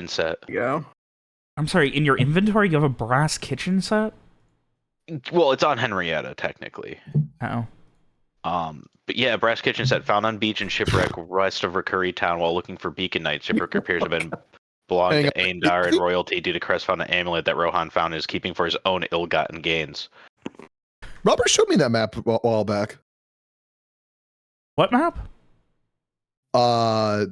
set. Yeah. I'm sorry, in your inventory you have a brass kitchen set? Well, it's on Henrietta, technically. Oh. But yeah, brass kitchen set found on beach and shipwreck west of Recurry Town while looking for Beacon Knight. Shipwreck appears to have been belonged to Aendar and royalty due to Crest found an amulet that Rohan found in his keeping for his own ill-gotten gains. Robert showed me that map a while back. What map? The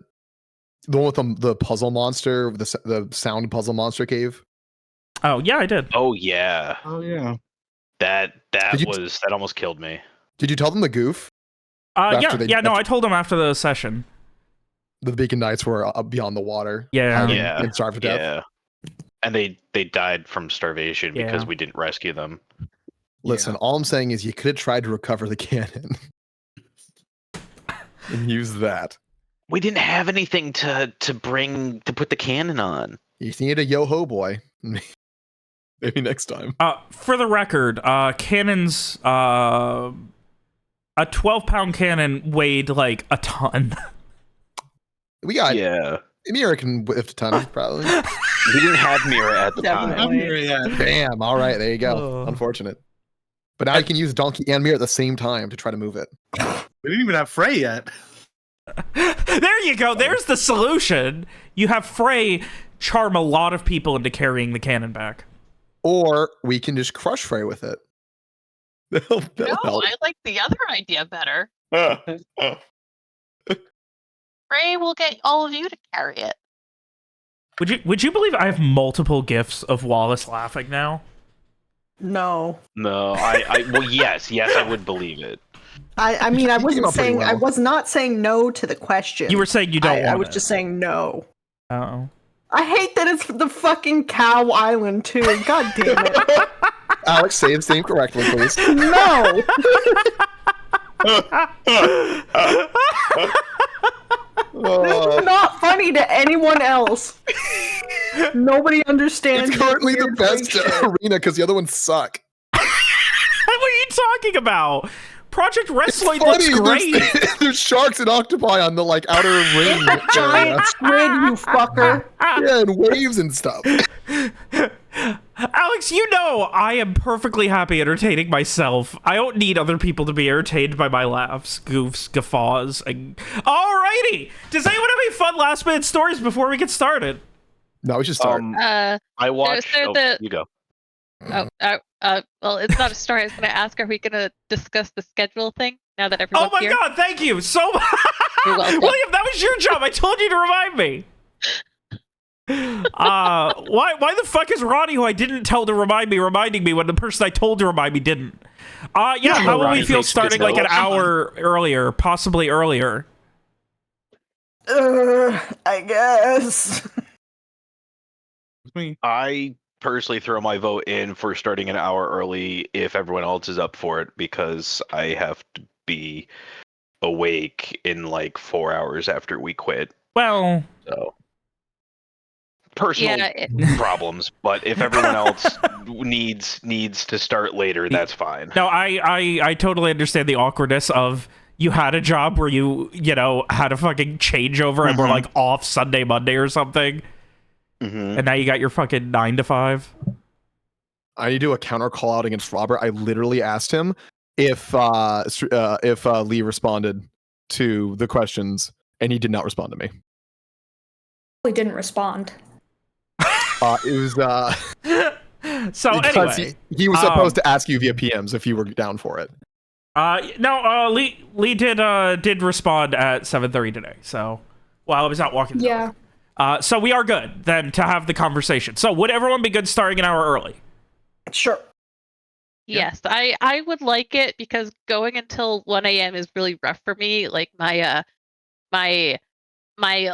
one with the puzzle monster, the sound puzzle monster cave. Oh, yeah, I did. Oh yeah. Oh yeah. That almost killed me. Did you tell them the goof? No, I told him after the session. The Beacon Knights were beyond the water. Yeah. And starved to death. Yeah. And they died from starvation because we didn't rescue them. Listen, all I'm saying is you could have tried to recover the cannon. And use that. We didn't have anything to put the cannon on. You need a yo-ho boy. Maybe next time. For the record, cannons, a 12-pound cannon weighed like a ton. We got Mira can lift a ton, probably. We didn't have Mira at the time. Damn, all right, there you go. Unfortunate. But now you can use Donkey and Mira at the same time to try to move it. We didn't even have Frey yet. There you go. There's the solution. You have Frey charm a lot of people into carrying the cannon back. Or we can just crush Frey with it. That'll help. I like the other idea better. Frey will get all of you to carry it. Would you believe I have multiple gifs of Wallace laughing now? No. No, well, yes, I would believe it. I mean, I wasn't saying, I was not saying no to the question. You were saying you don't want I was just saying no. Uh-oh. I hate that it's the fucking Cow Island, too. God damn it. Alex, say his name correctly, please. No! This is not funny to anyone else. Nobody understands. It's currently the best arena because the other ones suck. What are you talking about? Project Wrestling looks great. There's sharks and octopi on the outer ring. Giant squid, you fucker. Yeah, and waves and stuff. Alex, you know I am perfectly happy entertaining myself. I don't need other people to be entertained by my laughs, goofs, guffaws, and... Alrighty! Does anyone have any fun last-minute stories before we get started? No, we should start. I watched... you go. Well, it's not a story. I was going to ask, are we going to discuss the schedule thing now that everyone's here? Oh my god, thank you so much! William, that was your job. I told you to remind me. Why the fuck is Ronnie, who I didn't tell to remind me, reminding me when the person I told to remind me didn't? How will we feel starting like an hour earlier, possibly earlier? I guess. I personally throw my vote in for starting an hour early if everyone else is up for it, because I have to be awake in 4 hours after we quit. Well, so personal problems, but if everyone else needs to start later, that's fine. No, I totally understand the awkwardness of you had a job where you had a fucking changeover and were off Sunday, Monday or something. And now you got your fucking 9 to 5. I need to do a counter call out against Robert. I literally asked him if Lee responded to the questions, and he did not respond to me. He didn't respond. It was so anyway, he was supposed to ask you via PMs if you were down for it. No, Lee did respond at 7:30 today. So while I was out walking the dog. So we are good then to have the conversation. So would everyone be good starting an hour early? Sure. Yes, I would like it because going until 1 a.m. is really rough for me. Like my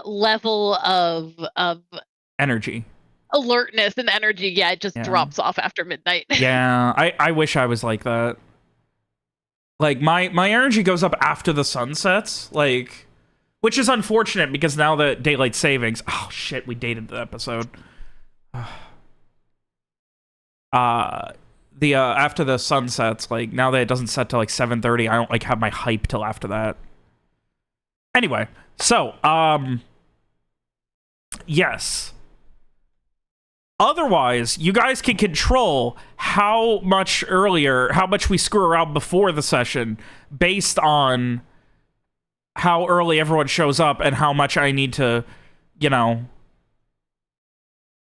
level of energy, alertness, and energy, it just drops off after midnight. Yeah, I wish I was like that. Like my energy goes up after the sun sets, which is unfortunate because now that daylight savings... Oh, shit, we dated the episode. After the sun sets, now that it doesn't set till 7:30, I don't have my hype till after that. Anyway, so, yes. Otherwise, you guys can control how much we screw around before the session based on how early everyone shows up and how much I need to, you know,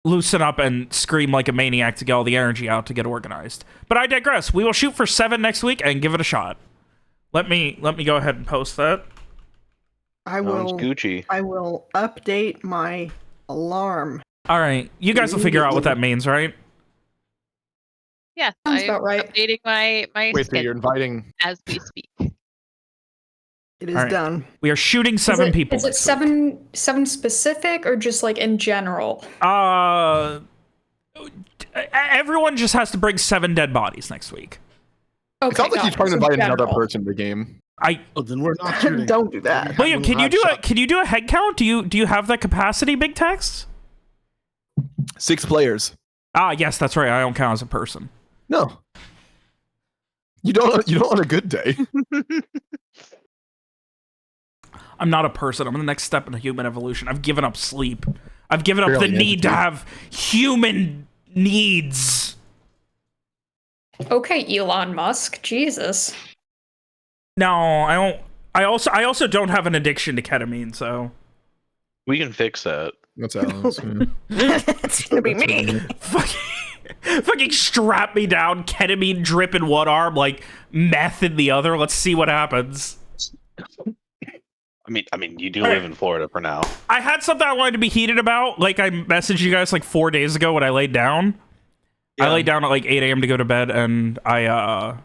loosen up and scream like a maniac to get all the energy out to get organized. But I digress. We will shoot for 7 next week and give it a shot. Let me go ahead and post that. I will. Gucci. I will update my alarm. All right, you guys will figure out what that means, right? Yeah, Sounds I'm about right. updating my Wait, so you're schedule inviting? as we speak. It is All right. done. We are shooting 7 people. Is it next week. seven specific or just like in general? Everyone just has to bring 7 dead bodies next week. Okay, It sounds like he's trying to so invite another general. person to the game. Oh, then we're not shooting. Don't do that. William, can you do a head count? Do you have that capacity, Big Text? 6 players. Ah, yes, that's right. I don't count as a person. No. You don't on a good day. I'm not a person. I'm the next step in human evolution. I've given up sleep. I've given up Barely the need to entity. have human needs. Okay, Elon Musk. Jesus. No, I don't. I also don't have an addiction to ketamine, so We can fix that. That's Alex. It's gonna be me. fucking strap me down, ketamine drip in one arm, like meth in the other. Let's see what happens. I mean, you do live in Florida for now. I had something I wanted to be heated about. Like, I messaged you guys like 4 days ago when I laid down. Yeah. I laid down at like 8 a.m. to go to bed, and I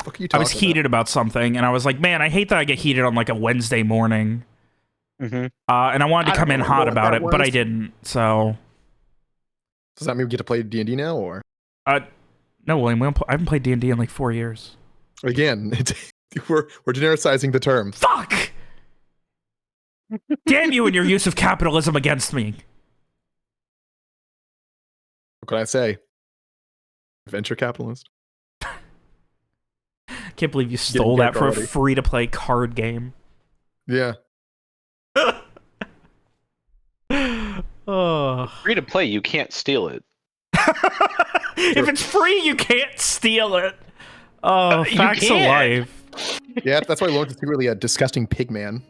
was heated about something, and I was like, man, I hate that I get heated on like a Wednesday morning. Mm-hmm. And I wanted to come in hot about it, but I didn't. So, Does that mean we get to play D&D now, or no, William, I haven't played D&D in like 4 years. again? We're genericizing the term. Fuck! Damn you and your use of capitalism against me. What can I say? Venture capitalist. Can't believe you stole that for a already. free-to-play card game. Yeah. Oh. Free to play, you can't steal it. If it's free, you can't steal it. Oh, You facts of can. life. Yeah, that's why Lawrence is secretly a disgusting pig man.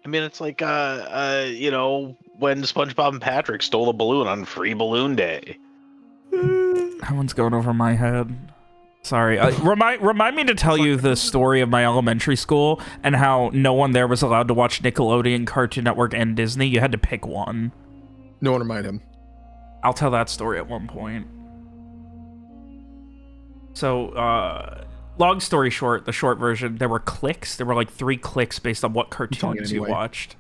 I mean, it's like, you know, when SpongeBob and Patrick stole a balloon on Free Balloon Day. That one's going over my head. Sorry. Remind me to tell you the story of my elementary school and how no one there was allowed to watch Nickelodeon, Cartoon Network, and Disney. You had to pick one. No one remind him. I'll tell that story at one point. So, long story short, the short version, there were clicks. There were like 3 clicks based on what cartoons you anyway. watched.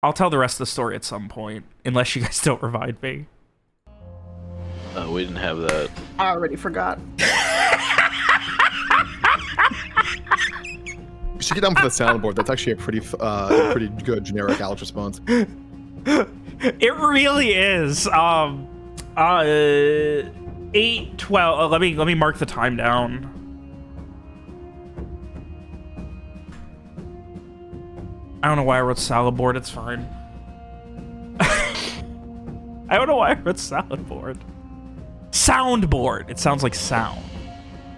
I'll tell the rest of the story at some point, unless you guys don't revive me. We didn't have that. I already forgot. You should get down for the soundboard. That's actually a pretty good generic Alex response. It really is. 8:12. Let me mark the time down. I don't know why I wrote salad board. It's fine. I don't know why I wrote salad board. Soundboard. It sounds like sound.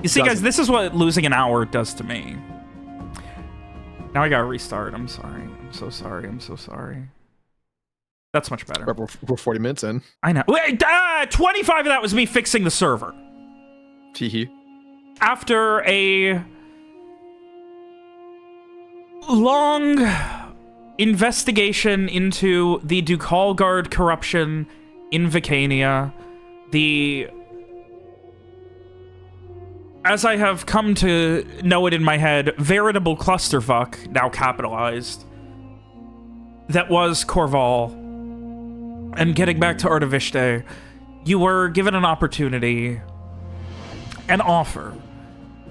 You see, guys, this is what losing an hour does to me. Now I gotta restart. I'm sorry. I'm so sorry. I'm so sorry. That's much better. We're 40 minutes in. I know. Wait, 25 of that was me fixing the server. Teehee. After a long investigation into the Ducal Guard corruption in Vicania, as I have come to know it in my head, veritable clusterfuck, now capitalized, that was Corval. And getting back to Ardavishte, you were given an opportunity, an offer,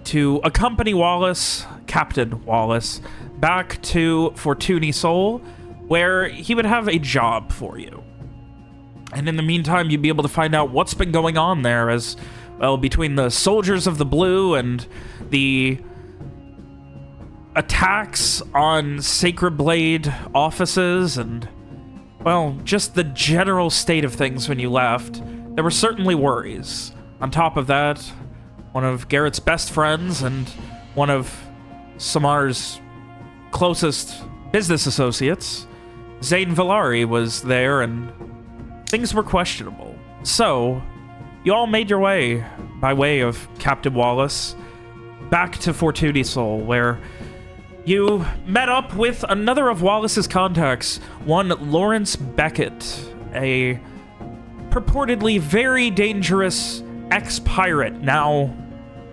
to accompany Wallace, Captain Wallace, back to Fortun Isol, where he would have a job for you. And in the meantime, you'd be able to find out what's been going on there as, well, between the soldiers of the blue and the attacks on Sacred Blade offices and, well, just the general state of things when you left. there were certainly worries. On top of that, one of Garrett's best friends and one of Samar's closest business associates, Zane Villari, was there, and things were questionable. So, you all made your way, by way of Captain Wallace, back to Fortun Isol, where you met up with another of Wallace's contacts, one Lawrence Beckett, a purportedly very dangerous ex-pirate, now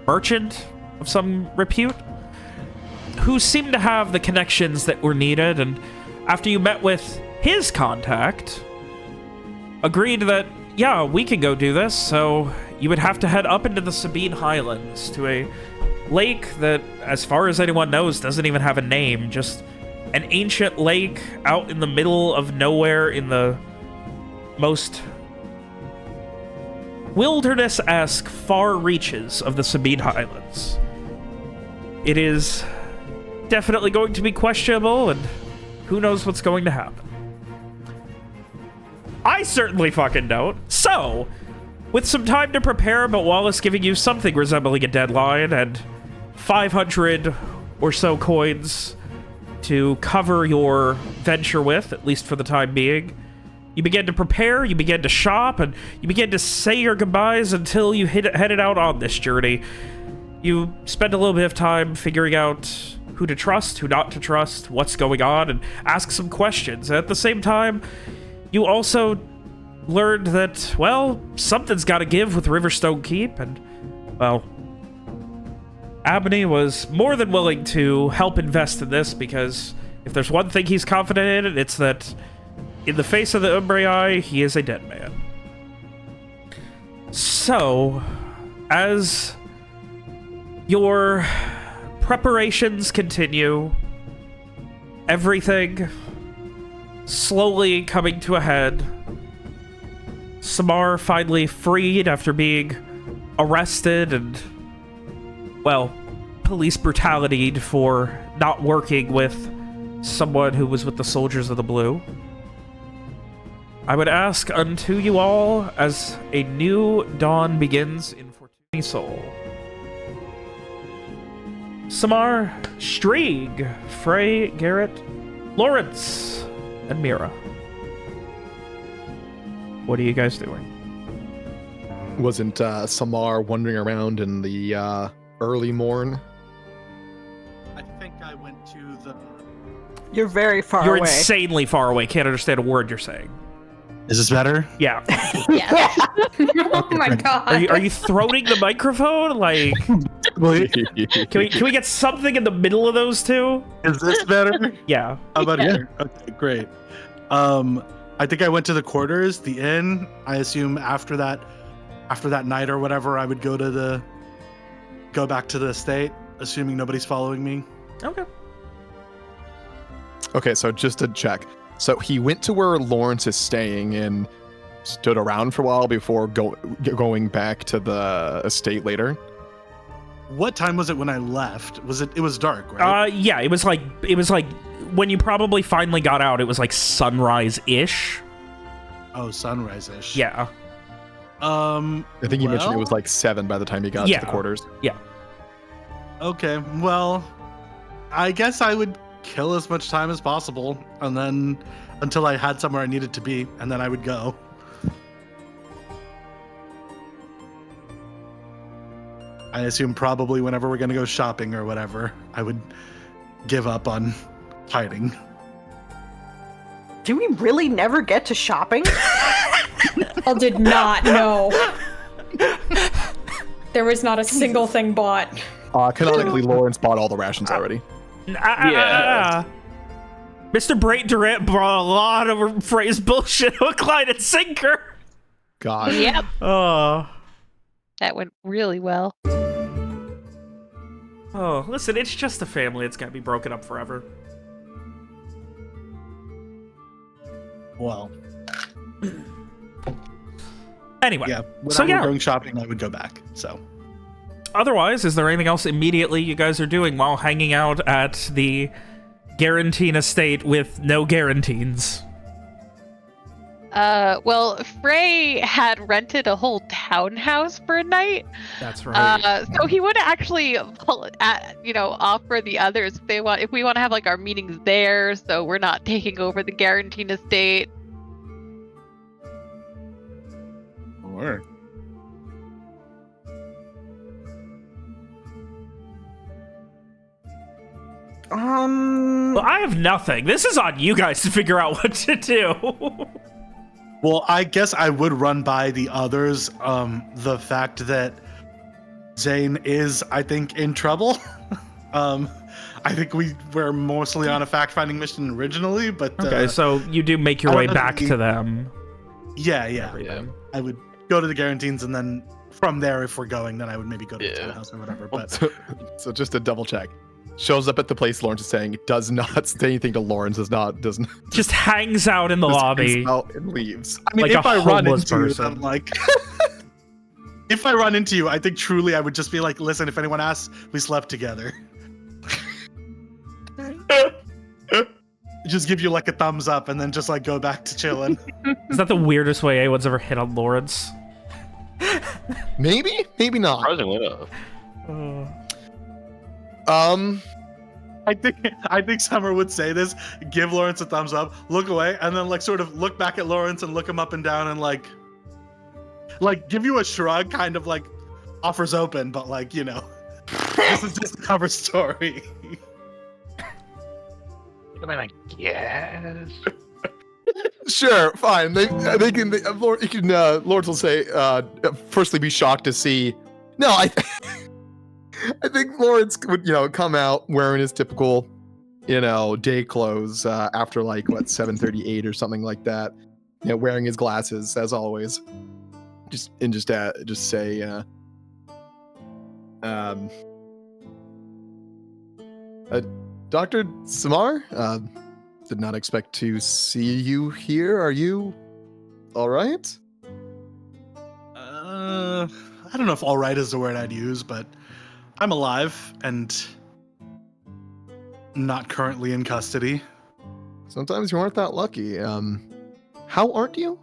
merchant of some repute, who seemed to have the connections that were needed, and after you met with his contact, agreed that, yeah, we can go do this, so you would have to head up into the Sabine Highlands to a lake that, as far as anyone knows, doesn't even have a name, just an ancient lake out in the middle of nowhere in the most wilderness-esque far reaches of the Sabine Highlands. It is definitely going to be questionable, and who knows what's going to happen. I certainly fucking don't. So, with some time to prepare, but Wallace giving you something resembling a deadline and 500 or so coins to cover your venture with, at least for the time being, you began to prepare, you began to shop, and you began to say your goodbyes until you headed out on this journey. You spend a little bit of time figuring out who to trust, who not to trust, what's going on, and ask some questions. And at the same time, you also learned that, well, something's got to give with Riverstone Keep, and, well, Abney was more than willing to help invest in this, because if there's one thing he's confident in, it's that in the face of the Umbraei, he is a dead man. So, as your preparations continue, everything slowly coming to a head, Samar finally freed after being arrested and, well, police brutality for not working with someone who was with the Soldiers of the Blue. I would ask unto you all, as a new dawn begins in Fortun Isol, Samar, Strieg, Frey, Garrett, Lawrence, and Mira. What are you guys doing? Wasn't Samar wandering around in the early morn? I think I went to the. You're very far You're away. insanely far away. Can't understand a word you're saying. Is this better? Yeah. Yeah. Oh my god. Are you throating the microphone? Like, can we get something in the middle of those two? Is this better? Yeah. How about here? Okay, great. I think I went to the quarters, the inn. I assume after that night or whatever, I would go back to the estate, assuming nobody's following me. Okay. Okay, so just to check. So he went to where Lawrence is staying and stood around for a while before going back to the estate later. What time was it when I left? It was dark, right? Yeah, it was like when you probably finally got out, it was like sunrise-ish. Oh, sunrise-ish. Yeah. I think you mentioned it was like 7 by the time he got to the quarters. Yeah. Okay, well, I guess I would kill as much time as possible, and then until I had somewhere I needed to be, and then I would go. I assume probably whenever we're gonna go shopping or whatever, I would give up on hiding. Do we really never get to shopping? I did not know. There was not a single thing bought. Canonically, Lawrence bought all the rations already. Yeah. Mr. Brait Durant brought a lot of phrase bullshit, hook, line, and sinker. God. Yep. Oh. That went really well. Oh, listen, it's just a family. It's gotta be broken up forever. Well, Anyway. yeah. When So, I yeah. was going shopping, I would go back. So. Otherwise, is there anything else immediately you guys are doing while hanging out at the Guarantine estate with no guarantines? Well, Frey had rented a whole townhouse for a night. That's right. So he would actually, offer the others if we want to have like our meetings there, so we're not taking over the Guarantine estate. Or Well, I have nothing. This is on you guys to figure out what to do. well, I guess I would run by the others. The fact that Zane is, I think, in trouble. I think we were mostly on a fact-finding mission originally, but Okay, so you do make your I way don't know back the- to them. yeah. Everything. I would go to the Guarantines, and then from there, if we're going, then I would maybe go to the Yeah. townhouse or whatever. But So just to double check, shows up at the place Lawrence is saying, does not say anything to Lawrence, doesn't Just hangs out in the just lobby. hangs out and leaves. I mean, Like if a I run homeless into you, person. I'm like, if I run into you, I think truly I would just be like, listen, if anyone asks, we slept together. Just give you like a thumbs up and then just like go back to chilling. Is that the weirdest way anyone's ever hit on Lawrence? Maybe not. Surprisingly enough. I think Summer would say this, give Lawrence a thumbs up, look away, and then like sort of look back at Lawrence and look him up and down and like give you a shrug, kind of like offers open, but like, this is just a cover story. I mean, I guess. Sure, fine. Lawrence will say, firstly, be shocked to see. No, I think Lawrence would, come out wearing his typical, day clothes after like 7:38 or something like that. Wearing his glasses as always. Just say, Dr. Samar, did not expect to see you here. Are you all right? I don't know if all right is the word I'd use, but I'm alive and not currently in custody. Sometimes you aren't that lucky. How aren't you?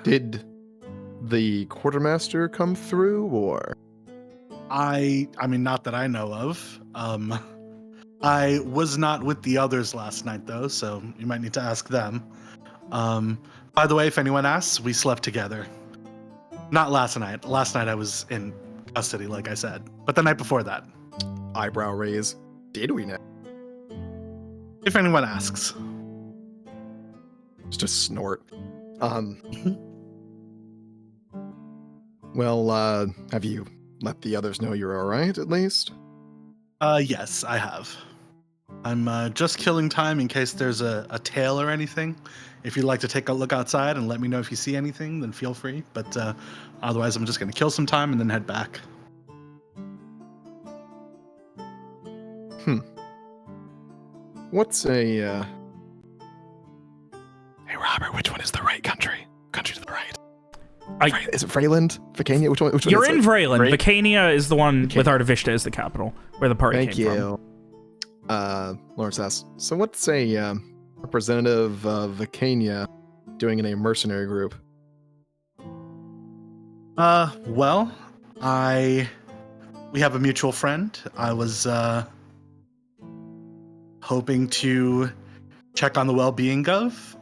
Did the quartermaster come through, or? I mean, not that I know of. I was not with the others last night, though, so you might need to ask them. By the way, if anyone asks, we slept together. Not last night. Last night I was in custody, like I said. But the night before that. Eyebrow raise. Did we know? If anyone asks. Just a snort. Well, have you let the others know you're all right, at least? Yes, I have. I'm just killing time in case there's a tail or anything. If you'd like to take a look outside and let me know if you see anything, then feel free. But otherwise, I'm just going to kill some time and then head back. What's a, Hey, Robert, which one is the right country? Country to the right. Is it Freyland? Vicania? Which one You're is in it? Vrayland. Right. Vicania is the one Vicania. with Artivista as the capital, where the party Thank came from. you. Lawrence asks, so what's a representative of Vicania doing in a mercenary group? Well, we have a mutual friend. I was hoping to check on the well-being of.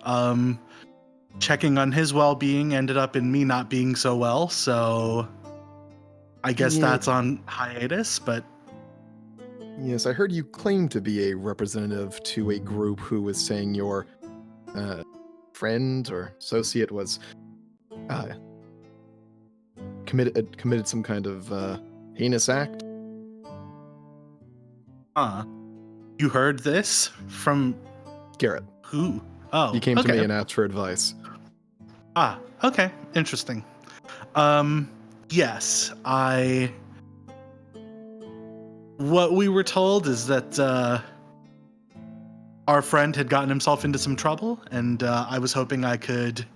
Checking on his well-being ended up in me not being so well, so I guess Yeah. that's on hiatus, but Yes, I heard you claim to be a representative to a group who was saying your friend or associate was committed some kind of heinous act. you heard this from Garrett, who? Oh, he came to okay. me and asked for advice. Okay, interesting. Yes, what we were told is that our friend had gotten himself into some trouble, and I was hoping I could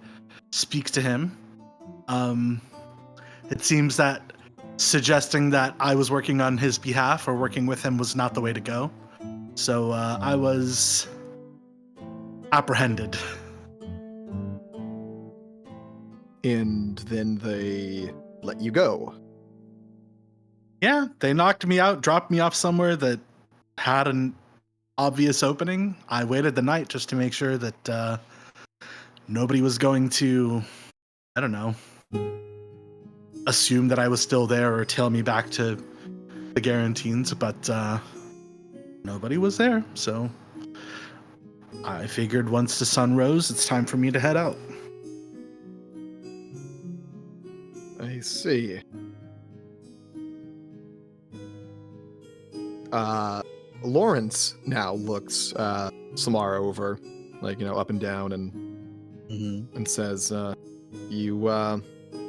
speak to him. It seems that suggesting that I was working on his behalf or working with him was not the way to go. So I was apprehended. and then they let you go. Yeah, they knocked me out, dropped me off somewhere that had an obvious opening. I waited the night just to make sure that nobody was going to, I don't know, assume that I was still there or tail me back to the Guarantines, but nobody was there. So I figured once the sun rose, it's time for me to head out. I see. Lawrence now looks Samara over, like, up and down, and says, "You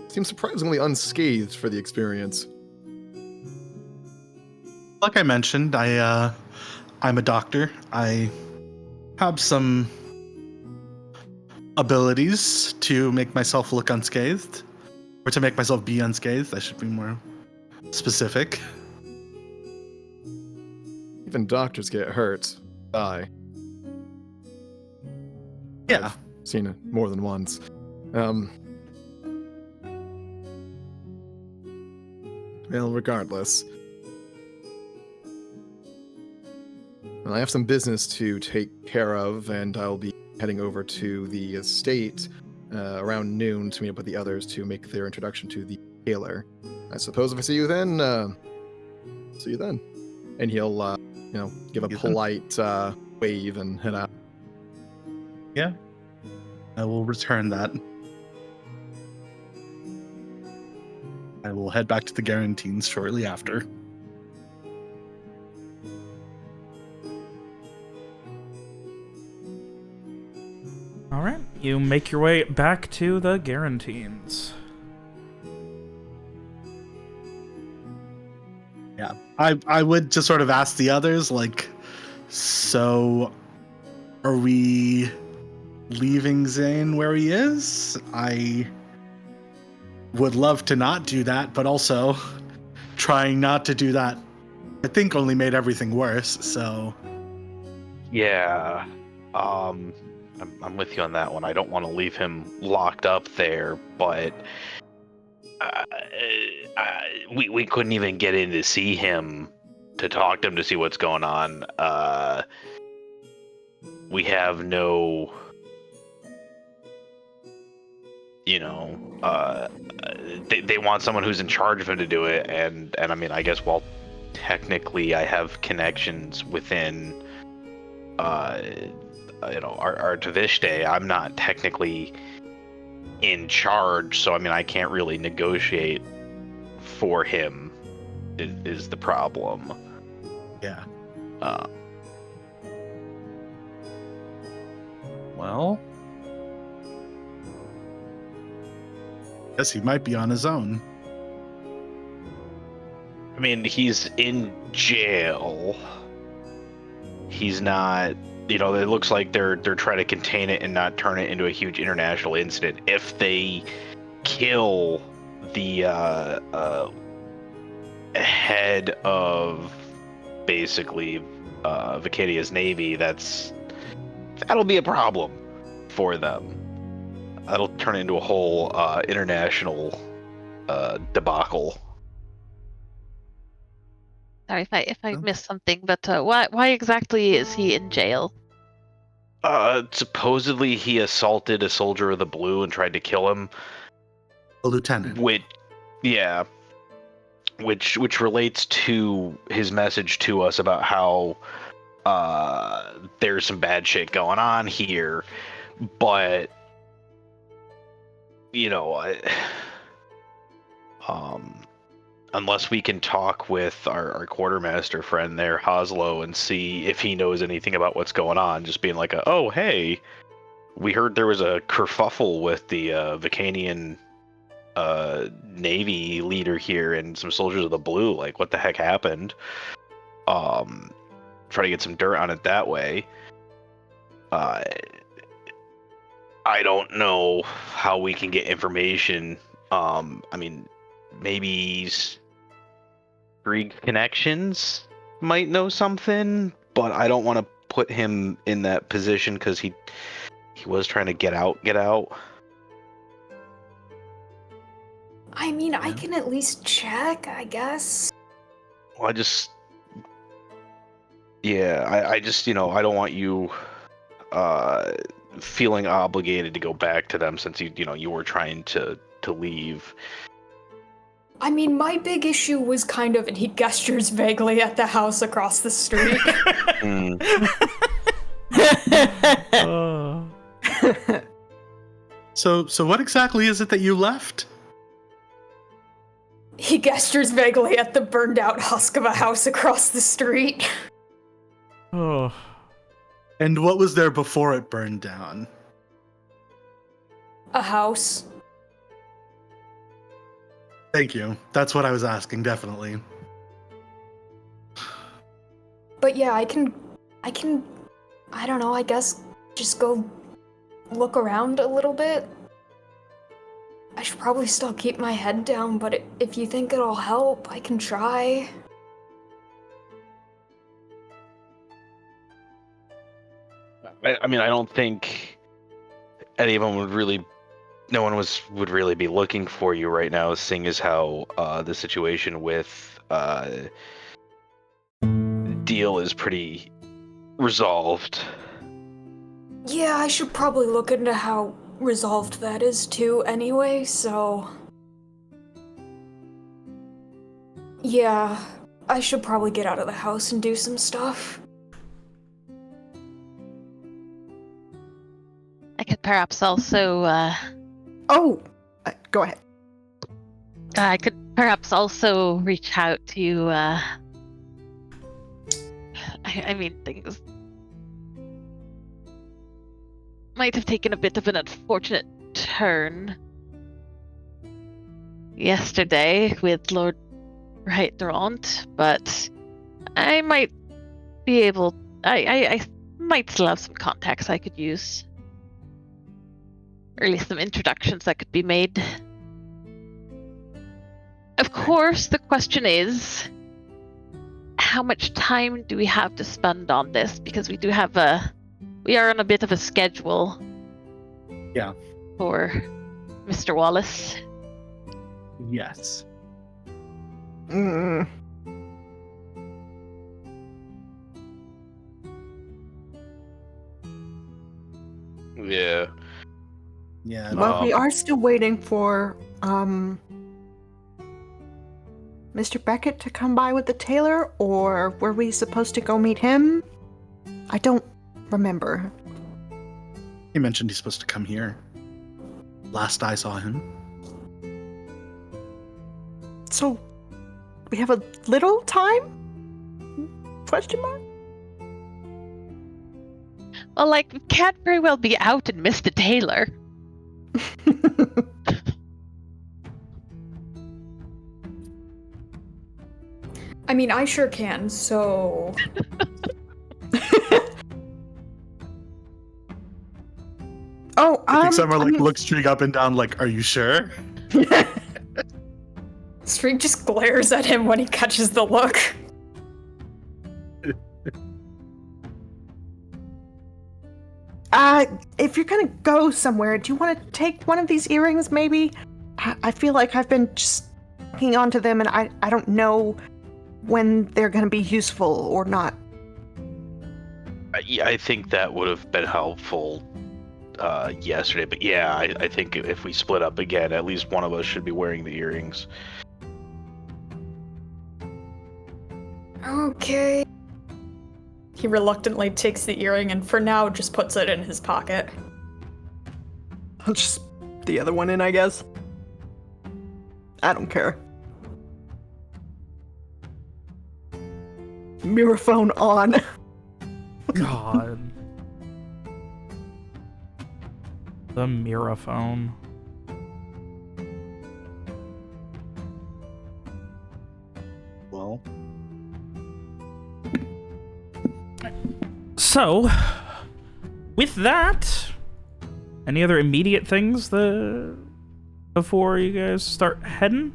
seem surprisingly unscathed for the experience." Like I mentioned, I'm a doctor. I have some abilities to make myself look unscathed, or to make myself be unscathed. I should be more specific. Even doctors get hurt. Die. Yeah. I've seen it more than once. Well, regardless. Well, I have some business to take care of, and I'll be heading over to the estate around noon to meet up with the others to make their introduction to the tailor. I suppose if I see you then, see you then. And he'll, give a polite wave and head out. Yeah. I will return that. I will head back to the Guarantines shortly after. All right, you make your way back to the Guarantines. Yeah. I would just sort of ask the others, like, so are we leaving Zane where he is? I would love to not do that, but also trying not to do that, I think, only made everything worse, so... Yeah. I'm with you on that one. I don't want to leave him locked up there, but we couldn't even get in to see him, to talk to him, to see what's going on. We have no, they want someone who's in charge of him to do it, and I mean, I guess, while technically I have connections within our Tavishte, I'm not technically in charge, so I mean, I can't really negotiate for him, is the problem. Yeah. Uh, Well, guess he might be on his own. I mean, he's in jail. He's not, it looks like they're trying to contain it and not turn it into a huge international incident. If they kill the head of basically Vicadia's navy, that'll be a problem for them. That'll turn into a whole international debacle. Sorry if I missed something, but why exactly is he in jail? Supposedly he assaulted a soldier of the Blue and tried to kill him. A lieutenant. Which relates to his message to us about how there's some bad shit going on here, but unless we can talk with our quartermaster friend there, Hoslo, and see if he knows anything about what's going on, just being like, oh, hey, we heard there was a kerfuffle with the Vicanian Navy leader here and some soldiers of the Blue. Like, what the heck happened? Try to get some dirt on it that way. I don't know how we can get information. I mean, maybe Krieg Connections might know something, but I don't want to put him in that position because he was trying to get out. I mean, I can at least check, I guess. Well, I just I don't want you feeling obligated to go back to them since you were trying to leave. I mean, my big issue was kind of, and he gestures vaguely at the house across the street. So what exactly is it that you left? He gestures vaguely at the burned out husk of a house across the street. Oh. And what was there before it burned down? A house. Thank you. That's what I was asking, definitely. But yeah, I can, I don't know, I guess just go look around a little bit. I should probably still keep my head down, but if you think it'll help, I can try. I mean, I don't think anyone would really, no one would really be looking for you right now, seeing as how the situation with Deal is pretty resolved. Yeah, I should probably look into how resolved that is too anyway, so... Yeah, I should probably get out of the house and do some stuff. I could perhaps also, Go ahead. I could perhaps also reach out to, I mean, things might have taken a bit of an unfortunate turn yesterday with Lord Right-Durant, but I might be able, I might still have some contacts I could use. Or at least some introductions that could be made. Of course, the question is, how much time do we have to spend on this? Because we are on a bit of a schedule. Yeah. For Mr. Wallace. Yes. Yeah. Yeah. Well, we are still waiting for Mr. Beckett to come by with the tailor, or were we supposed to go meet him? I don't remember. He mentioned he's supposed to come here. Last I saw him. So, we have a little time? Question mark? Well, like, we can't very well be out and miss the tailor. I mean, I sure can, so... I think Summer looks Streak up and down like, are you sure? Streak just glares at him when he catches the look. If you're gonna go somewhere, do you want to take one of these earrings, maybe? I feel like I've been just hanging on to them, and I don't know when they're gonna be useful or not. Yeah, I think that would have been helpful yesterday, but yeah, I think if we split up again, at least one of us should be wearing the earrings. Okay. He reluctantly takes the earring and for now just puts it in his pocket. I'll just the other one in, I guess. I don't care. Mirror phone on. God. The mirror phone. Well. So, with that, any other immediate things before you guys start heading?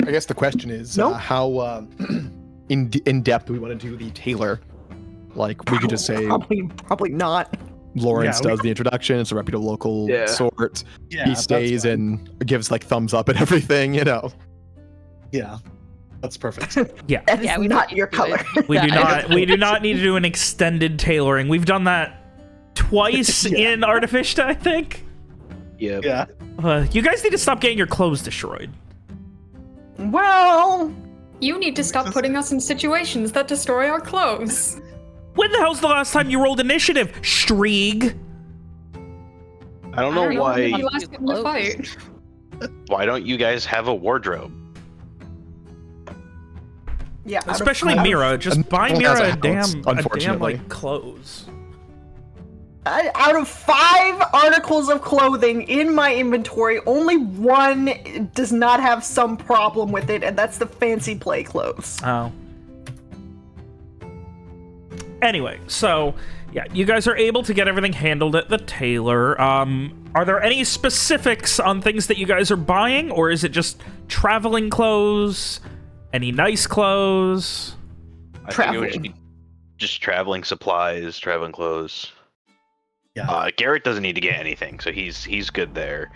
I guess the question is how in depth we want to do the tailor. Like, we could just say Probably not. Lawrence Yeah, does the introduction. It's a reputable local Yeah. sort. Yeah, He that's stays fine. and gives like thumbs up and everything, you know. Yeah, that's perfect. Yeah. That is Yeah, we not don't your need to do color. it. We do not need to do an extended tailoring. We've done that twice Yeah. in Artificial, I think. Yeah. Yeah. You guys need to stop getting your clothes destroyed. Well, You need to stop putting us in situations that destroy our clothes. When the hell's the last time you rolled initiative, Strieg? I don't know when why. did you last get in a fight? Why don't you guys have a wardrobe? yeah. Especially out of, Mira. Just buy no one has Mira a a damn, house, unfortunately. like, clothes. out of 5 articles of clothing in my inventory, only 1 does not have some problem with it, and that's the fancy play clothes. Oh. Anyway, so, yeah, you guys are able to get everything handled at the tailor. Are there any specifics on things that you guys are buying, or is it just traveling clothes? Any nice clothes? I think it would just Traveling. be just traveling supplies, traveling clothes. Yeah. Garrett doesn't need to get anything, so he's good there.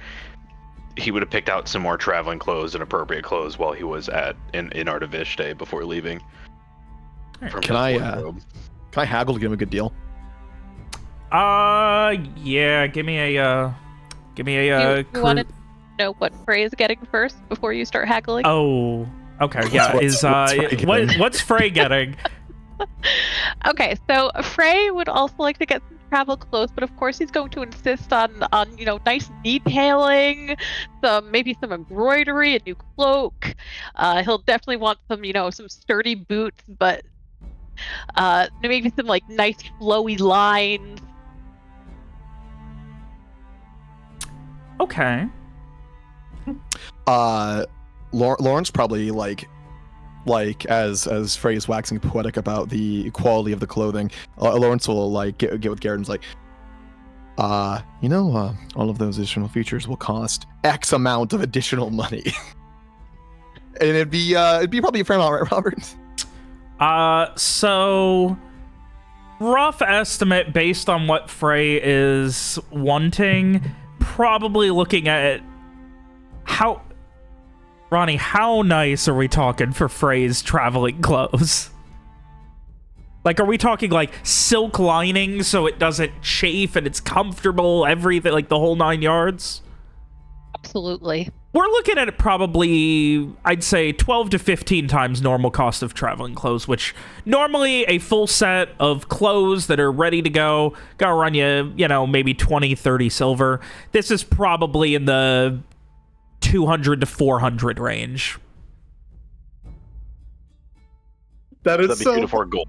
He would have picked out some more traveling clothes and appropriate clothes while he was in Artivish Day before leaving. From Can his I, wardrobe. Can I haggle to give him a good deal? Yeah, give me a, You want to know what Frey is getting first before you start haggling? Oh, okay, yeah, What's Frey getting? what's Frey getting? Okay, so Frey would also like to get some travel clothes, but of course he's going to insist on nice detailing, maybe some embroidery, a new cloak. He'll definitely want some sturdy boots, but maybe some like nice flowy lines. Okay. Lawrence probably like as Frey is waxing poetic about the quality of the clothing, Lawrence will like get with Garrett and is like, all of those additional features will cost X amount of additional money. And it'd be probably a fair amount, right, Robert? So rough estimate based on what Frey is wanting, probably looking at Ronnie, how nice are we talking for Frey's traveling clothes? Like, are we talking like silk lining so it doesn't chafe and it's comfortable, everything, like the whole 9 yards? Absolutely. We're looking at it probably, I'd say, 12 to 15 times normal cost of traveling clothes, which normally a full set of clothes that are ready to go, gonna run you, maybe 20, 30 silver. This is probably in the 200 to 400 range. That is That'd be so. 2 to 4 gold.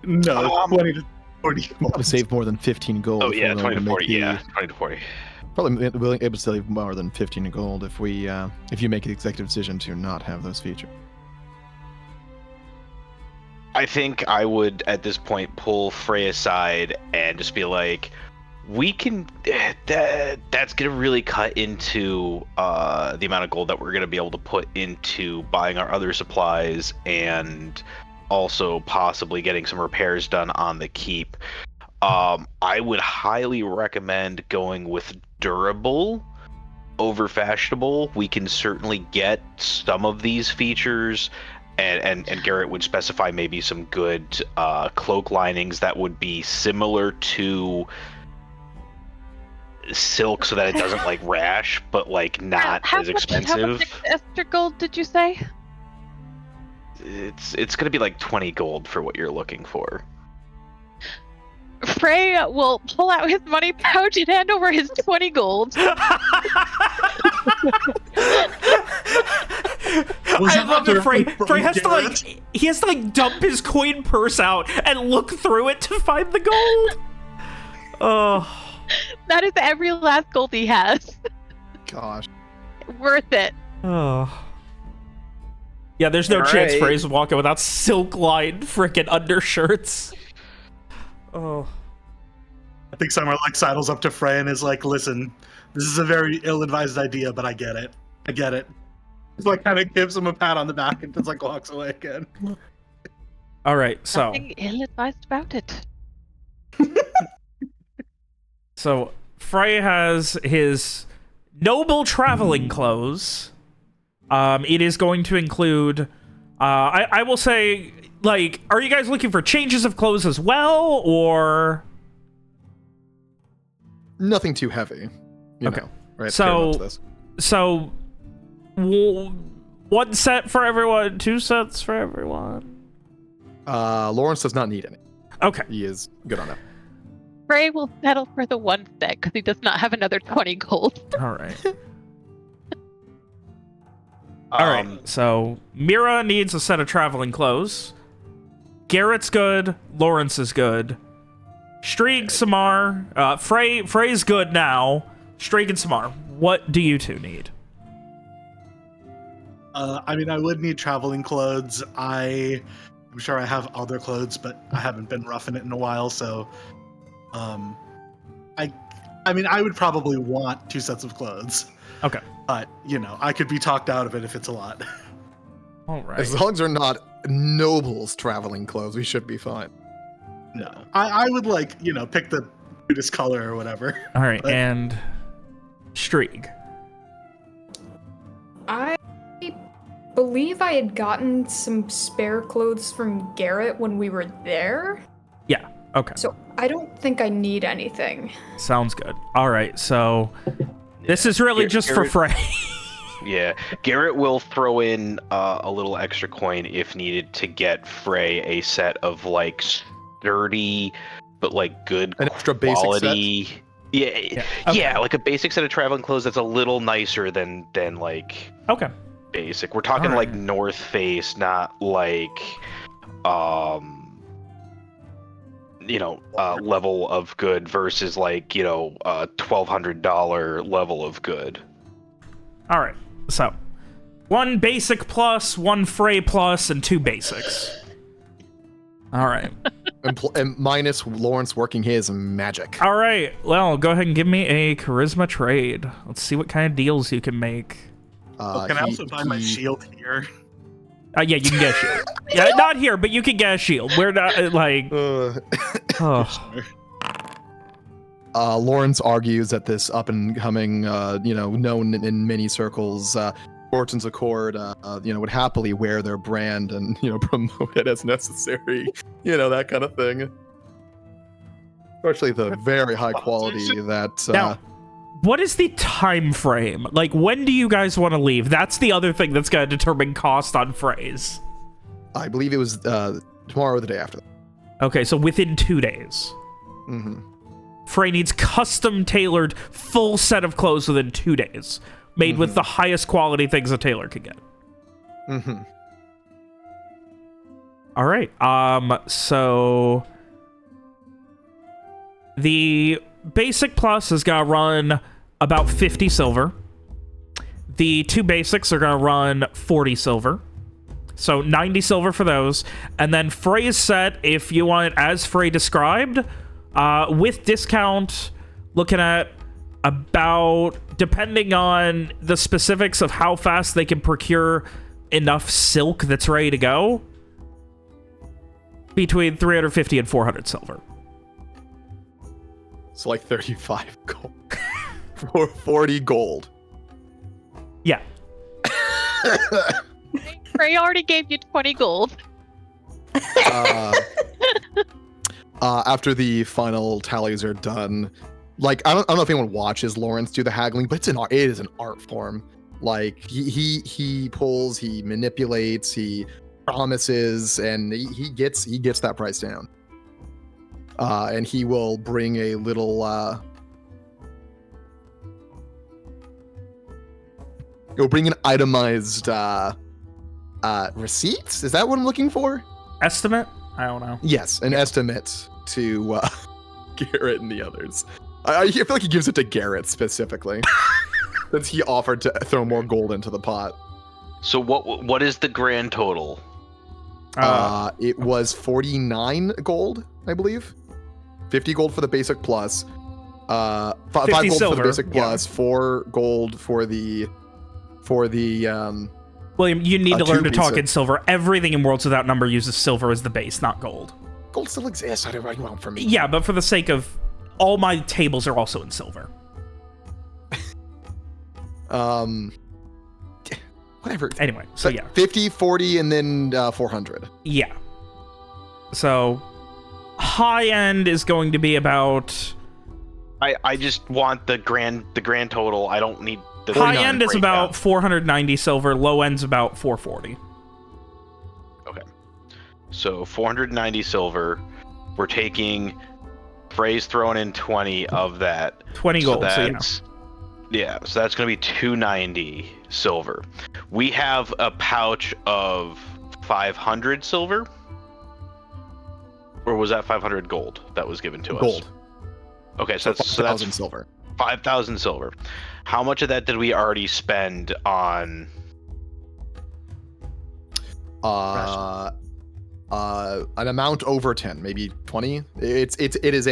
No, 20 to 40. I'll have to save more than 15 gold. Oh if yeah, we're 20 to going 40. make the- Yeah, 20 to 40. Probably willing able to save more than 15 gold if you make the executive decision to not have those features. I think I would at this point pull Frey aside and just be like, we can that's gonna really cut into the amount of gold that we're gonna be able to put into buying our other supplies and also possibly getting some repairs done on the keep. I would highly recommend going with durable over fashionable. We can certainly get some of these features, and Garrett would specify maybe some good cloak linings that would be similar to silk so that it doesn't like rash, but like not as expensive. How much extra gold did you say? It's gonna be like 20 gold for what you're looking for. Frey will pull out his money pouch and hand over his 20 gold. I love that Frey has to he has to dump his coin purse out and look through it to find the gold. Oh. That is every last gold he has. Gosh. Worth it. Oh. Yeah, there's no chance Alright. Frey's walking without silk-lined frickin' undershirts. Oh. I think Summer like sidles up to Frey and is like, "Listen, this is a very ill-advised idea, but I get it. I get it." Just like kind of gives him a pat on the back and just like walks away again. All right, so Nothing ill-advised about it. so Frey has his noble traveling clothes. It is going to include, I will say, like, are you guys looking for changes of clothes as well, or? Nothing too heavy. You Okay. know, right? So- Very much this. So, one set for everyone, 2 sets for everyone. Lawrence does not need any. Okay. He is good on that. Frey will settle for the 1 set because he does not have another 20 gold. All right. All right. Um, So Mira needs a set of traveling clothes. Garrett's good. Lawrence is good. Strieg, Samar, Frey's good now. Strieg and Samar, what do you two need? I mean, I would need traveling clothes. I'm sure I have other clothes, but I haven't been roughing it in a while, so I mean, I would probably want 2 sets of clothes. Okay. But, you know, I could be talked out of it if it's a lot. All right. As long as they're not nobles traveling clothes, we should be fine. No. I would, like, you know, pick the cutest color or whatever. All right, But- and Strieg. I believe I had gotten some spare clothes from Garrett when we were there, Yeah. Okay. so I don't think I need anything. Sounds good. All right. So this is really just for Garrett- Frey. Yeah, Garrett will throw in a little extra coin if needed to get Frey a set of like sturdy but like good An extra basic set? quality. Yeah, Yeah, yeah, okay. like a basic set of traveling clothes that's a little nicer than like Okay. basic. We're talking Alright. like North Face, not like level of good versus like $1,200 level of good. All right. So 1 basic plus, 1 Frey plus, and 2 basics. All right. And minus Lawrence working his magic. All right. Well, go ahead and give me a charisma trade. Let's see what kind of deals you can make. Can I also buy my shield here? Yeah, you can get a shield. Yeah, not here, but you can get a shield. We're not like. Oh. Lawrence argues that this up and coming, known in many circles, Fortune's Accord, would happily wear their brand and, promote it as necessary, that kind of thing. Especially the very high quality that. Now, what is the time frame? Like, when do you guys want to leave? That's the other thing that's going to determine cost on Frey's. I believe it was tomorrow or the day after. Okay, so within 2 days. Mm-hmm. Frey needs custom-tailored, full set of clothes within 2 days, made with the highest quality things a tailor could get. Mm-hmm. All right. So the basic plus is gonna run about 50 silver. The 2 basics are gonna run 40 silver. So 90 silver for those. And then Frey's set, if you want it as Frey described, with discount, looking at about, depending on the specifics of how fast they can procure enough silk that's ready to go, between 350 and 400 silver. So like 35 gold. For 40 gold. Yeah. Frey already gave you 20 gold. After the final tallies are done, like I don't know if anyone watches Lawrence do the haggling, but it is an art form. Like he pulls, he manipulates, he promises, and he gets that price down. And he will bring a little he'll bring an itemized receipts. Is that what I'm looking for? Estimate? I don't know. Yes, an estimate to Garrett and the others. I feel like he gives it to Garrett specifically, since he offered to throw more gold into the pot. So what is the grand total? It was 49 gold, I believe. 50 gold for the basic plus. 5 gold silver, for the basic yeah. plus. 4 gold for the William, you need to learn to talk two-piece in silver. Everything in Worlds Without Number uses silver as the base, not gold. Gold still exists. I don't know what you want from me. Yeah, but for the sake of all my tables are also in silver. Whatever. Anyway, so yeah. 50, 40, and then 400. Yeah. So high end is going to be about I just want the grand total. I don't need the high end is breakdown. about 490 silver, low end's about 440. Okay. So 490 silver. We're taking Frey's throwing in 20 of that. 20 gold, so yeah. that's, yeah, so that's going to be 290 silver. We have a pouch of 500 silver. Or was that 500 gold that was given to us? Gold. Okay, so that's 5,000 silver. 5,000 silver. How much of that did we already spend on? An amount over 10, maybe 20. It is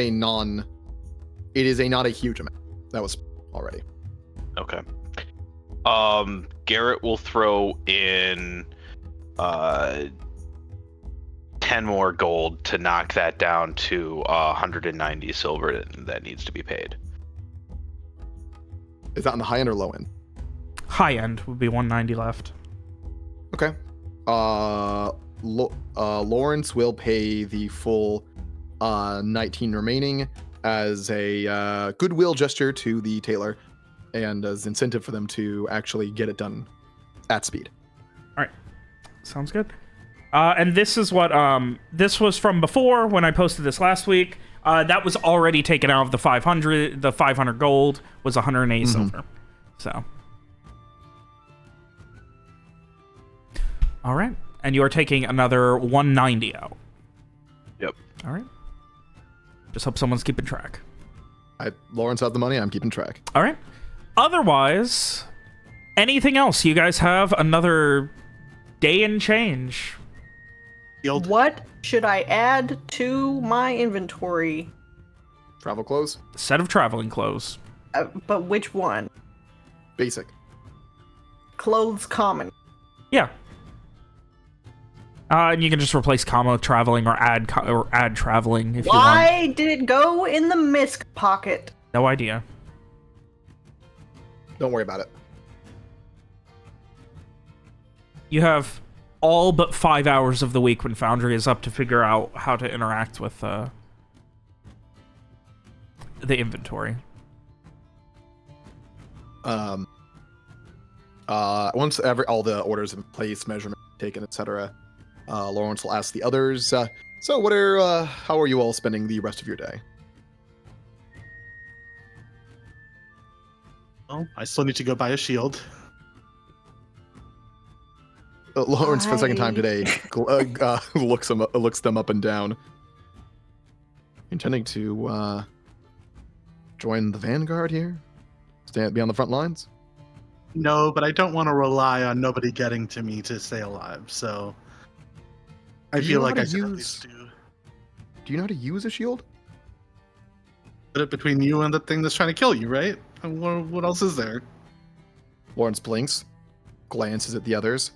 not a huge amount. That was already. Okay. Garrett will throw in 10 more gold to knock that down to 190 silver that needs to be paid. Is that on the high end or low end? High end would be 190 left. Okay. Lawrence will pay the full 19 remaining as a goodwill gesture to the tailor and as incentive for them to actually get it done at speed. All right. Sounds good. And this is what this was from before when I posted this last week. That was already taken out of the 500. The 500 gold was 180 silver. So, all right. And you are taking another 190 out. Yep. All right. Just hope someone's keeping track. Lawrence has the money. I'm keeping track. All right. Otherwise, anything else? You guys have another day and change. What should I add to my inventory? Travel clothes. Set of traveling clothes. But which one? Basic. Clothes common. Yeah. And you can just replace comma with traveling or add traveling if you want. Why did it go in the misc pocket? No idea. Don't worry about it. You have all but 5 hours of the week when Foundry is up to figure out how to interact with the inventory. Once all the orders in place, measurement taken, etc., Lawrence will ask the others. So, how are you all spending the rest of your day? Well, I still need to go buy a shield. Lawrence, for the second time today, looks them up and down. Intending to join the vanguard here? Be on the front lines? No, but I don't want to rely on nobody getting to me to stay alive, so I feel like I should at least do you know how to use a shield? put it between you and the thing that's trying to kill you, right? And what else is there? Lawrence blinks, glances at the others.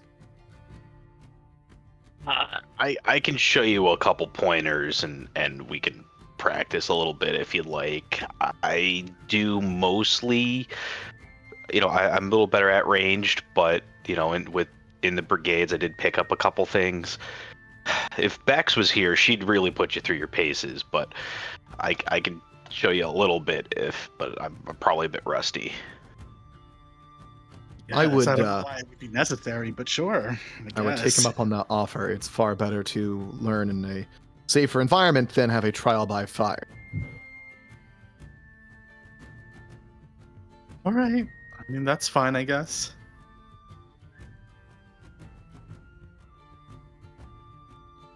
I can show you a couple pointers and we can practice a little bit if you'd like. I do mostly, I'm a little better at ranged, but in the brigades I did pick up a couple things. If Bex was here, she'd really put you through your paces, but I can show you a little bit but I'm probably a bit rusty. Yes, I would. I don't know why it would be necessary, but sure. I would take him up on the offer. It's far better to learn in a safer environment than have a trial by fire. All right. I mean, that's fine, I guess.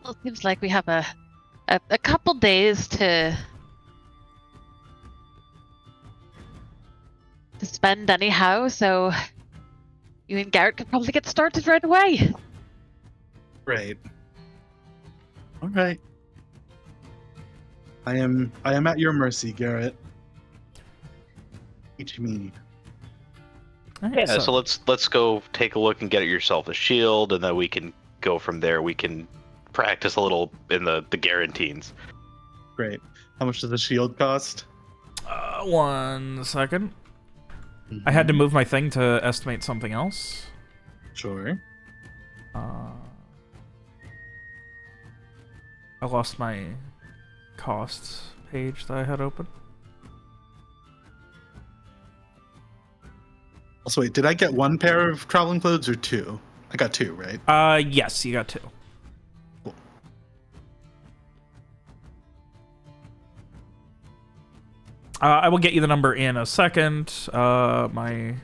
Well, it seems like we have a couple days to spend anyhow, so you and Garrett could probably get started right away. Great. All right. I am at your mercy, Garrett. Teach me. Alright, Yeah, so let's go take a look and get yourself a shield, and then we can go from there. We can practice a little in the guarantees. Great. How much does the shield cost? 1 second. I had to move my thing to estimate something else. Sure. I lost my costs page that I had open. Also, wait, did I get 1 pair of traveling clothes or 2? I got 2, right? Yes, you got 2. Cool. I will get you the number in a second. My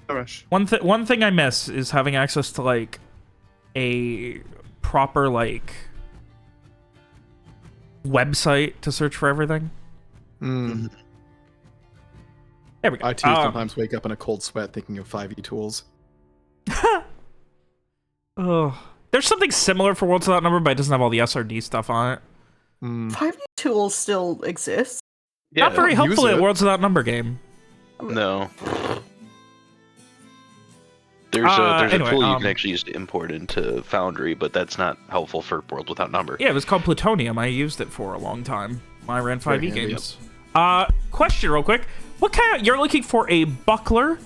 No rush. one thing I miss is having access to like a proper like website to search for everything. Mm. There we go. I too sometimes wake up in a cold sweat thinking of 5e tools. Oh, there's something similar for Worlds Without Number, but it doesn't have all the SRD stuff on it. 5e tools still exist. Yeah, Not very use helpful at it. Worlds Without Number game. No. There's a anyway, tool you can actually use to import into Foundry, but that's not helpful for Worlds Without Number. Yeah, it was called Plutonium. I used it for a long time when I ran 5e Very handy. games. Question real quick. What kind of, you're looking for a buckler?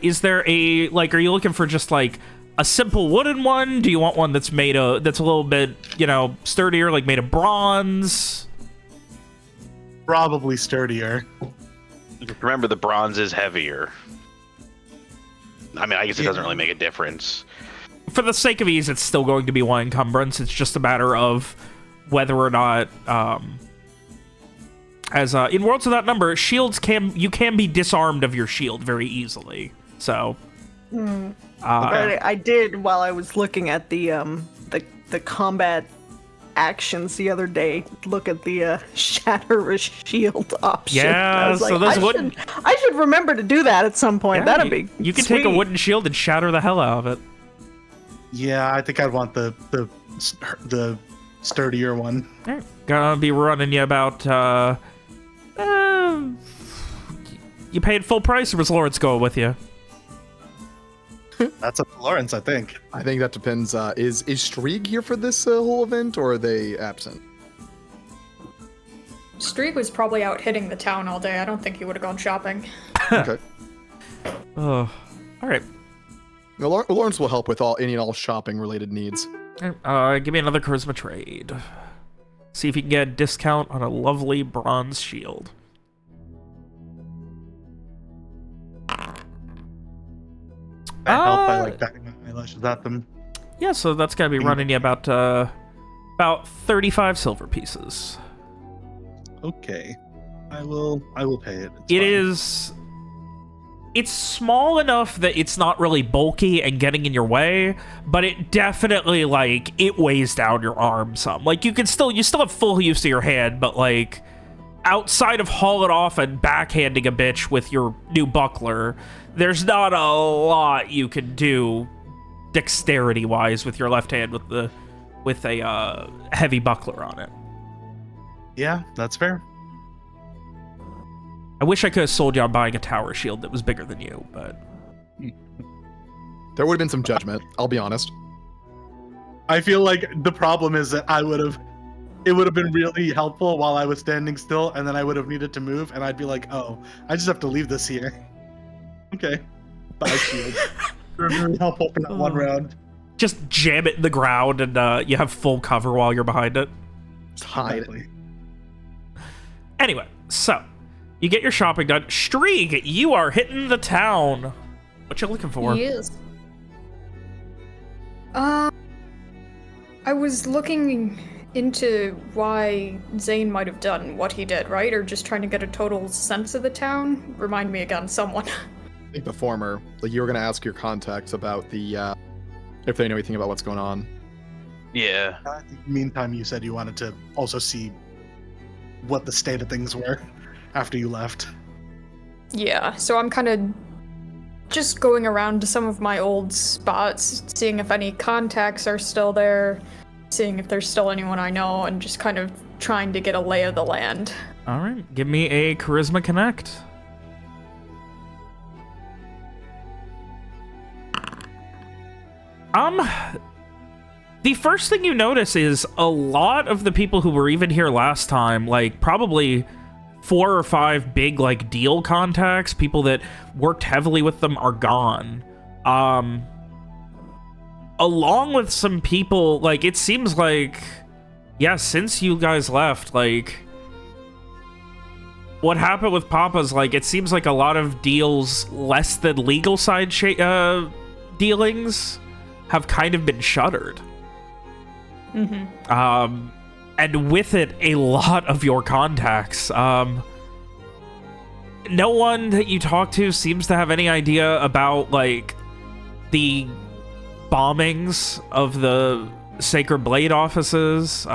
Is there a, like, are you looking for just, like, a simple wooden one? Do you want one that's made of, that's a little bit, you know, sturdier, like made of bronze? Probably sturdier. Remember, the bronze is heavier. I mean, I guess it doesn't really make a difference. For the sake of ease, it's still going to be one encumbrance. It's just a matter of whether or not, in Worlds Without Number, shields you can be disarmed of your shield very easily. So, But I did while I was looking at the combat actions the other day. Look at the shatter a shield option. Yeah, I was so like, those I should remember to do that at some point. yeah, That'd be you can take a sweet. wooden shield and shatter the hell out of it. Yeah, I think I'd want the sturdier one. Alright, gonna be running you about, you paid full price, or was Lawrence going with you? That's up to Lawrence, I think. I think that depends. Is Strieg here for this whole event, or are they absent? Streak was probably out hitting the town all day. I don't think he would have gone shopping. Okay. Oh, alright. Well, Lawrence will help with any and all shopping related needs. Give me another charisma trade. See if you can get a discount on a lovely bronze shield. I help by like batting my eyelashes at them. Yeah, so that's gonna be running you about 35 silver pieces. Okay, I will pay it. It's fine. It's small enough that it's not really bulky and getting in your way, but it definitely, like, it weighs down your arm some. Like, you still have full use of your hand, but, like, outside of haul it off and backhanding a bitch with your new buckler, there's not a lot you can do dexterity-wise with your left hand with a heavy buckler on it. Yeah, that's fair. I wish I could have sold you on buying a tower shield that was bigger than you, but... There would have been some judgment, I'll be honest. I feel like the problem is that it would have been really helpful while I was standing still, and then I would have needed to move, and I'd be like, oh, I just have to leave this here. Okay. Bye, shield. They're really helpful for that one round. Just jam it in the ground, and you have full cover while you're behind it. Just hide. Exactly. Anyway, so... You get your shopping done. Strieg, you are hitting the town. What you looking for? He is. I was looking into why Zane might have done what he did, right? Or just trying to get a total sense of the town? Remind me again, someone. I think the former. Like, you were going to ask your contacts about the, if they know anything about what's going on. Yeah. Meantime, you said you wanted to also see what the state of things were after you left. Yeah, so I'm kind of just going around to some of my old spots, seeing if any contacts are still there, seeing if there's still anyone I know, and just kind of trying to get a lay of the land. All right, give me a Charisma Connect. The first thing you notice is a lot of the people who were even here last time, like probably 4 or 5 big like deal contacts, people that worked heavily with them, are gone. Along with some people, like it seems like, yeah, since you guys left, like what happened with Papa's, like it seems like a lot of deals less than legal side dealings have kind of been shuttered. And with it, a lot of your contacts. No one that you talk to seems to have any idea about, like, the bombings of the Sacred Blade offices.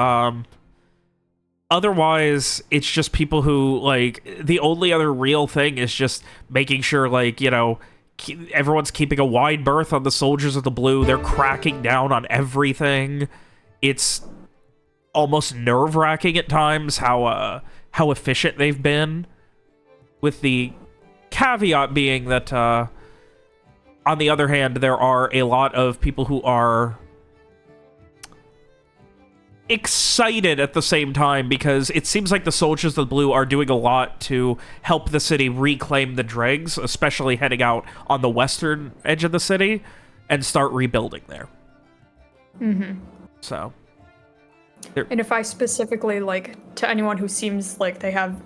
Otherwise, it's just people who, like, the only other real thing is just making sure, like, you know, everyone's keeping a wide berth on the Soldiers of the Blue. They're cracking down on everything. It's almost nerve-wracking at times how efficient they've been, with the caveat being that on the other hand, there are a lot of people who are excited at the same time, because it seems like the Soldiers of the Blue are doing a lot to help the city reclaim the dregs, especially heading out on the western edge of the city, and start rebuilding there. So, and if I specifically, like, to anyone who seems like they have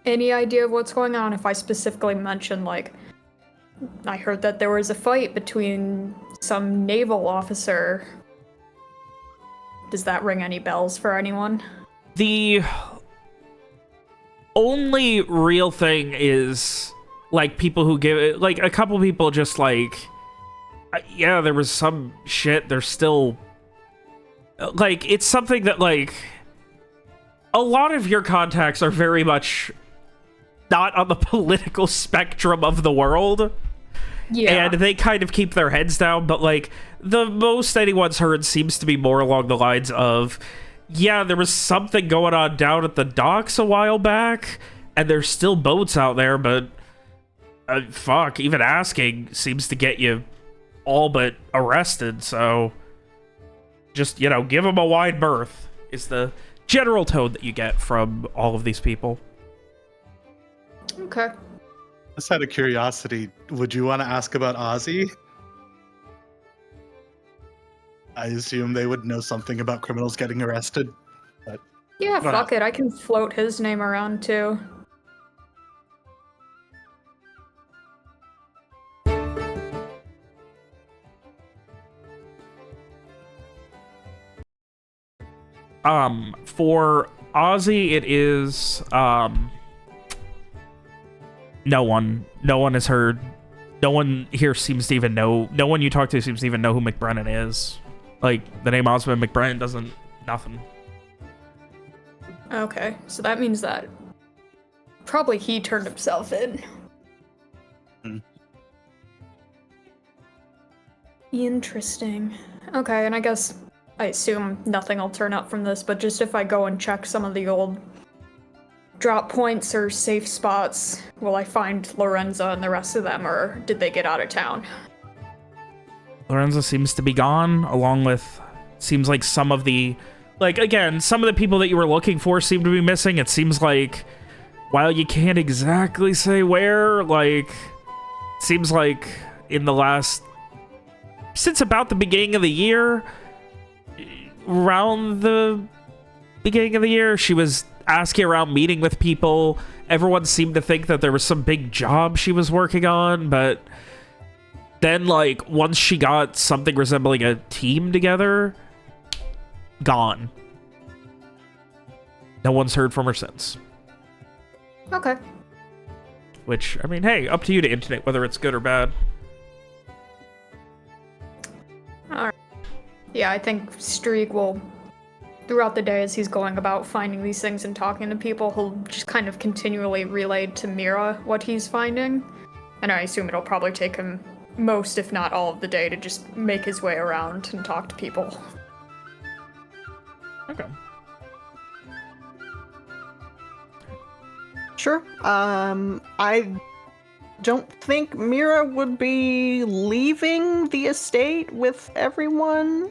any idea of what's going on, if I specifically mention, like, I heard that there was a fight between some naval officer, does that ring any bells for anyone? The only real thing is, like, people who give it, like, a couple people just, like, yeah, there was some shit, there's still... Like, it's something that, like, a lot of your contacts are very much not on the political spectrum of the world. Yeah. And they kind of keep their heads down, but, like, the most anyone's heard seems to be more along the lines of, yeah, there was something going on down at the docks a while back, and there's still boats out there, but, fuck, even asking seems to get you all but arrested, so... Just, you know, give them a wide berth is the general tone that you get from all of these people. Okay. Just out of curiosity, would you want to ask about Ozzy? I assume they would know something about criminals getting arrested. But yeah, fuck it. I can float his name around too. For Ozzy, it is, no one has heard, no one here seems to even know, no one you talk to seems to even know who McBrennan is. Like, the name Osmond McBrennan doesn't, nothing. Okay, so that means that probably he turned himself in. Interesting. Okay, and I guess... I assume nothing will turn up from this, but just if I go and check some of the old drop points or safe spots, will I find Lorenza and the rest of them, or did they get out of town? Lorenza seems to be gone, along with, seems like some of the, like, again, some of the people that you were looking for seem to be missing. It seems like, while you can't exactly say where, like, it seems like in the last, since about the beginning of the year, around the beginning of the year, she was asking around, meeting with people. Everyone seemed to think that there was some big job she was working on, but then, like, once she got something resembling a team together, gone. No one's heard from her since. Okay. Which, I mean, hey, up to you to intonate whether it's good or bad. Alright. Yeah, I think Streak will, throughout the day as he's going about finding these things and talking to people, he'll just kind of continually relay to Mira what he's finding. And I assume it'll probably take him most, if not all of the day to just make his way around and talk to people. Okay. Sure. I don't think Mira would be leaving the estate with everyone.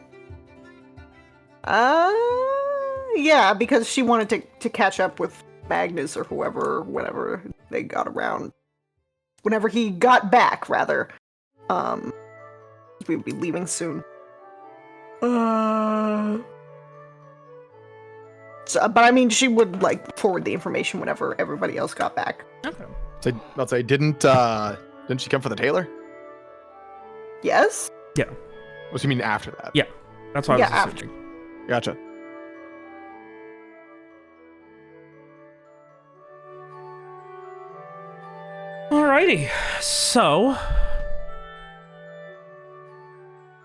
Yeah, because she wanted to catch up with Magnus or whoever, whenever they got around. Whenever he got back, rather. We would be leaving soon. So, but I mean, she would like forward the information whenever everybody else got back. Okay. So I'll say, didn't she come for the tailor? Yes. Yeah. What do you mean after that? Yeah. That's what Yeah, I was after. assuming. Gotcha. Alrighty. So,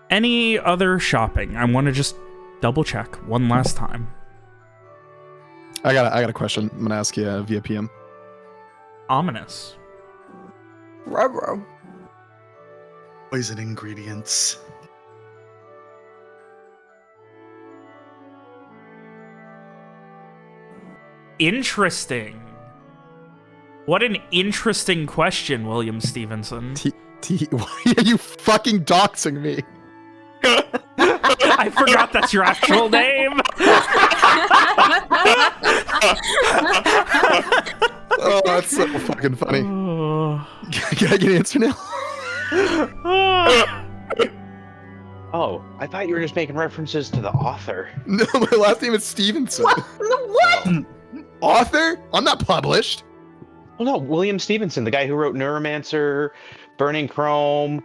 any other shopping? I want to just double check one last time. I got a question. I'm gonna ask you via PM. Ominous. Ruh-roh. Poison ingredients. Interesting. What an interesting question, William Stevenson. Why are you fucking doxing me? I forgot that's your actual name. Oh, that's so fucking funny. Can I get an answer now? Oh, I thought you were just making references to the author. No, my last name is Stevenson. What? Author? I'm not published. Well, no, William Stevenson, the guy who wrote Neuromancer, Burning Chrome.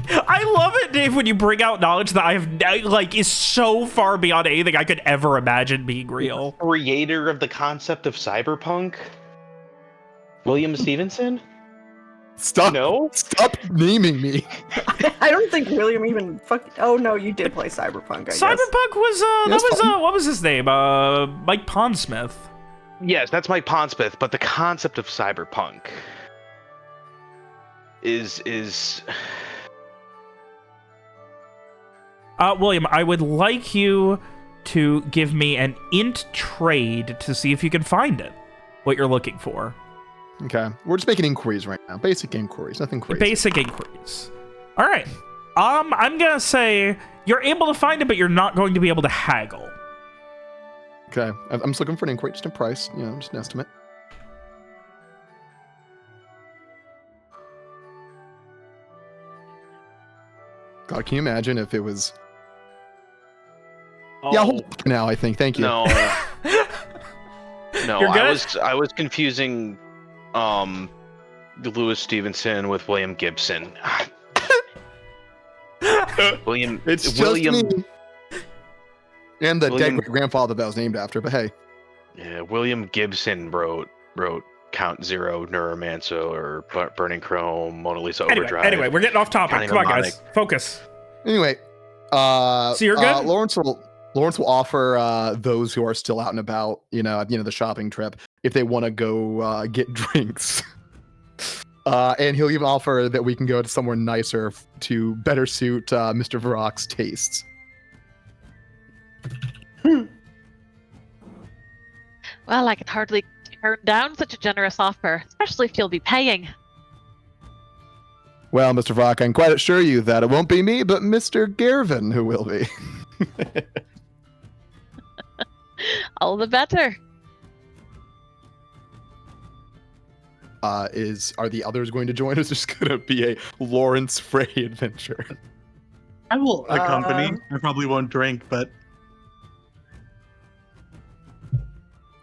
I love it, Dave, when you bring out knowledge that is so far beyond anything I could ever imagine being real. Creator of the concept of cyberpunk. William Stevenson? Stop naming me. I don't think William even Oh no, you did play Cyberpunk. I guess. Cyberpunk was That's fine. what was his name? Mike Pondsmith. Yes, that's Mike Pondsmith, but the concept of cyberpunk is William, I would like you to give me an int trade to see if you can find it. What you're looking for. Okay, we're just making inquiries right now. Basic inquiries, nothing crazy. Basic inquiries. All right. I'm gonna say you're able to find it, but you're not going to be able to haggle. Okay, I'm just looking for an inquiry, just a price, just an estimate. God, can you imagine if it was... Yeah, hold on for now, I think. Thank you. No. No, You're good? I was confusing Lewis Stevenson with William Gibson. William It's just William me. And the William- dead grandfather that I was named after, but hey. Yeah, William Gibson wrote Count Zero, Neuromancer, or Burning Chrome, Mona Lisa Overdrive. Anyway, we're getting off topic. Counting Come on, Mnemonic. guys. Focus. Anyway, So you're good? Lawrence will offer those who are still out and about, at the end of the shopping trip, if they want to go get drinks. And he'll even offer that we can go to somewhere nicer to better suit Mr. Varrock's tastes. Well, I can hardly turn down such a generous offer, especially if you'll be paying. Well, Mr. Varrock, I can quite assure you that it won't be me, but Mr. Garvin who will be. All the better. Are the others going to join us? It's going to be a Lawrence Frey adventure. I will accompany. I probably won't drink, but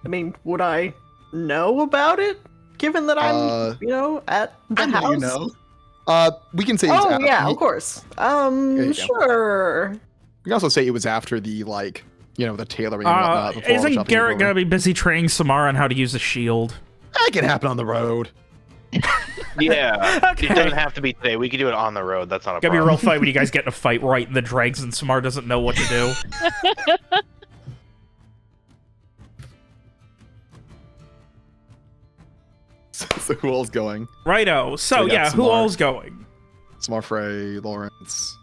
I mean, would I know about it? Given that I'm, at the I know house. you know. We can say. Oh yeah, of course. you go. Sure. We can also say it was after the the tailoring. And whatnot, before all the Isn't shopping Garrett was gonna over. be busy training Samara on how to use a shield? That can happen on the road. Yeah, Okay. it doesn't have to be today. We could do it on the road. That's not a Gonna be a problem. real fight when you guys get in a fight right in the dregs and Samara doesn't know what to do. So who all's going? Righto. So we got yeah, who Samara. all's going? Smart Frey, Lawrence,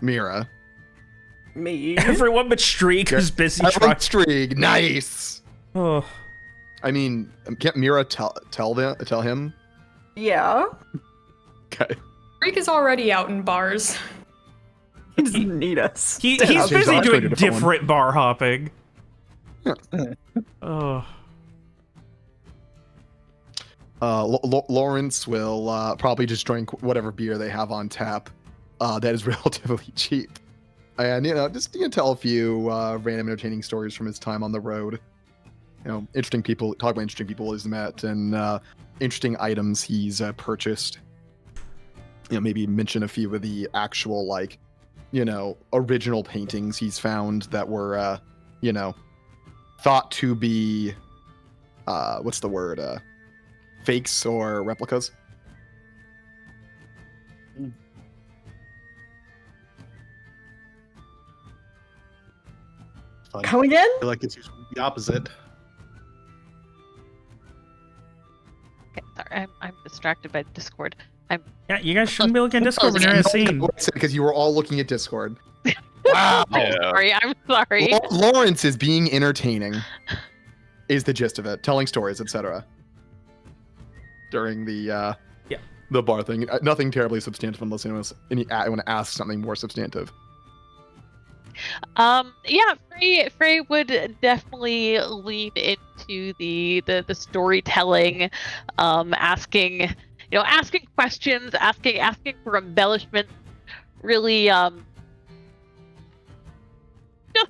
Mira. Me. Everyone but Streak who's busy trying. Streak, nice. Oh. I mean, can't Mira tell him? Yeah. Okay. Freak is already out in bars. He doesn't need us. He's Change busy the doing to a different one. different bar hopping. Yeah. Oh. Lawrence will probably just drink whatever beer they have on tap. That is relatively cheap, and just tell a few random entertaining stories from his time on the road. Interesting people. Talk about interesting people he's met and interesting items he's purchased. Maybe mention a few of the actual original paintings he's found that were thought to be what's the word fakes or replicas. Fun. Come again? I feel like it's usually the opposite. Okay, sorry, I'm distracted by Discord. Yeah, you guys shouldn't be looking at Discord when you're in a scene. Because you were all looking at Discord. Wow. Sorry, I'm sorry. Lawrence is being entertaining, is the gist of it. Telling stories, etc. During the the bar thing. Nothing terribly substantive unless anyone want to ask something more substantive. Yeah, Frey would definitely lean into the storytelling, asking questions, asking for embellishments, really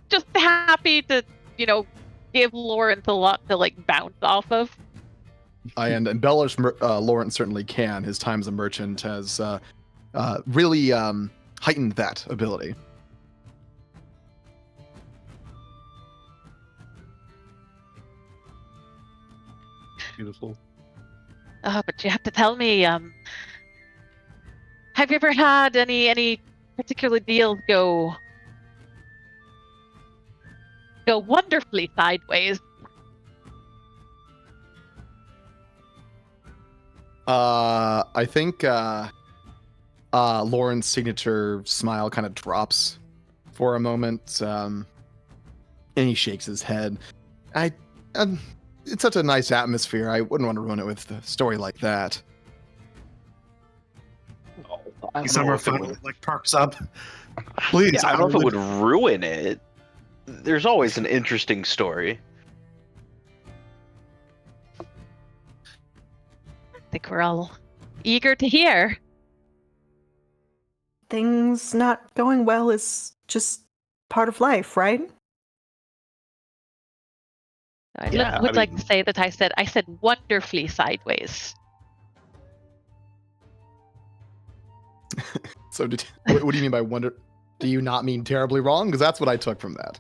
just happy to give Lawrence a lot to bounce off of. And embellish Lawrence certainly can. His time as a merchant has really heightened that ability. Beautiful. But you have to tell me, have you ever had any particular deals go wonderfully sideways? I think Lauren's signature smile kind of drops for a moment, and he shakes his head. It's such a nice atmosphere. I wouldn't want to ruin it with a story like that. Summer finally perks up. Please, Yeah, I don't know if it would ruin it. There's always an interesting story. I think we're all eager to hear. Things not going well is just part of life, right? I Yeah, would I like mean- to say that I said wonderfully sideways. So, what do you mean by wonder? Do you not mean terribly wrong? Because that's what I took from that.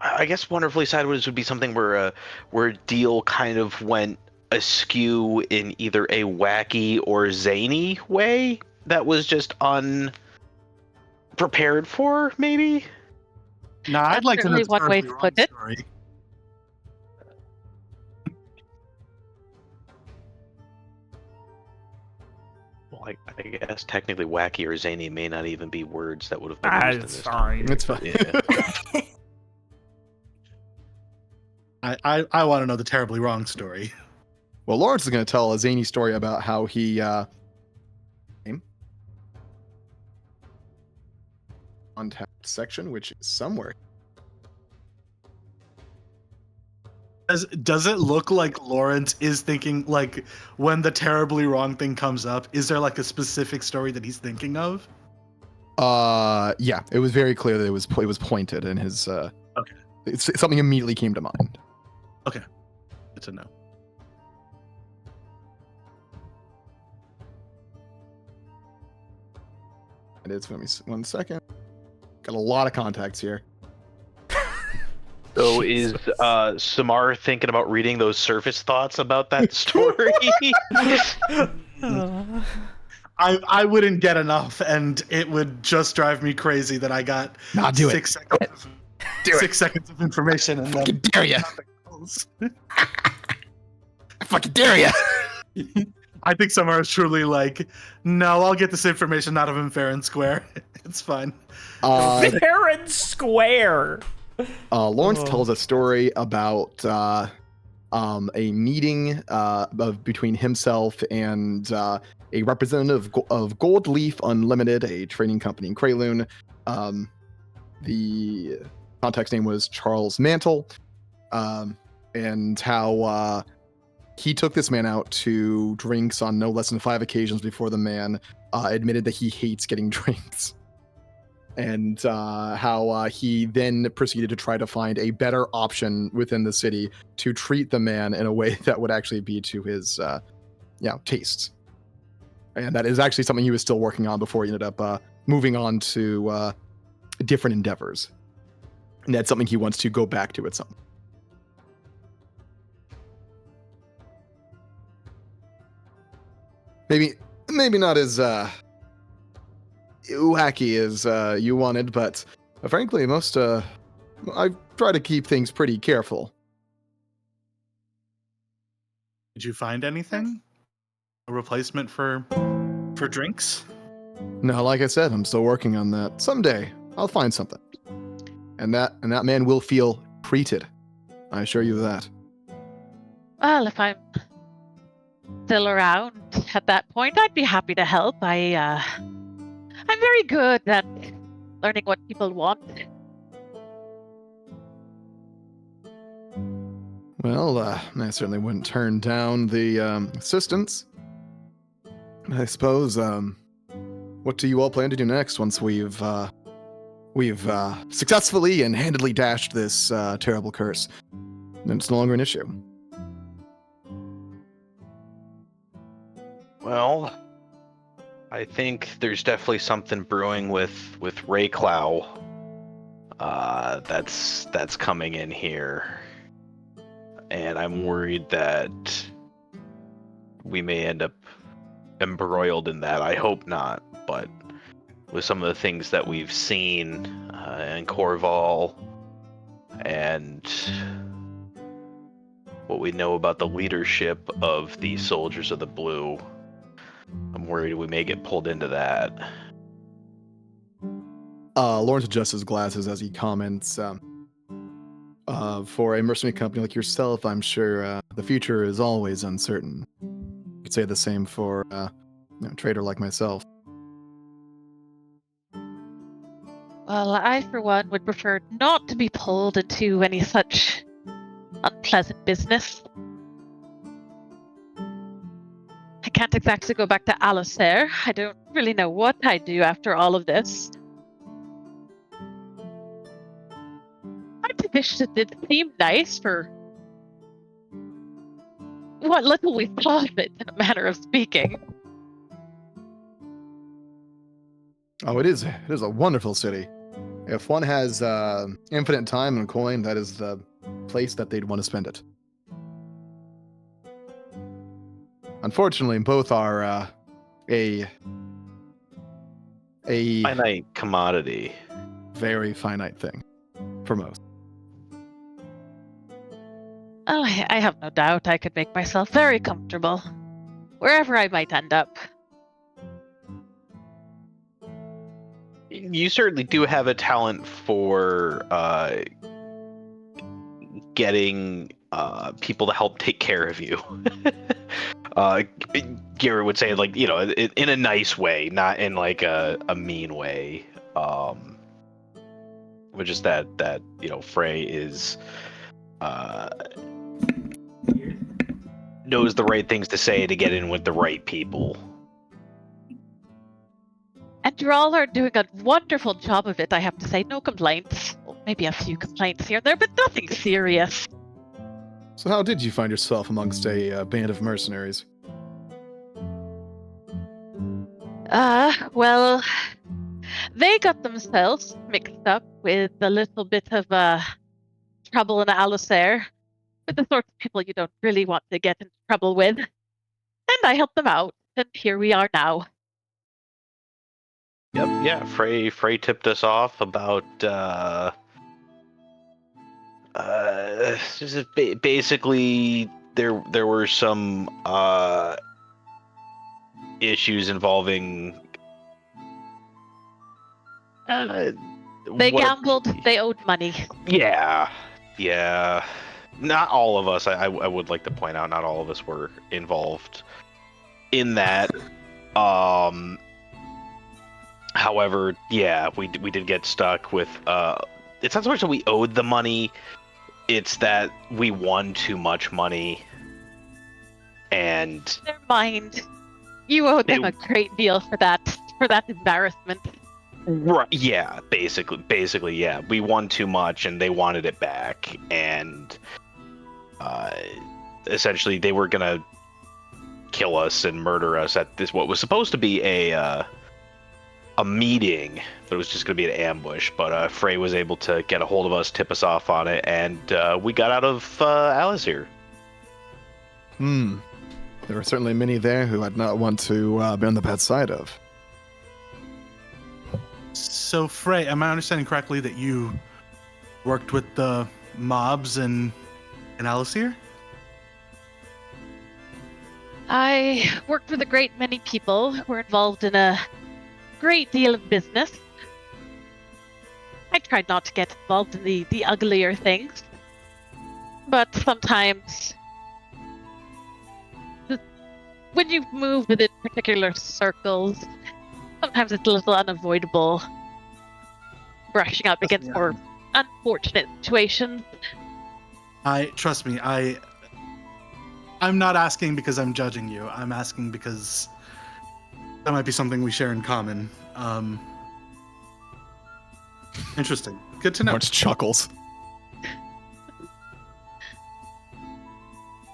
I guess wonderfully sideways would be something where a deal kind of went askew in either a wacky or zany way that was just unprepared for, maybe. Nah, I'd That's like to know certainly the one way terribly to wrong put it. story. Well, I guess technically wacky or zany may not even be words that would have been used in It's this fine. It's fine. Yeah. I want to know the terribly wrong story. Well, Lawrence is going to tell a zany story about how he came untapped section, which is somewhere. Does it look like Lawrence is thinking, like, when the terribly wrong thing comes up, is there like a specific story that he's thinking of? Yeah, it was very clear that it was pointed, and his Okay. Something immediately came to mind. Good to know. It is. Let me 1 second. Got a lot of contacts here. So is Samar thinking about reading those surface thoughts about that story? I wouldn't get enough, and it would just drive me crazy that I got Nah, do it. 6 seconds. Do it. 6 seconds of information, and then Fucking dare ya! nothing else. I fucking dare ya! I think Samar is truly like, no, I'll get this information out of him fair and square. It's fine. Fair and square. Lawrence Oh. tells a story about a meeting between himself and a representative of Gold Leaf Unlimited, a trading company in Krayloon. The contact name was Charles Mantle, and how he took this man out to drinks on no less than 5 occasions before the man admitted that he hates getting drinks. And how he then proceeded to try to find a better option within the city to treat the man in a way that would actually be to his tastes. And that is actually something he was still working on before he ended up moving on to different endeavors. And that's something he wants to go back to at some point. Maybe not as wacky as you wanted, but frankly, I try to keep things pretty careful. Did you find anything? A replacement for drinks? No, like I said, I'm still working on that. Someday I'll find something, and that man will feel treated. I assure you of that. Well, if I'm still around at that point, I'd be happy to help. I'm very good at learning what people want. Well, I certainly wouldn't turn down the assistance. I suppose. What do you all plan to do next once we've successfully and handedly dashed this terrible curse? And it's no longer an issue. Well, I think there's definitely something brewing with Rayclow. That's coming in here, and I'm worried that we may end up embroiled in that. I hope not, but with some of the things that we've seen in Corval and what we know about the leadership of the Soldiers of the Blue, I'm worried we may get pulled into that. Lawrence adjusts his glasses as he comments, for a mercenary company like yourself, I'm sure the future is always uncertain. You could say the same for a trader like myself. Well, I, for one, would prefer not to be pulled into any such unpleasant business. I can't exactly go back to Alistair. I don't really know what I'd do after all of this. My position did seem nice for what little we saw of it, in a manner of speaking. Oh, it is a wonderful city. If one has infinite time and coin, that is the place that they'd want to spend it. Unfortunately, both are a Finite commodity. very finite thing for most. Oh, I have no doubt I could make myself very comfortable, wherever I might end up. You certainly do have a talent for getting people to help take care of you. Garrett would say, like, in a nice way, not in like a mean way. Which is that Frey is knows the right things to say to get in with the right people. And you all are doing a wonderful job of it, I have to say. No complaints. Well, maybe a few complaints here and there, but nothing serious. So how did you find yourself amongst a band of mercenaries? Well, they got themselves mixed up with a little bit of trouble in Alistair, with the sorts of people you don't really want to get into trouble with. And I helped them out, and here we are now. Yep, yeah. Frey tipped us off about basically there were some issues involving They what- gambled. They owed money. Yeah. Not all of us. I would like to point out, not all of us were involved in that. However, yeah, we did get stuck with. It's not so much that we owed the money; it's that we won too much money, and Never mind. You owe them a great deal for that embarrassment. right, yeah, basically, yeah, we won too much, and they wanted it back, and essentially they were gonna kill us and murder us at this what was supposed to be a meeting, but it was just going to be an ambush. But Frey was able to get a hold of us, tip us off on it, and we got out of Alice here. There were certainly many there who I'd not want to be on the bad side of. So, Frey, am I understanding correctly that you worked with the mobs in Alasir? I worked with a great many people who were involved in a great deal of business. I tried not to get involved in the uglier things, but sometimes when you move within particular circles, sometimes it's a little unavoidable brushing up against more unfortunate situations. Trust me, I'm not asking because I'm judging you. I'm asking because that might be something we share in common. Interesting. Good to know. Lawrence chuckles.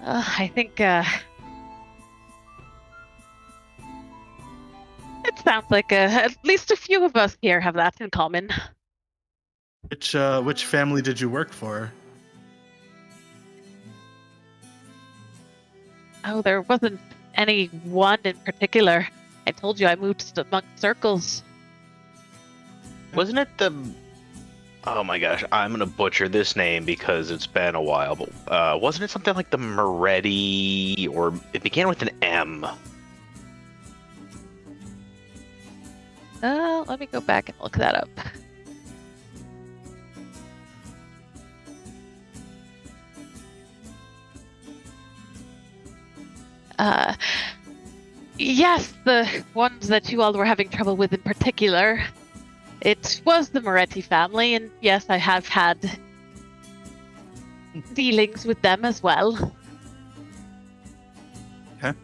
I think it sounds like at least a few of us here have that in common. Which family did you work for? Oh, there wasn't any one in particular. I told you I moved amongst circles. Wasn't it the? Oh my gosh, I'm gonna butcher this name because it's been a while. But wasn't it something like the Moretti, or it began with an M? Let me go back and look that up. Yes, the ones that you all were having trouble with in particular. It was the Moretti family, and yes, I have had dealings with them as well. Okay.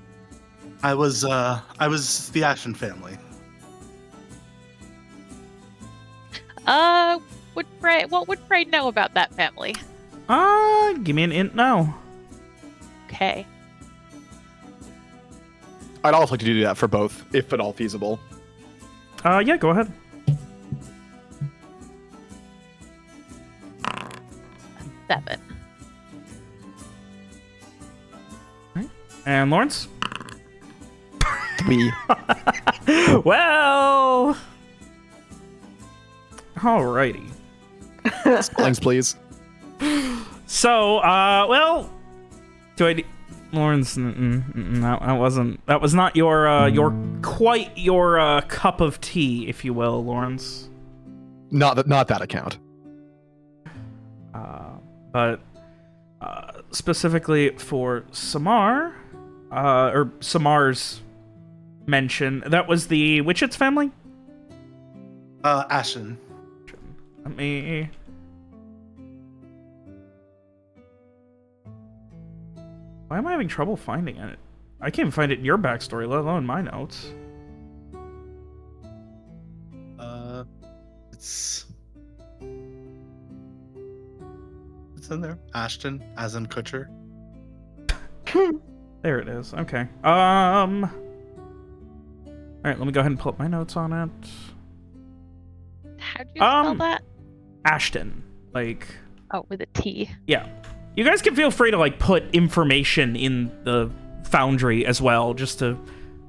I was the Ashen family. What would Frey know about that family? Give me an int now. Okay. I'd also like to do that for both, if at all feasible. Yeah, go ahead. Seven. And Lawrence? Me. Well... Alrighty. Spellings, please. So, well... Do I... Lawrence, that was not your cup of tea, if you will, Lawrence. Not that account. But specifically for Samar, or Samar's mention, that was the Witchets family? Ashen. Let me... Why am I having trouble finding it? I can't even find it in your backstory, let alone my notes. It's in there. Ashton, as in Kutcher. There it is. Okay. Alright, let me go ahead and pull up my notes on it. How'd you spell that? Ashton. Like... Oh, with a T. Yeah. You guys can feel free to, like, put information in the Foundry as well, just to,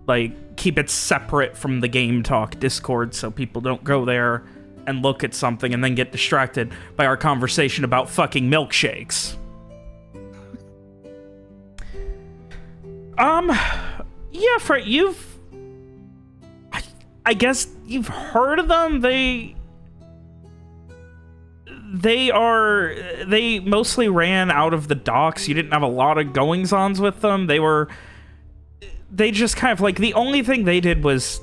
like, keep it separate from the Game Talk Discord so people don't go there and look at something and then get distracted by our conversation about fucking milkshakes. Yeah, Fred, you've... I guess you've heard of them? they mostly ran out of the docks. You didn't have a lot of goings-ons with them. They just kind of, like, the only thing they did was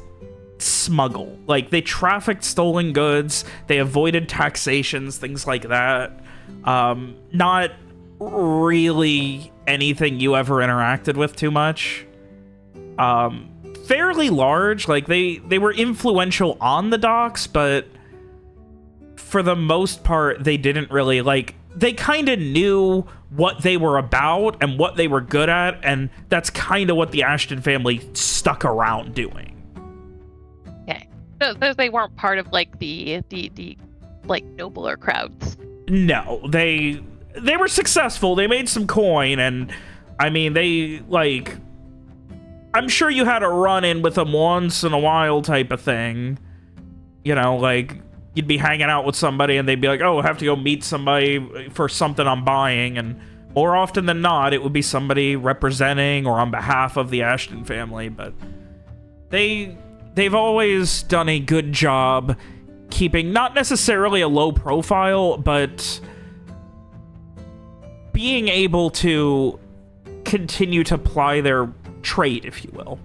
smuggle. Like, they trafficked stolen goods, they avoided taxations, things like that. Not really anything you ever interacted with too much. Fairly large, like, they were influential on the docks, but for the most part, they didn't really, like, they kind of knew what they were about and what they were good at, and that's kind of what the Ashton family stuck around doing. Okay. So they weren't part of, like, the like, nobler crowds. No, they were successful. They made some coin, and I mean, they, like, I'm sure you had a run-in with them once in a while type of thing. You know, like, you'd be hanging out with somebody and they'd be like, oh, I have to go meet somebody for something I'm buying, and more often than not, it would be somebody representing or on behalf of the Ashton family, but they've always done a good job keeping not necessarily a low profile, but being able to continue to ply their trade, if you will.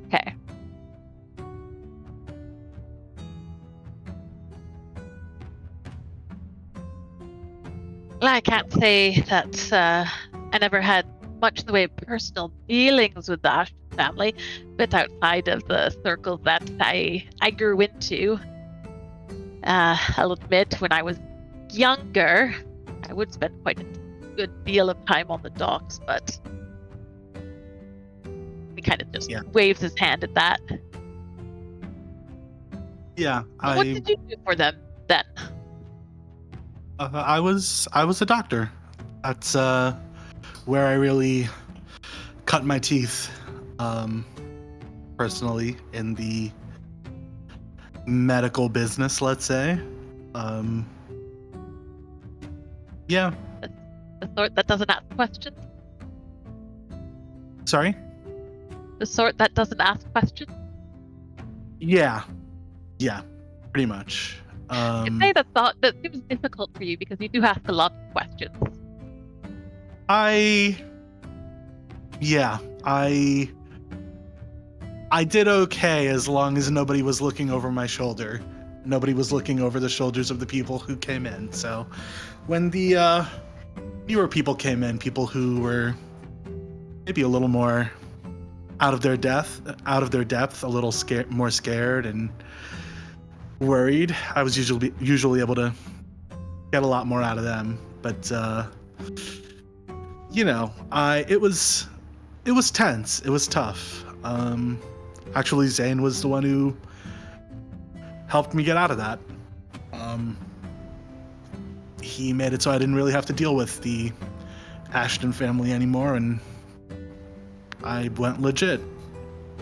Okay. Well, I can't say that I never had much in the way of personal dealings with the Ashton family, but outside of the circles that I grew into. I'll admit, when I was younger, I would spend quite a good deal of time on the docks, but he kind of just waves his hand at that. Yeah, What did you do for them then? I was a doctor. That's where I really cut my teeth, personally, in the medical business, let's say. Yeah. The sort that doesn't ask questions? Sorry? The sort that doesn't ask questions? Yeah, pretty much. I'd say that seems difficult for you because you do ask a lot of questions. I did okay as long as nobody was looking over my shoulder. Nobody was looking over the shoulders of the people who came in. So when the newer people came in, people who were maybe a little more out of their depth, a little more scared and worried, I was usually able to get a lot more out of them. But it was tense. It was tough. Actually, Zane was the one who helped me get out of that. He made it so I didn't really have to deal with the Ashton family anymore, and I went legit.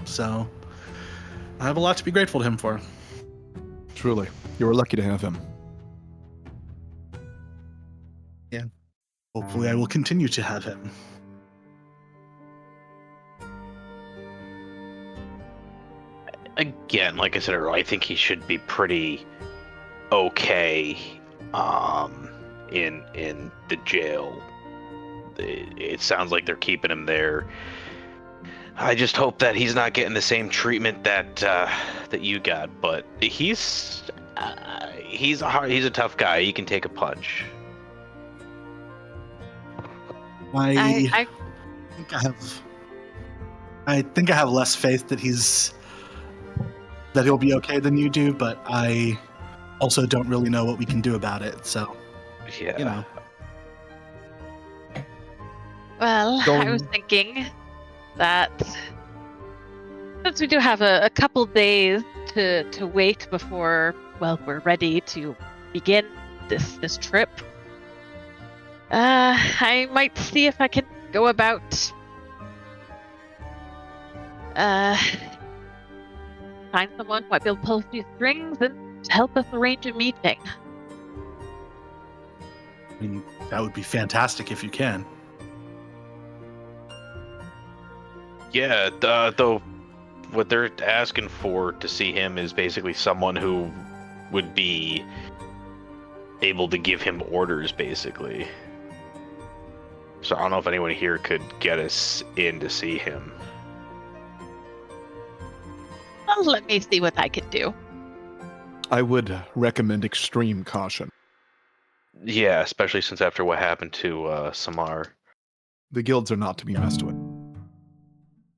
So I have a lot to be grateful to him for. Truly. You were lucky to have him. Yeah. Hopefully I will continue to have him. Again, like I said earlier, I think he should be pretty okay in the jail. It sounds like they're keeping him there. I just hope that he's not getting the same treatment that you got. But he's a tough guy. He can take a punch. I think I have less faith that he'll be okay than you do, but I also don't really know what we can do about it. So, yeah. Well, I was thinking that since we do have a couple days to wait before, well, we're ready to begin this trip, I might see if I can go about find someone who might be able to pull a few strings and help us arrange a meeting. I mean, that would be fantastic if you can. Yeah, though what they're asking for to see him is basically someone who would be able to give him orders, basically. So I don't know if anyone here could get us in to see him. Well, let me see what I can do. I would recommend extreme caution. Yeah, especially since after what happened to Samar. The guilds are not to be messed with.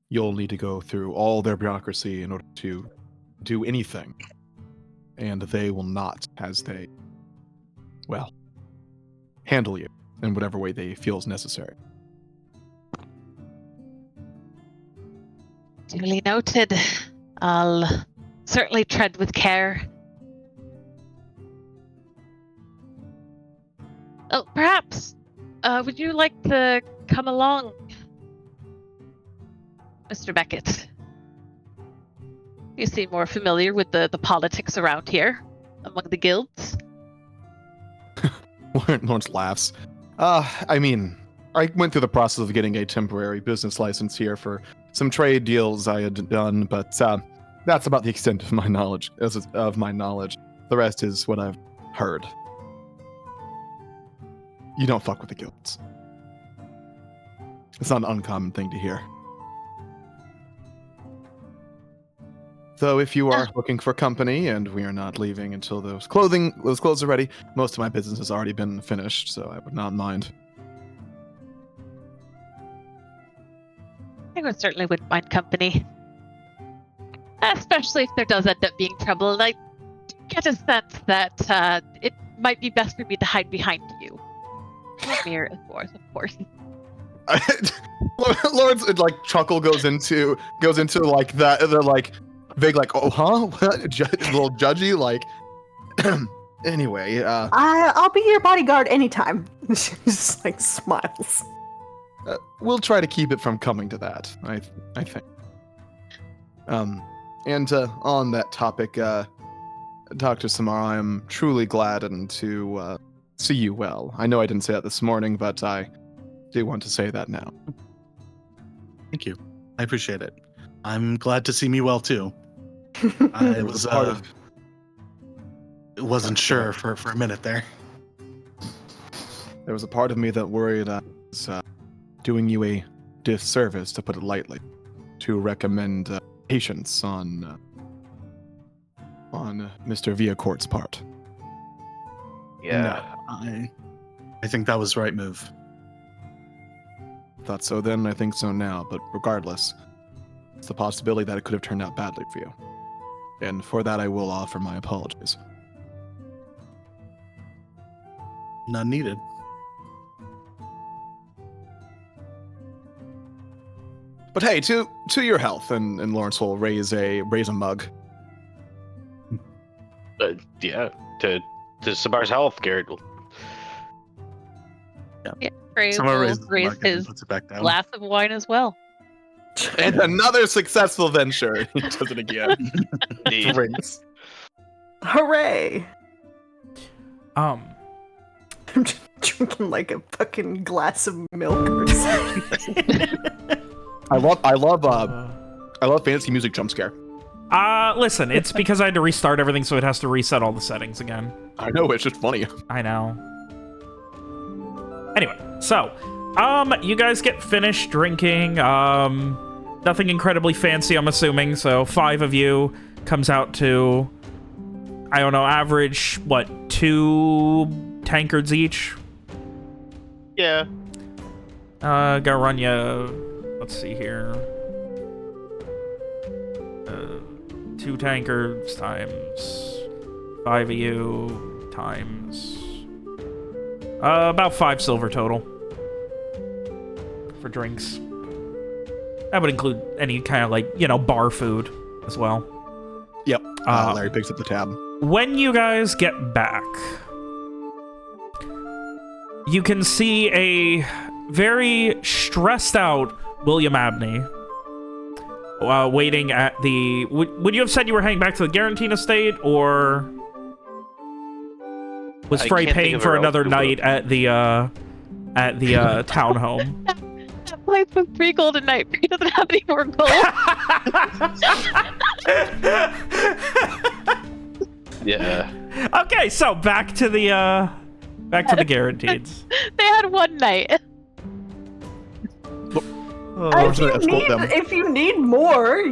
You'll need to go through all their bureaucracy in order to do anything. And they will not, as they, well, handle you in whatever way they feel is necessary. Duly noted. I'll certainly tread with care. Oh, perhaps, would you like to come along, Mr. Beckett? You seem more familiar with the politics around here, among the guilds. Lawrence laughs. I mean, I went through the process of getting a temporary business license here for some trade deals I had done, but that's about the extent of my knowledge. The rest is what I've heard. You don't fuck with the guilds. It's not an uncommon thing to hear. Though if you are looking for company and we are not leaving until those clothes are ready, most of my business has already been finished, so I would not mind. I would certainly wouldn't mind company. Especially if there does end up being trouble. And I get a sense that it might be best for me to hide behind you. Mirror, of course. Lawrence, like, chuckle goes into like that. They're like vague, like, oh, huh? What? A little judgy, like. Anyway, I'll be your bodyguard anytime. She just like smiles. We'll try to keep it from coming to that. I think. And on that topic, Dr. Samar, I am truly glad to see you well. I know I didn't say that this morning, but I do want to say that now. Thank you. I appreciate it. I'm glad to see me well too. I was wasn't sure for a minute there. There was a part of me that worried I was doing you a disservice, to put it lightly, to recommend patience on Mr. Villacourt's part. Yeah. No, I think that was the right move. Thought so then, I think so now, but regardless, it's the possibility that it could have turned out badly for you. And for that I will offer my apologies. None needed. But hey, to your health, and Lawrence will raise a mug. Yeah, to Sabar's health, Garrett. Yeah, Graves Someone will raises the raise mug and his puts it back down. glass of wine as well. And another successful venture. He does it again. Indeed. Drinks. Hooray! Um, I'm just drinking like a fucking glass of milk or something. I love fantasy music jump scare. listen, it's because I had to restart everything, so it has to reset all the settings again. I know, it's just funny. I know. Anyway, so, you guys get finished drinking, nothing incredibly fancy, I'm assuming, so 5 of you comes out to, I don't know, average, what, 2 tankards each? Yeah. Gotta run you, let's see here, 2 tankards times 5 of you times about 5 silver total for drinks. That would include any kind of, like, you know, bar food as well. Yep. Larry picks up the tab. When you guys get back, you can see a very stressed out William Abney waiting at the... Would you have said you were heading back to the Guarantine estate, or was I Frey can't think paying of for her another else. night at the townhome? That place was 3 gold a night. He doesn't have any more gold. Yeah. Okay, so back to the guarantees. They had one night. Oh, If you need more,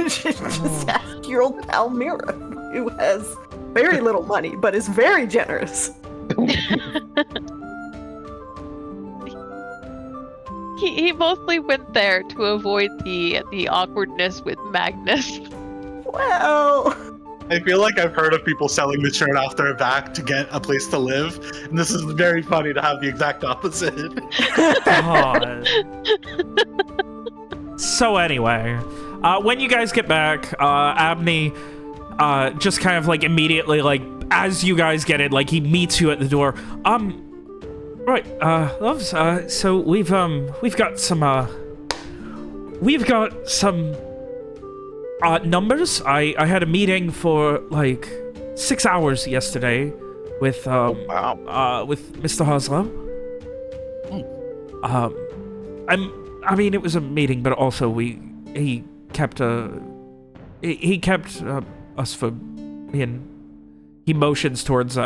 just ask your old pal Mira, who has very little money but is very generous. He mostly went there to avoid the awkwardness with Magnus. Well, I feel like I've heard of people selling the shirt off their back to get a place to live, and this is very funny to have the exact opposite. God. So anyway, when you guys get back, Abney just kind of like immediately, like as you guys get in, like he meets you at the door. Right, loves. So we've got some numbers. I had a meeting for like 6 hours yesterday with with Mr. Hoslow. I mean, it was a meeting, but also he kept us he motions towards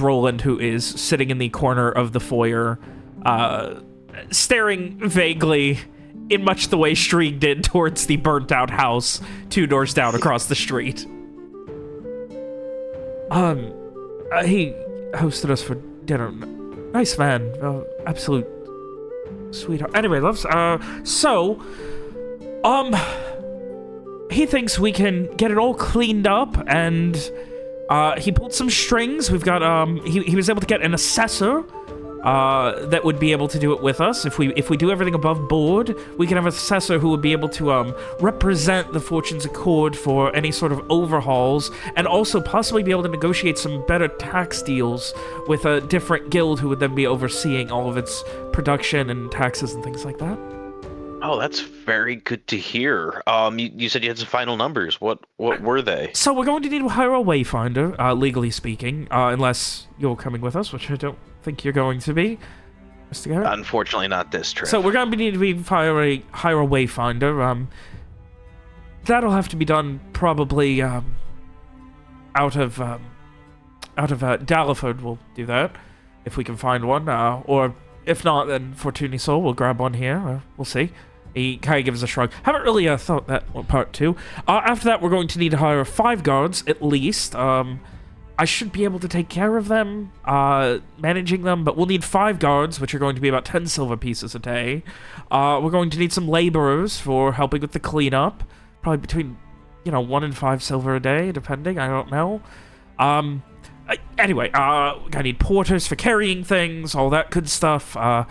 Roland, who is sitting in the corner of the foyer, staring vaguely in much the way Shriek did towards the burnt out house 2 doors down across the street. He hosted us for dinner. Nice man, absolute sweetheart. Anyway, loves, he thinks we can get it all cleaned up, and he pulled some strings. We've got he was able to get an assessor that would be able to do it with us. If we do everything above board, we can have an assessor who would be able to represent the Fortune's Accord for any sort of overhauls, and also possibly be able to negotiate some better tax deals with a different guild who would then be overseeing all of its production and taxes and things like that. Oh, that's very good to hear. You said you had some final numbers. What were they? So we're going to need to hire a wayfinder, legally speaking, unless you're coming with us, which I don't think you're going to be, Mr. Garrett. Unfortunately, not this trip. So we're going to need to hire a wayfinder. That'll have to be done probably out of Daliford. We'll do that if we can find one, or if not, then Fortun Isol will grab one here. We'll see. He kind of gives a shrug. Haven't really thought that part too. After that, we're going to need to hire 5 guards at least. I should be able to take care of them, managing them, but we'll need 5 guards, which are going to be about 10 silver pieces a day. We're going to need some laborers for helping with the cleanup, probably between 1 and 5 silver a day, depending. I don't know. Anyway, I need porters for carrying things, all that good stuff. I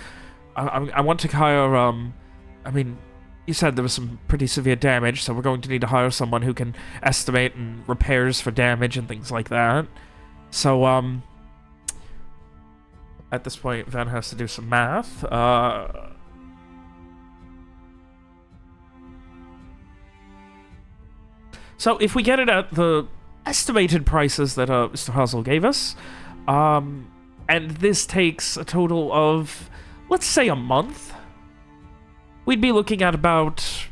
want to hire, I mean, you said there was some pretty severe damage, so we're going to need to hire someone who can estimate and repairs for damage and things like that. So, at this point, Van has to do some math. So if we get it at the estimated prices that Mr. Hazel gave us, and this takes a total of, let's say, a month, we'd be looking at about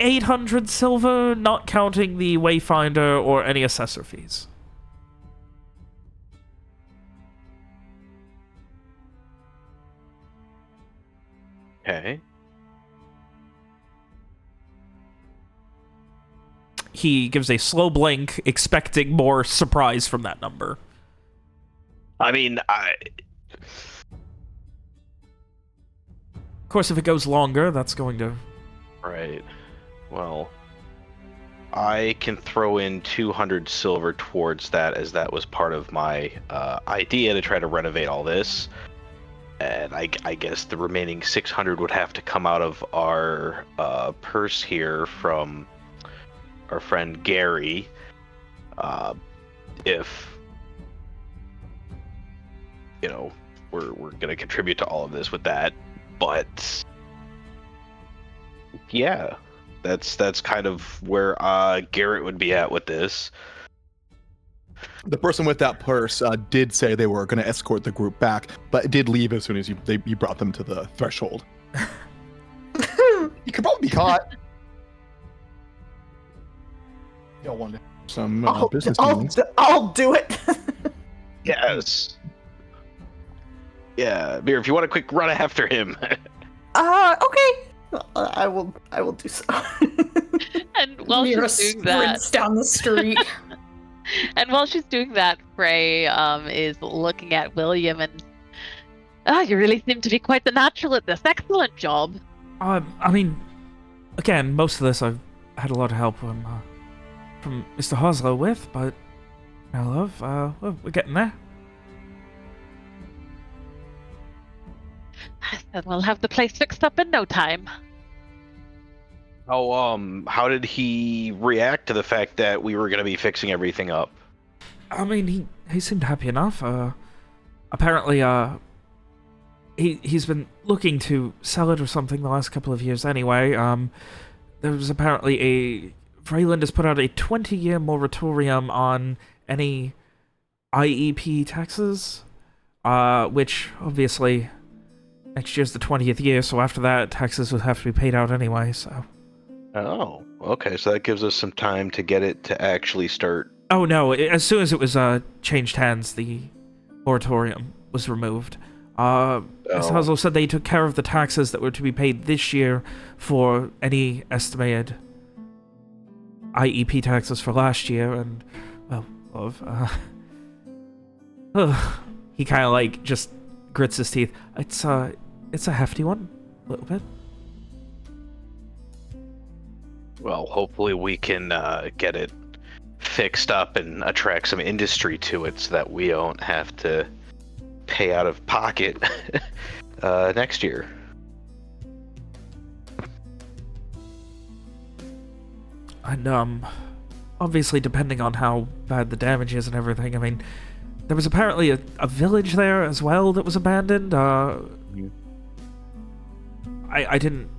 800 silver, not counting the wayfinder or any assessor fees. Okay. He gives a slow blink, expecting more surprise from that number. I mean, Of course, if it goes longer, that's going to... Right. Well, I can throw in 200 silver towards that, as that was part of my idea to try to renovate all this. And I guess the remaining 600 would have to come out of our purse here from our friend Gary. If we're going to contribute to all of this with that. But yeah, that's kind of where Garrett would be at with this. The person with that purse did say they were going to escort the group back, but it did leave as soon as you brought them to the threshold. You could probably be caught. Y'all want some I'll, business I'll, dealings? I'll do it. Yes. Yeah, Beer, if you want a quick run after him. Okay. I will do so. And while Mira she's doing that, sprints down the street. and while she's doing that, Frey is looking at William and, you really seem to be quite the natural at this. Excellent job. I mean, again, most of this I've had a lot of help from Mr. Hoslow with, but love, we're getting there. Then we'll have the place fixed up in no time. How did he react to the fact that we were going to be fixing everything up? I mean, he seemed happy enough. Apparently, he's been looking to sell it or something the last couple of years anyway. There was apparently Vreeland has put out a 20-year moratorium on any IEP taxes, which obviously next year's the 20th year, so after that, taxes would have to be paid out anyway, so... Oh, okay, so that gives us some time to get it to actually start... Oh no, as soon as it was changed hands, the moratorium was removed. As Hoslow said, they took care of the taxes that were to be paid this year for any estimated IEP taxes for last year, and, he kind of, like, just grits his teeth. It's a hefty one, a little bit. Well, hopefully we can get it fixed up and attract some industry to it so that we don't have to pay out of pocket next year. And, obviously, depending on how bad the damage is and everything, I mean, there was apparently a village there as well that was abandoned. I didn't...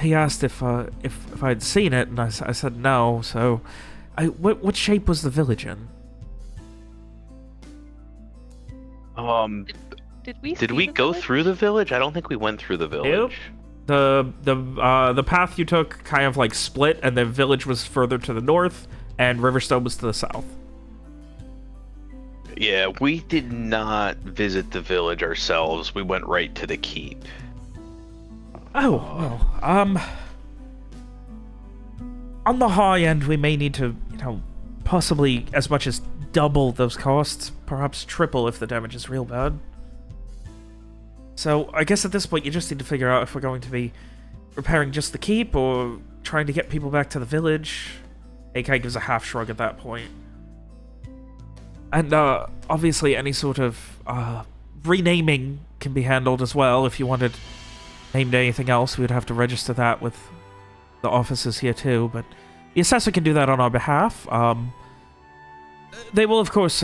He asked if I'd seen it, and I said no, so... What shape was the village in? Did we go through the village? I don't think we went through the village. The path you took kind of like split, and the village was further to the north, and Riverstone was to the south. Yeah, we did not visit the village ourselves. We went right to the keep. Oh, well, on the high end, we may need to, possibly as much as double those costs, perhaps triple if the damage is real bad. So, I guess at this point, you just need to figure out if we're going to be repairing just the keep, or trying to get people back to the village. AK gives a half shrug at that point. And, obviously, any sort of, renaming can be handled as well. If you wanted named anything else, we would have to register that with the offices here too, but the assessor can do that on our behalf. They will, of course,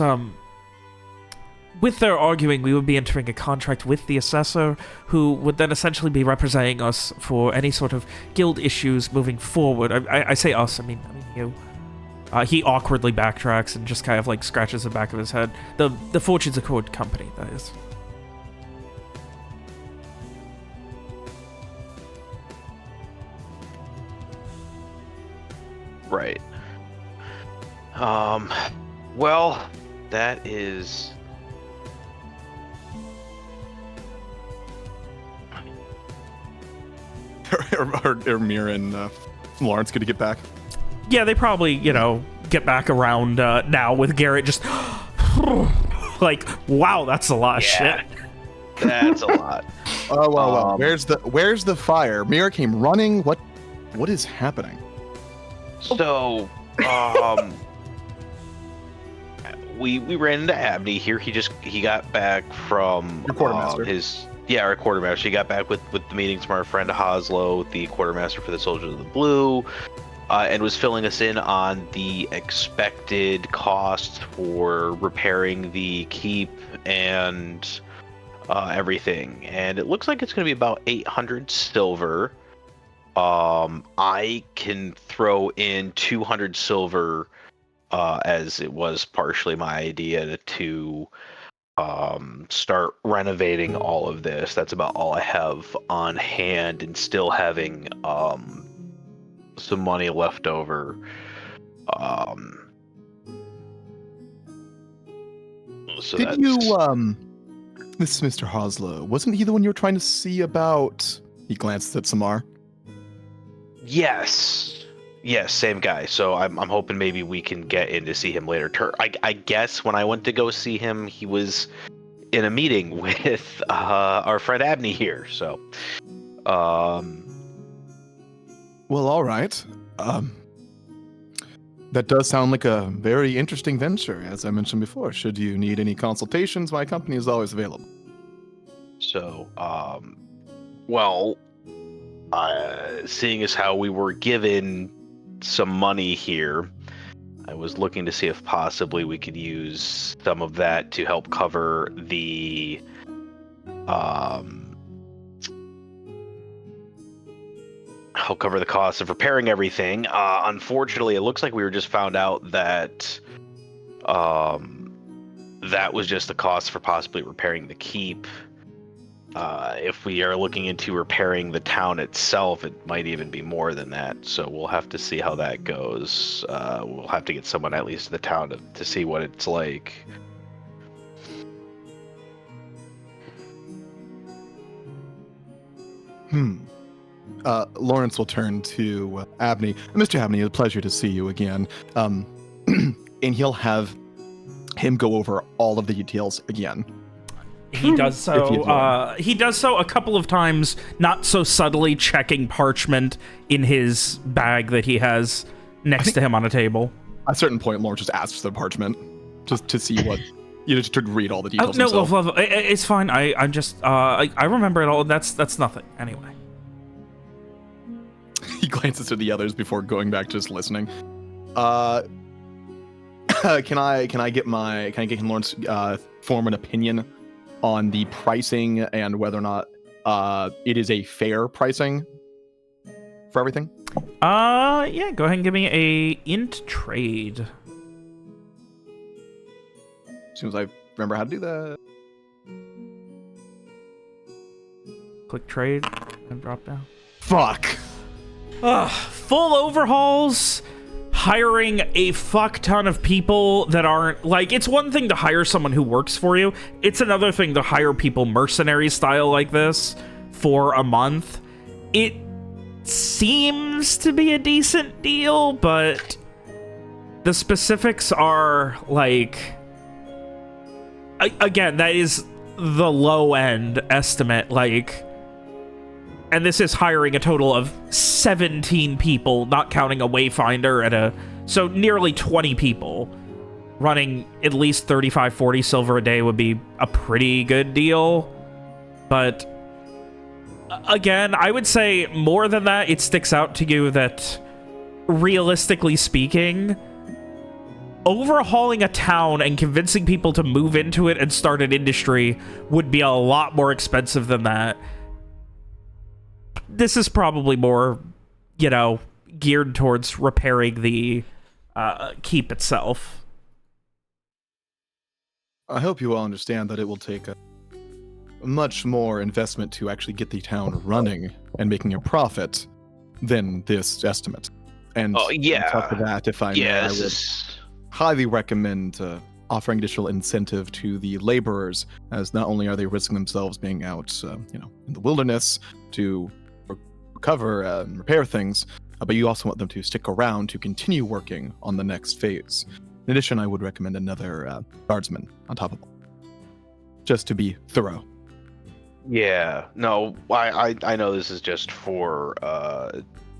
with their arguing, we would be entering a contract with the assessor, who would then essentially be representing us for any sort of guild issues moving forward. I say us, I mean you. He awkwardly backtracks and just kind of like scratches the back of his head. The Fortune's Accord company, that is. Right. Well, that is... Are Mira and Lawrence going to get back? Yeah, they probably, get back around now with Garrett just... like, wow, that's a lot of shit. That's a lot. Oh, well. Where's the fire? Mira came running. What is happening? So, we ran into Abney here. He got back from Your quartermaster. Our quartermaster. He got back with the meetings from our friend Hoslow, the quartermaster for the Soldiers of the Blue, and was filling us in on the expected costs for repairing the keep and everything. And it looks like it's going to be about 800 silver. I can throw in 200 silver, as it was partially my idea to start renovating all of this. That's about all I have on hand, and still having some money left over So Did that's... you, this is Mr. Hoslow. Wasn't he the one you were trying to see about? He glanced at Samar. Yes, same guy. So I'm hoping maybe we can get in to see him later. I guess when I went to go see him, he was in a meeting with our friend Abney here. So, Well, all right. That does sound like a very interesting venture, as I mentioned before. Should you need any consultations, my company is always available. So, well, seeing as how we were given some money here, I was looking to see if possibly we could use some of that to help cover the cost of repairing everything. Unfortunately, it looks like we were just found out that that was just the cost for possibly repairing the keep. If we are looking into repairing the town itself, it might even be more than that. So we'll have to see how that goes. We'll have to get someone at least to the town to see what it's like. Lawrence will turn to Abney. Mr. Abney, a pleasure to see you again. And he'll have him go over all of the details again. He does If you'd so. like. He does so a couple of times, not so subtly, checking parchment in his bag that he has next to him on a table. At a certain point, Lawrence just asks for the parchment, just to see what, just to read all the details. No, himself. love, it's fine. I'm just, I remember it all. That's nothing. Anyway. He glances to the others before going back to just listening. Can I get him, Lawrence, form an opinion on the pricing and whether or not it is a fair pricing for everything? Yeah, go ahead and give me a int trade. As soon as I remember how to do that. Click trade and drop down. Fuck. Full overhauls, hiring a fuck ton of people that aren't, like, it's one thing to hire someone who works for you. It's another thing to hire people mercenary style like this for a month. It seems to be a decent deal, but the specifics are, like, again, that is the low end estimate, like, and this is hiring a total of 17 people, not counting a wayfinder so nearly 20 people. Running at least 35, 40 silver a day would be a pretty good deal. But again, I would say more than that, it sticks out to you that realistically speaking, overhauling a town and convincing people to move into it and start an industry would be a lot more expensive than that. This is probably more, geared towards repairing the keep itself. I hope you all understand that it will take a much more investment to actually get the town running and making a profit than this estimate. And on top of that, if I may, I would highly recommend offering additional incentive to the laborers, as not only are they risking themselves being out, in the wilderness to recover and repair things, but you also want them to stick around to continue working on the next phase. In addition, I would recommend another guardsman on top of it, just to be thorough. Yeah, no, I know this is just for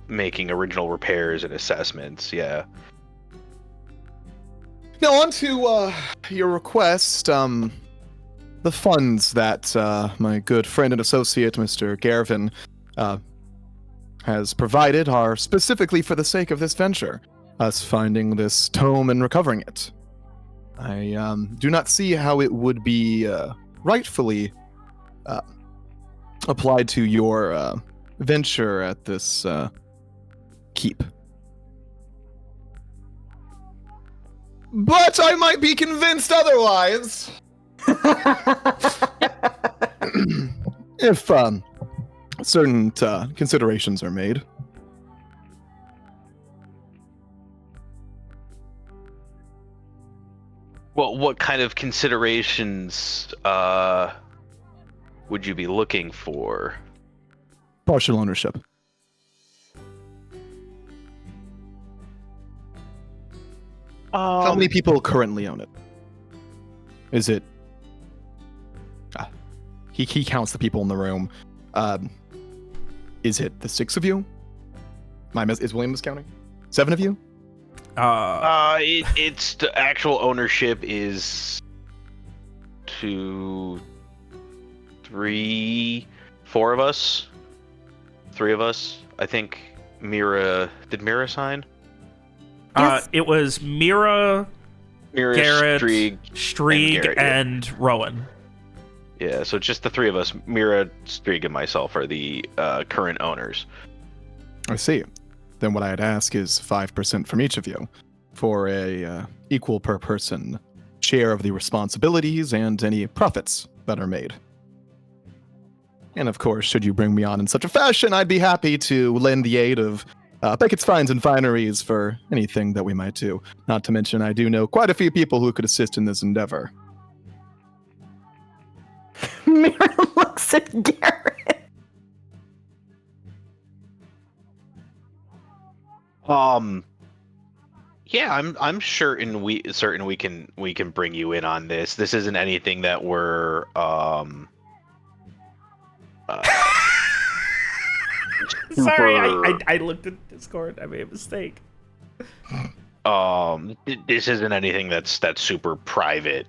making original repairs and assessments, yeah. Now on to your request. The funds that my good friend and associate, Mr. Garvin, has provided are specifically for the sake of this venture, us finding this tome and recovering it. I do not see how it would be rightfully applied to your venture at this keep. But I might be convinced otherwise. If certain considerations are made. Well, what kind of considerations would you be looking for? Partial ownership. How many people currently own it? Is it? He counts the people in the room. Is it the 6 of you? Is William miscounting? 7 of you? It's the actual ownership is 2, 3, 4 of us. 3 of us. I think did Mira sign? Yes. It was Mira, Garrett, Strieg, and Rowan. Yeah, so just the 3 of us. Mira, Strieg, and myself are the current owners. I see. Then what I'd ask is 5% from each of you for a equal per person share of the responsibilities and any profits that are made. And of course, should you bring me on in such a fashion, I'd be happy to lend the aid of Beckett's Finds and Fineries for anything that we might do. Not to mention, I do know quite a few people who could assist in this endeavor. Mira looks at Garrett. Yeah, I'm certain we can bring you in on this. This isn't anything that we're Sorry, I looked at Discord. I made a mistake. This isn't anything that's super private.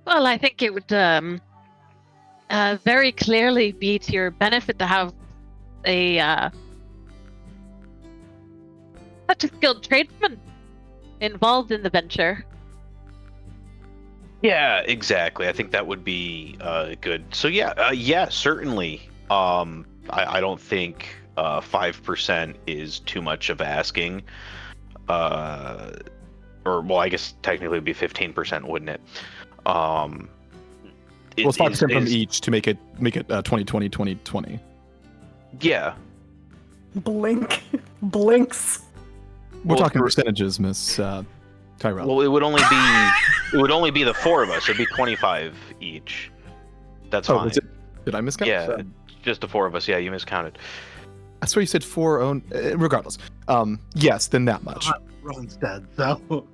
Well, I think it would very clearly be to your benefit to have a such a skilled tradesman involved in the venture. Yeah, exactly. I think that would be good. So yeah, certainly. I don't think 5% is too much of asking. Or well, I guess technically it'd be 15%, wouldn't it? Well, it's 5% from each to make it 2020. Yeah. Blinks. We're talking percentages, Miss Tyrell. Well, it would only be the 4 of us. It'd be 25 each. That's fine. Did I miscount? Yeah, just the 4 of us. Yeah, you miscounted. I swear you said 4 own. Regardless, yes, then that much. Rowan's dead, so.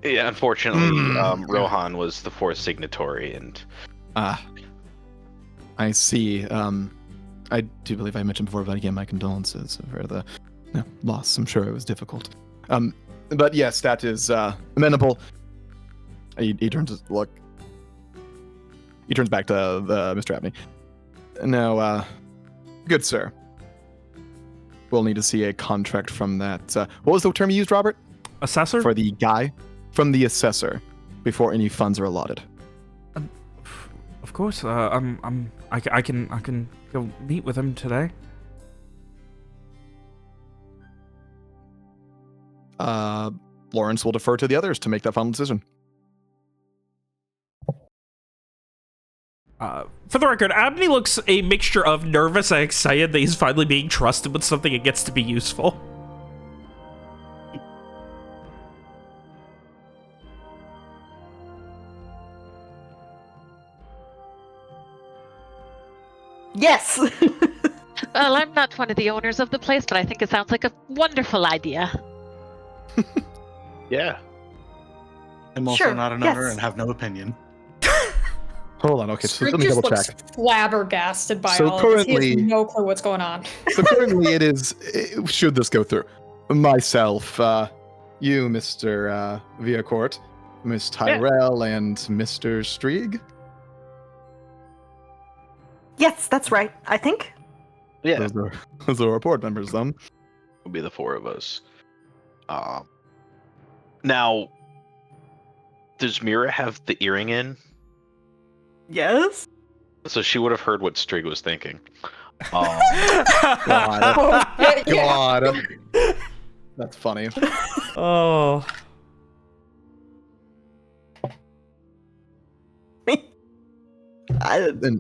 Yeah, unfortunately, Rohan was the 4th signatory, and I see. I do believe I mentioned before, but again, my condolences for the loss. I'm sure it was difficult. But yes, that is amenable. He turns his look. He turns back to Mr. Abney. Now, good sir, we'll need to see a contract from that. What was the term you used, Robert? Assessor? For the guy? From the assessor before any funds are allotted. Of course. I can go meet with him today. Lawrence will defer to the others to make that final decision. For the record, Abney looks a mixture of nervous and excited that he's finally being trusted with something that gets to be useful. Yes. Well, I'm not one of the owners of the place, but I think it sounds like a wonderful idea. Yeah. I'm also Sure, not an owner and have no opinion. Hold on, okay, so Strick let me just double looks check. flabbergasted by So all of this. He currently- has no clue what's going on. So currently should this go through, myself, you, Mr. Viacourt, Miss Tyrell, and Mr. Strieg? Yes, that's right. I think. Yeah. Those are our board members, then. It'll be the 4 of us. Now, does Mira have the earring in? Yes. So she would have heard what Strieg was thinking. God. Yeah. God. That's funny. Oh. And,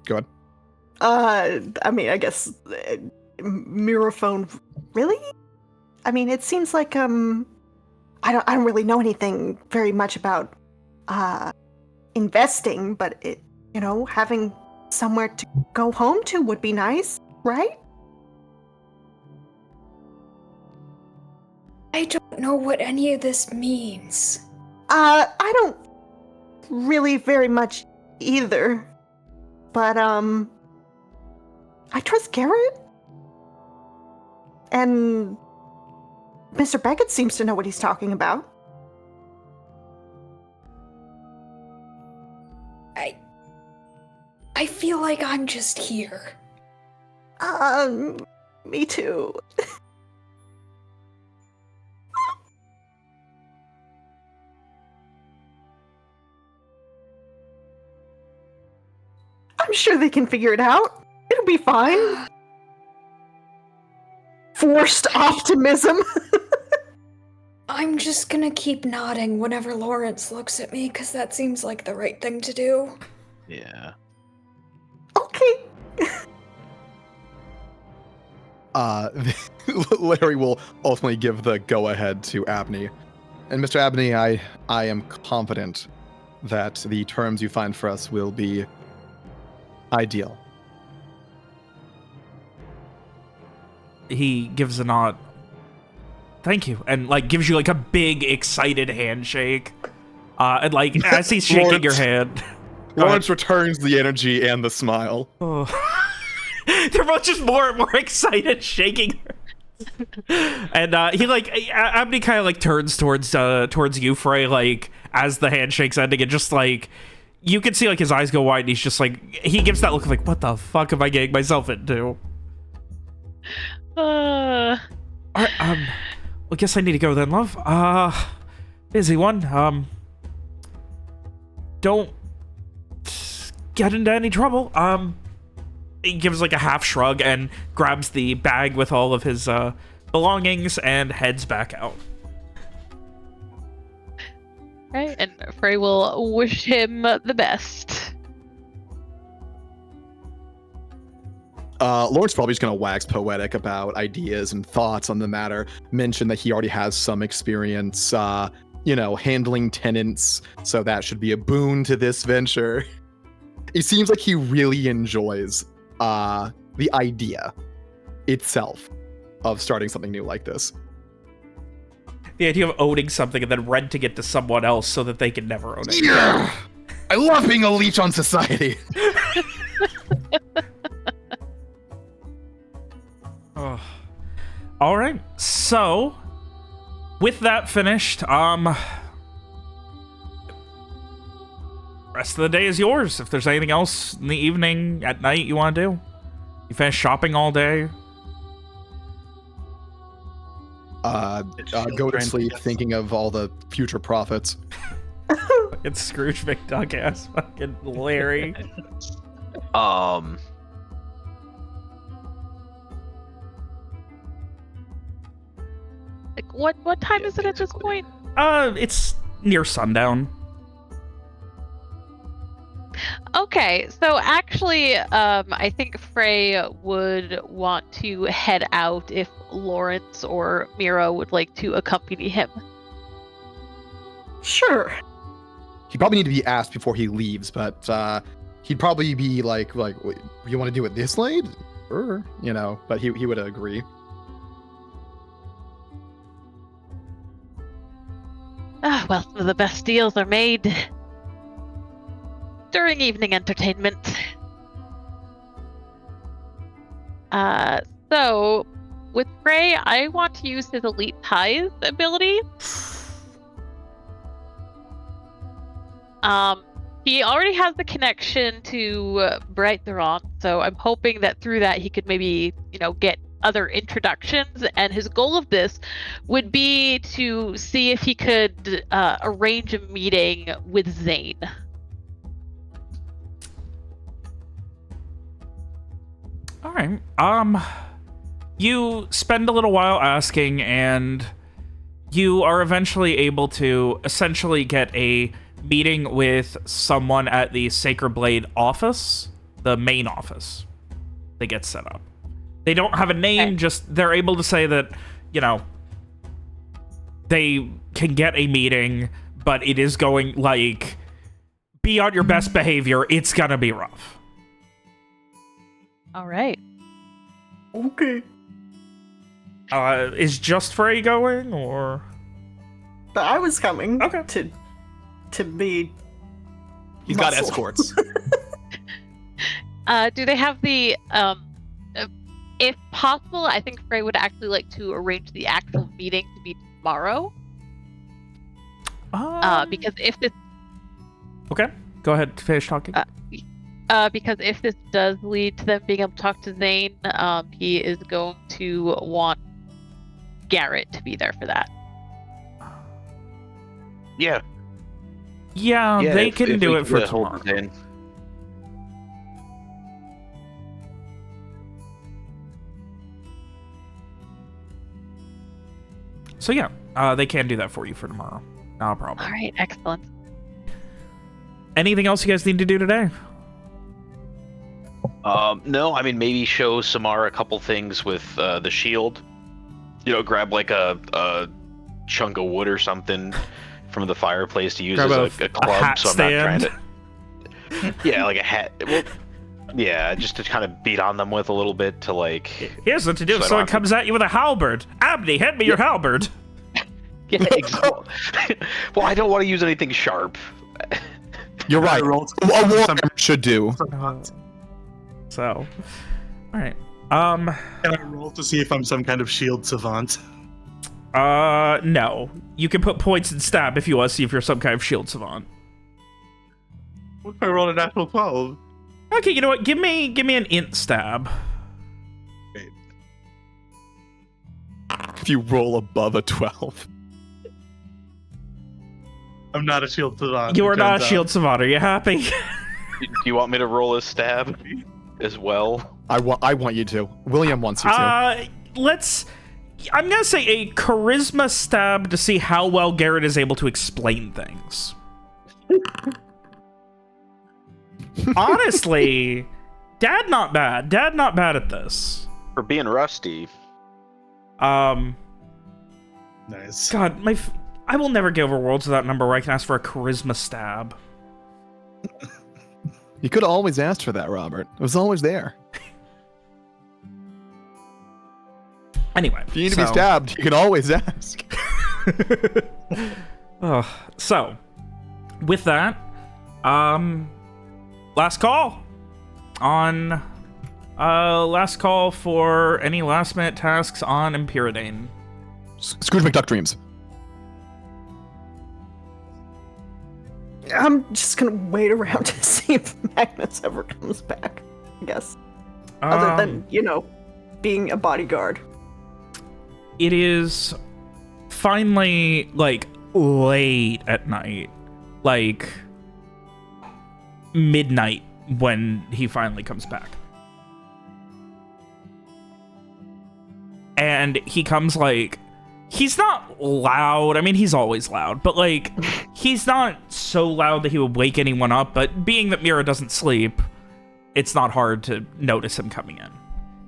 go ahead. I mean, I guess Miraphone. Really? I mean, it seems like I don't really know anything very much about investing, but having somewhere to go home to would be nice, right? I don't know what any of this means. I don't really very much either. But I trust Garrett. And Mr. Beckett seems to know what he's talking about. I feel like I'm just here. Me too. I'm sure they can figure it out. It'll be fine. Forced optimism. I'm just gonna keep nodding whenever Lawrence looks at me, because that seems like the right thing to do. Yeah. Okay. Larry will ultimately give the go-ahead to Abney. And Mr. Abney, I am confident that the terms you find for us will be ideal. He gives a nod. Thank you. And, like, gives you, like, a big, excited handshake. And, like, as he's shaking your hand... Lawrence returns the energy and the smile. Oh. They're both just more and more excited, shaking her. And he, like, Abney kind of, like, turns towards you, Frey, like, as the handshake's ending, and just, like, you can see, like, his eyes go wide, and he's just, like, he gives that look of, like, what the fuck am I getting myself into? Alright, well, I guess I need to go then, love. Busy one. Don't get into any trouble. He gives like a half shrug and grabs the bag with all of his belongings and heads back out. Right, and Frey will wish him the best. Lawrence probably just going to wax poetic about ideas and thoughts on the matter. Mention that he already has some experience, handling tenants, so that should be a boon to this venture. It seems like he really enjoys the idea itself of starting something new like this. The idea of owning something and then renting it to someone else so that they can never own it. Yeah! I love being a leech on society. Oh. All right. So, with that finished, rest of the day is yours. If there's anything else in the evening, at night you want to do. You finish shopping all day. Go to sleep thinking of all the future profits. It's Scrooge McDuck ass fucking Larry. Like, what time is it at this point? It's near sundown. Okay, so actually, I think Frey would want to head out if Lawrence or Mira would like to accompany him. Sure. He'd probably need to be asked before he leaves, but he'd probably be like, you want to do it this late? Sure, but he would agree. Well, some of the best deals are made during evening entertainment. So, with Frey, I want to use his Elite Ties ability. He already has the connection to Bright the Wrong, so I'm hoping that through that he could maybe, get other introductions, and his goal of this would be to see if he could arrange a meeting with Zane. All right. You spend a little while asking, and you are eventually able to essentially get a meeting with someone at the Sacred Blade office, the main office. they get set up. They don't have a name, just they're able to say that, you know, they can get a meeting, but it is going, like, be on your best behavior. It's gonna be rough. All right. Okay. Is Just Frey going, or? But I was coming. Okay. To be. He's got muscle. escorts. Do they have the if possible, I think Frey would actually like to arrange the actual meeting to be tomorrow. Because if this Okay, go ahead, finish talking. because if this does lead to them being able to talk to Zane, he is going to want Garrett to be there for that. Yeah. Yeah, they if can do we it for get hold tomorrow. of Zane. So yeah, they can do that for you for tomorrow. No problem. All right, excellent. Anything else you guys need to do today? No, I mean, maybe show Samara a couple things with the shield. You know, grab like a chunk of wood or something from the fireplace to use Grab as a club. hat So I'm not trying stand. to. Yeah, like a hat. Well, yeah, just to kind of beat on them with a little bit to like. Here's what to do So I if don't someone have to- comes at you with a halberd. Abney, hand me your halberd. Yeah, well, I don't want to use anything sharp. You're right. I rolled A warrior should do. So, all right. Can I roll to see if I'm some kind of shield savant? No. You can put points in stab if you want to see if you're some kind of shield savant. What if I rolled a natural 12? Okay, you know what? Give me an int stab. Wait. If you roll above a 12. I'm not a shield savant. You it are not a turns shield savant. Are you happy? Do you want me to roll a stab as well? I want you to. William wants you to. Let's. I'm gonna say a charisma stab to see how well Garrett is able to explain things. Honestly, Dad not bad. Dad not bad at this. For being rusty. out. Nice. God, I will never get over Worlds without number where I can ask for a charisma stab. You could have always asked for that, Robert. It was always there. Anyway, If you need to be stabbed, you can always ask. So, with that, last call for any last minute tasks on Empyridane. Scrooge McDuck dreams. I'm just gonna wait around to see if Magnus ever comes back, I guess. Other than, you know, being a bodyguard. It is finally, like, late at night. Like, midnight when he finally comes back. And he comes, like, he's not loud. I mean, he's always loud, but, like, he's not so loud that he would wake anyone up, but being that Mira doesn't sleep, it's not hard to notice him coming in.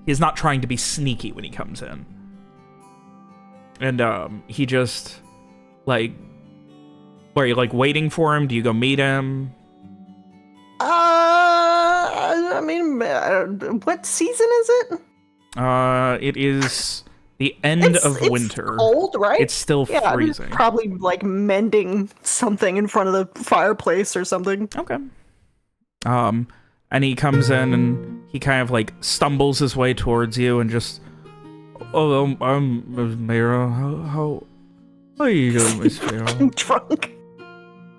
He's not trying to be sneaky when he comes in. And, he just, like, are you, like, waiting for him? Do you go meet him? I mean, what season is it? It is the end of winter. It's cold, right? It's still Yeah, I'm freezing. probably, like, mending something in front of the fireplace or something. Okay. And he comes in and he kind of, like, stumbles his way towards you and just, oh, I'm Mira. How are you doing, Miss Mira? I'm drunk.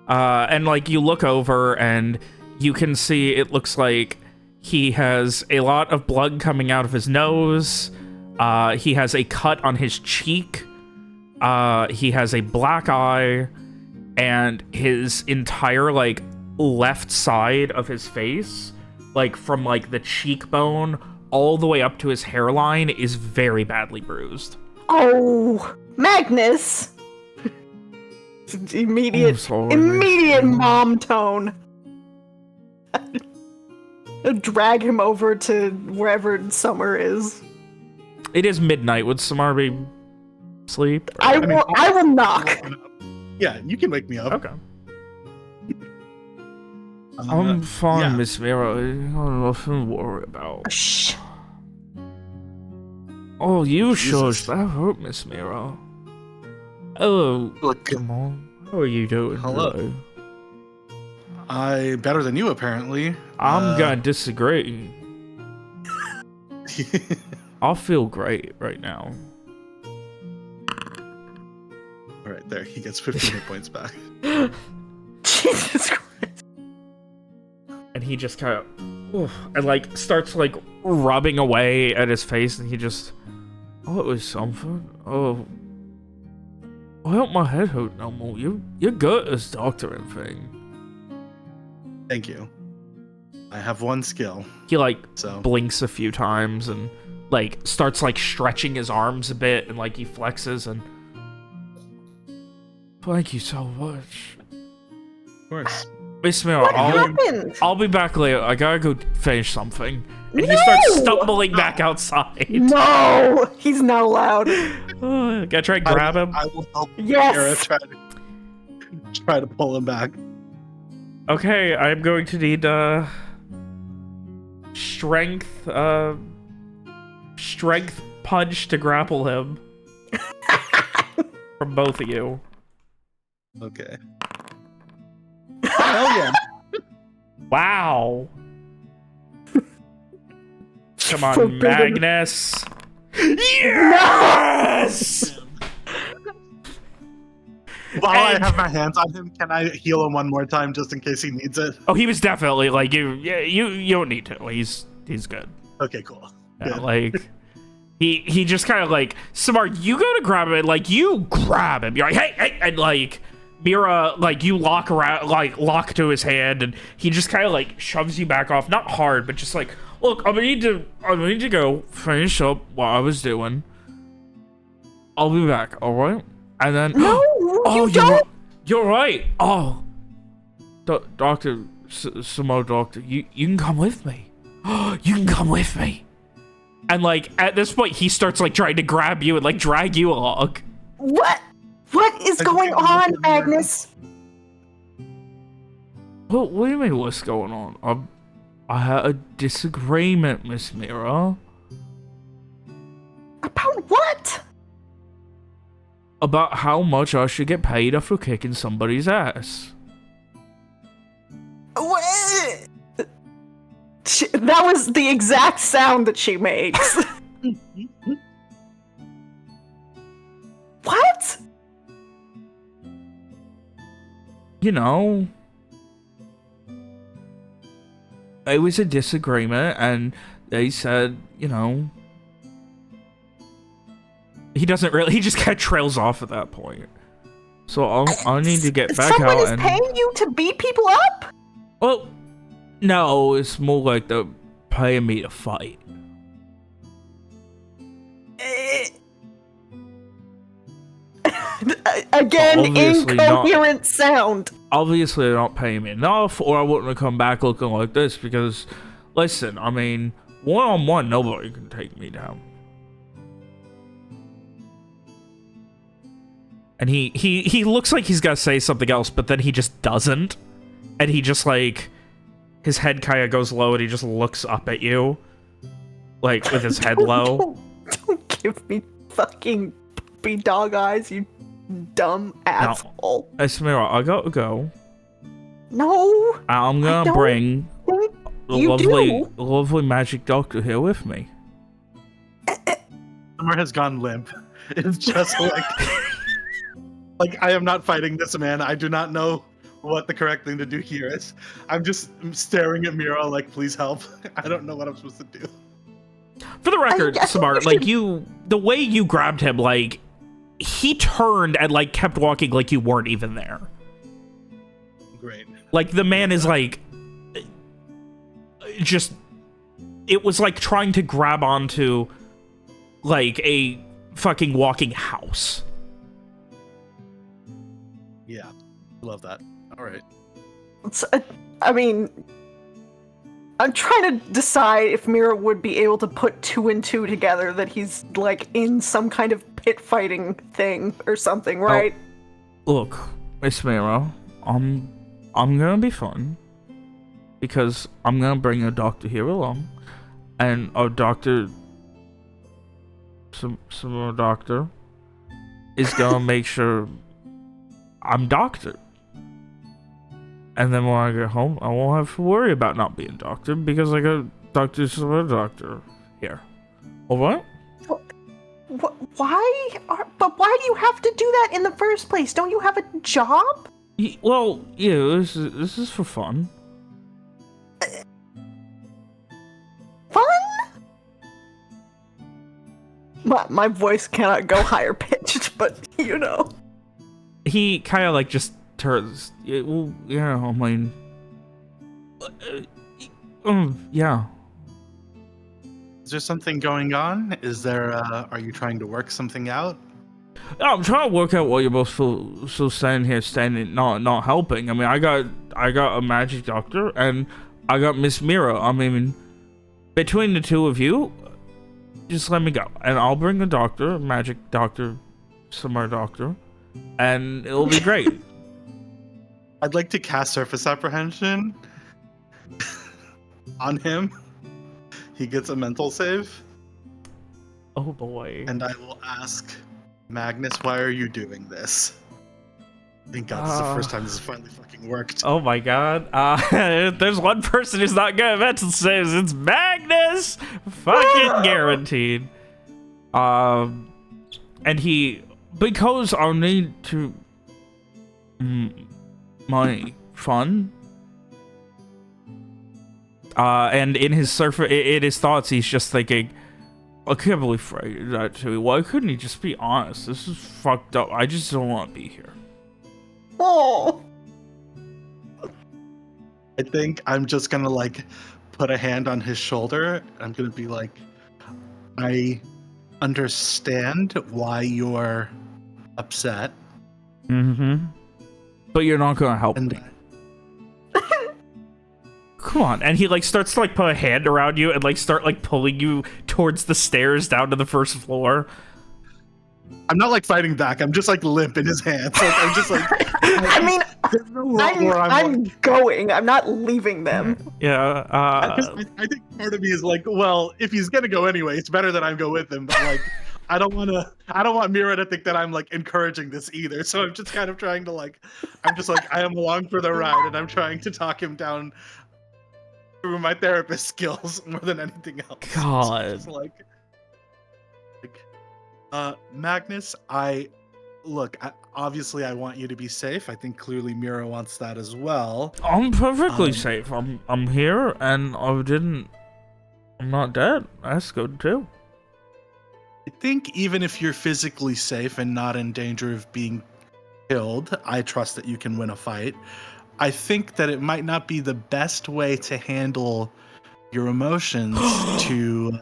And, like, you look over and you can see it looks like he has a lot of blood coming out of his nose. He has a cut on his cheek. He has a black eye. And his entire, like, left side of his face, like, from, like, the cheekbone all the way up to his hairline is very badly bruised. Oh, Magnus! I'm sorry, Immediate Miss Mira. mom tone. drag him over to wherever Summer is. It is midnight. Would Samar be asleep? I will knock. Yeah, you can wake me up. Okay. I'm fine, yeah. Miss Mira. Nothing to worry about. Shh. Oh, you Jesus. shush. That hurt, Miss Mira. Hello. Look, Come on. How are you doing Hello. today? I better than you apparently. I'm gonna disagree. I feel great right now. All right, there. He gets 15 hit points back. Jesus Christ. And he just kind of, and like starts like rubbing away at his face, and he just, oh, it was something. Oh, well, my head hurt no more. You're good at this doctoring thing. Thank you. I have one skill, He like so blinks a few times and like starts like stretching his arms a bit, and like he flexes and. Thank you so much. of course. Miss Mira, What happened? I'll be back later. I gotta go finish something. And he No! starts stumbling back outside. No, he's not allowed. Gotta try and grab him. I will help Yes. Era try to pull him back. Okay, I'm going to need strength punch to grapple him. From both of you. Okay. Hell yeah. Wow. Come on, Forbidden. Magnus. Yes! While And- I have my hands on him, can I heal him one more time just in case he needs it? Oh, he was definitely like you don't need to. He's good. Okay, cool. Yeah, Good. like he just kind of like, Samar, you go to grab him, and like you grab him. You're like, hey, and like Mira, like you lock to his hand, and he just kind of like shoves you back off, not hard, but just like, look, I'm gonna need to go finish up what I was doing. I'll be back, all right? And then No, oh, you don't. you're right. Oh, Doctor Samar, Doctor, you can come with me. You can come with me. And like at this point, he starts like trying to grab you and like drag you along. What? What is going on, Agnes? What do you mean? What's going on? I had a disagreement, Miss Mira, About what? about how much I should get paid after kicking somebody's ass. What? That was the exact sound that she makes. What? You know, it was a disagreement, and they said, you know, he just kind of trails off at that point. So I'll need to get back Someone out is and. paying you to beat people up? Well, no, it's more like they're paying me to fight. Again, Obviously incoherent sound. Obviously, they're not paying me enough, or I wouldn't have come back looking like this. Because, listen, I mean, one-on-one, nobody can take me down. And he looks like he's gonna say something else, but then he just doesn't. And he just like, his head kind of goes low, and he just looks up at you, like with his head low. Don't give me fucking puppy dog eyes, you dumb asshole. Samira, I gotta go. No, I'm gonna don't bring think the you lovely magic doctor here with me. Summer has gone limp. It's just like I am not fighting this man. I do not know what the correct thing to do here is. I'm just staring at Mira like, please help. I don't know what I'm supposed to do. For the record, I Samar, like the way you grabbed him, like he turned and like kept walking like you weren't even there. Great. Like the man is like, just, it was like trying to grab onto like a fucking walking house. Yeah, love that. All right. I mean, I'm trying to decide if Mira would be able to put 2 and 2 together, that he's like in some kind of pit fighting thing or something, right? Look, Miss Mira, I'm gonna be fun because I'm gonna bring a doctor here along, and our doctor, some doctor, is gonna make sure I'm doctored. And then when I get home, I won't have to worry about not being doctored because I got doctor here. Alright? Why? But why do you have to do that in the first place? Don't you have a job? Well, yeah, this is for fun. Fun? My voice cannot go higher pitched, but you know. He kind of like just turns. Well, yeah, I mean, yeah. Is there something going on? Is there? Are you trying to work something out? I'm trying to work out why you're both so standing, not helping. I mean, I got a magic doctor and I got Miss Mira. I mean, between the two of you, just let me go, and I'll bring a doctor, a magic doctor, summer doctor, and it'll be great. I'd like to cast Surface Apprehension on him. He gets a mental save. Oh boy. And I will ask Magnus, why are you doing this? Thank God, this is the first time this has finally fucking worked. Oh my god. There's one person who's not good at mental saves. It's Magnus! Fucking guaranteed. And he, because I'll need to money, fun. And in his thoughts, he's just thinking, I can't believe Frey did that to me. Why couldn't he just be honest? This is fucked up. I just don't want to be here. Oh. I think I'm just gonna like put a hand on his shoulder. I'm gonna be like, I understand why you're upset. Mm-hmm. But you're not gonna help And me. Come on. And he like starts to like put a hand around you and like start like pulling you towards the stairs down to the first floor. I'm not like fighting back. I'm just like limp in his hands. Like, I'm just like. I mean, there's no world where I'm going. I'm not leaving them. Yeah. I think part of me is like, well, if he's gonna go anyway, it's better that I go with him. But like, I don't want Mira to think that I'm like encouraging this either. So I'm just kind of trying to like, I am along for the ride, and I'm trying to talk him down through my therapist skills more than anything else. God. So like, Magnus, obviously I want you to be safe. I think clearly Mira wants that as well. I'm perfectly safe. I'm here and I'm not dead. That's good too. I think even if you're physically safe and not in danger of being killed, I trust that you can win a fight. I think that it might not be the best way to handle your emotions to...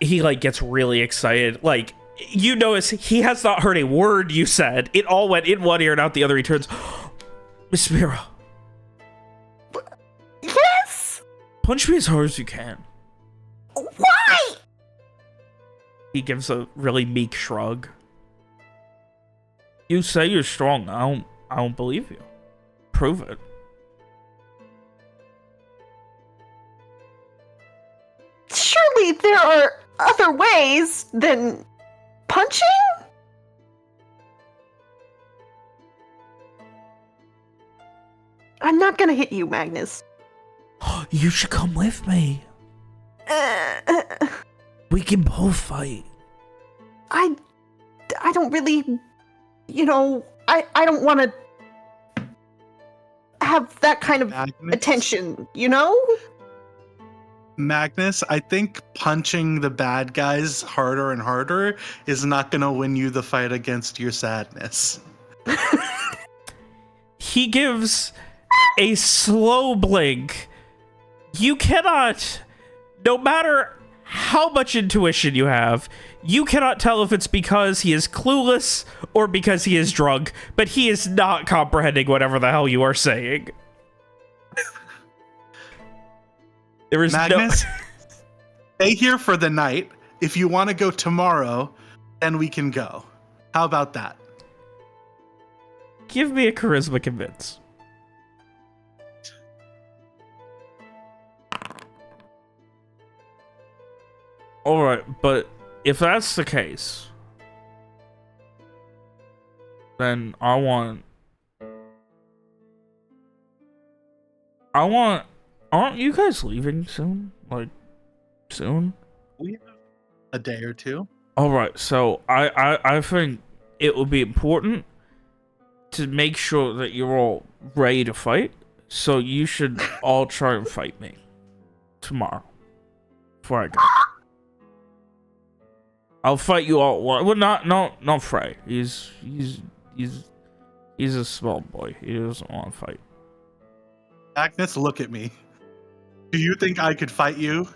He like gets really excited. Like, you notice he has not heard a word you said. It all went in one ear and out the other. He turns, Miss Mira. Yes! Punch me as hard as you can. Why? He gives a really meek shrug. You say you're strong. I don't believe you. Prove it. Surely there are other ways than punching? I'm not gonna hit you, Magnus. You should come with me. We can both fight. I don't really, I don't want to have that kind of Magnus? attention, Magnus, I think punching the bad guys harder and harder is not going to win you the fight against your sadness. He gives a slow blink. You cannot, no matter how much intuition you have, you cannot tell if it's because he is clueless or because he is drunk, but he is not comprehending whatever the hell you are saying. There is Magnus, stay here for the night. If you want to go tomorrow, then we can go. How about that? Give me a charisma convince. Alright, but if that's the case, then aren't you guys leaving soon? Like, soon? We have a day or two. Alright, so I think it would be important to make sure that you're all ready to fight, so you should all try and fight me tomorrow before I go. I'll fight you all. Well, not Frey. He's a small boy. He doesn't want to fight. Agnes, look at me. Do you think I could fight you?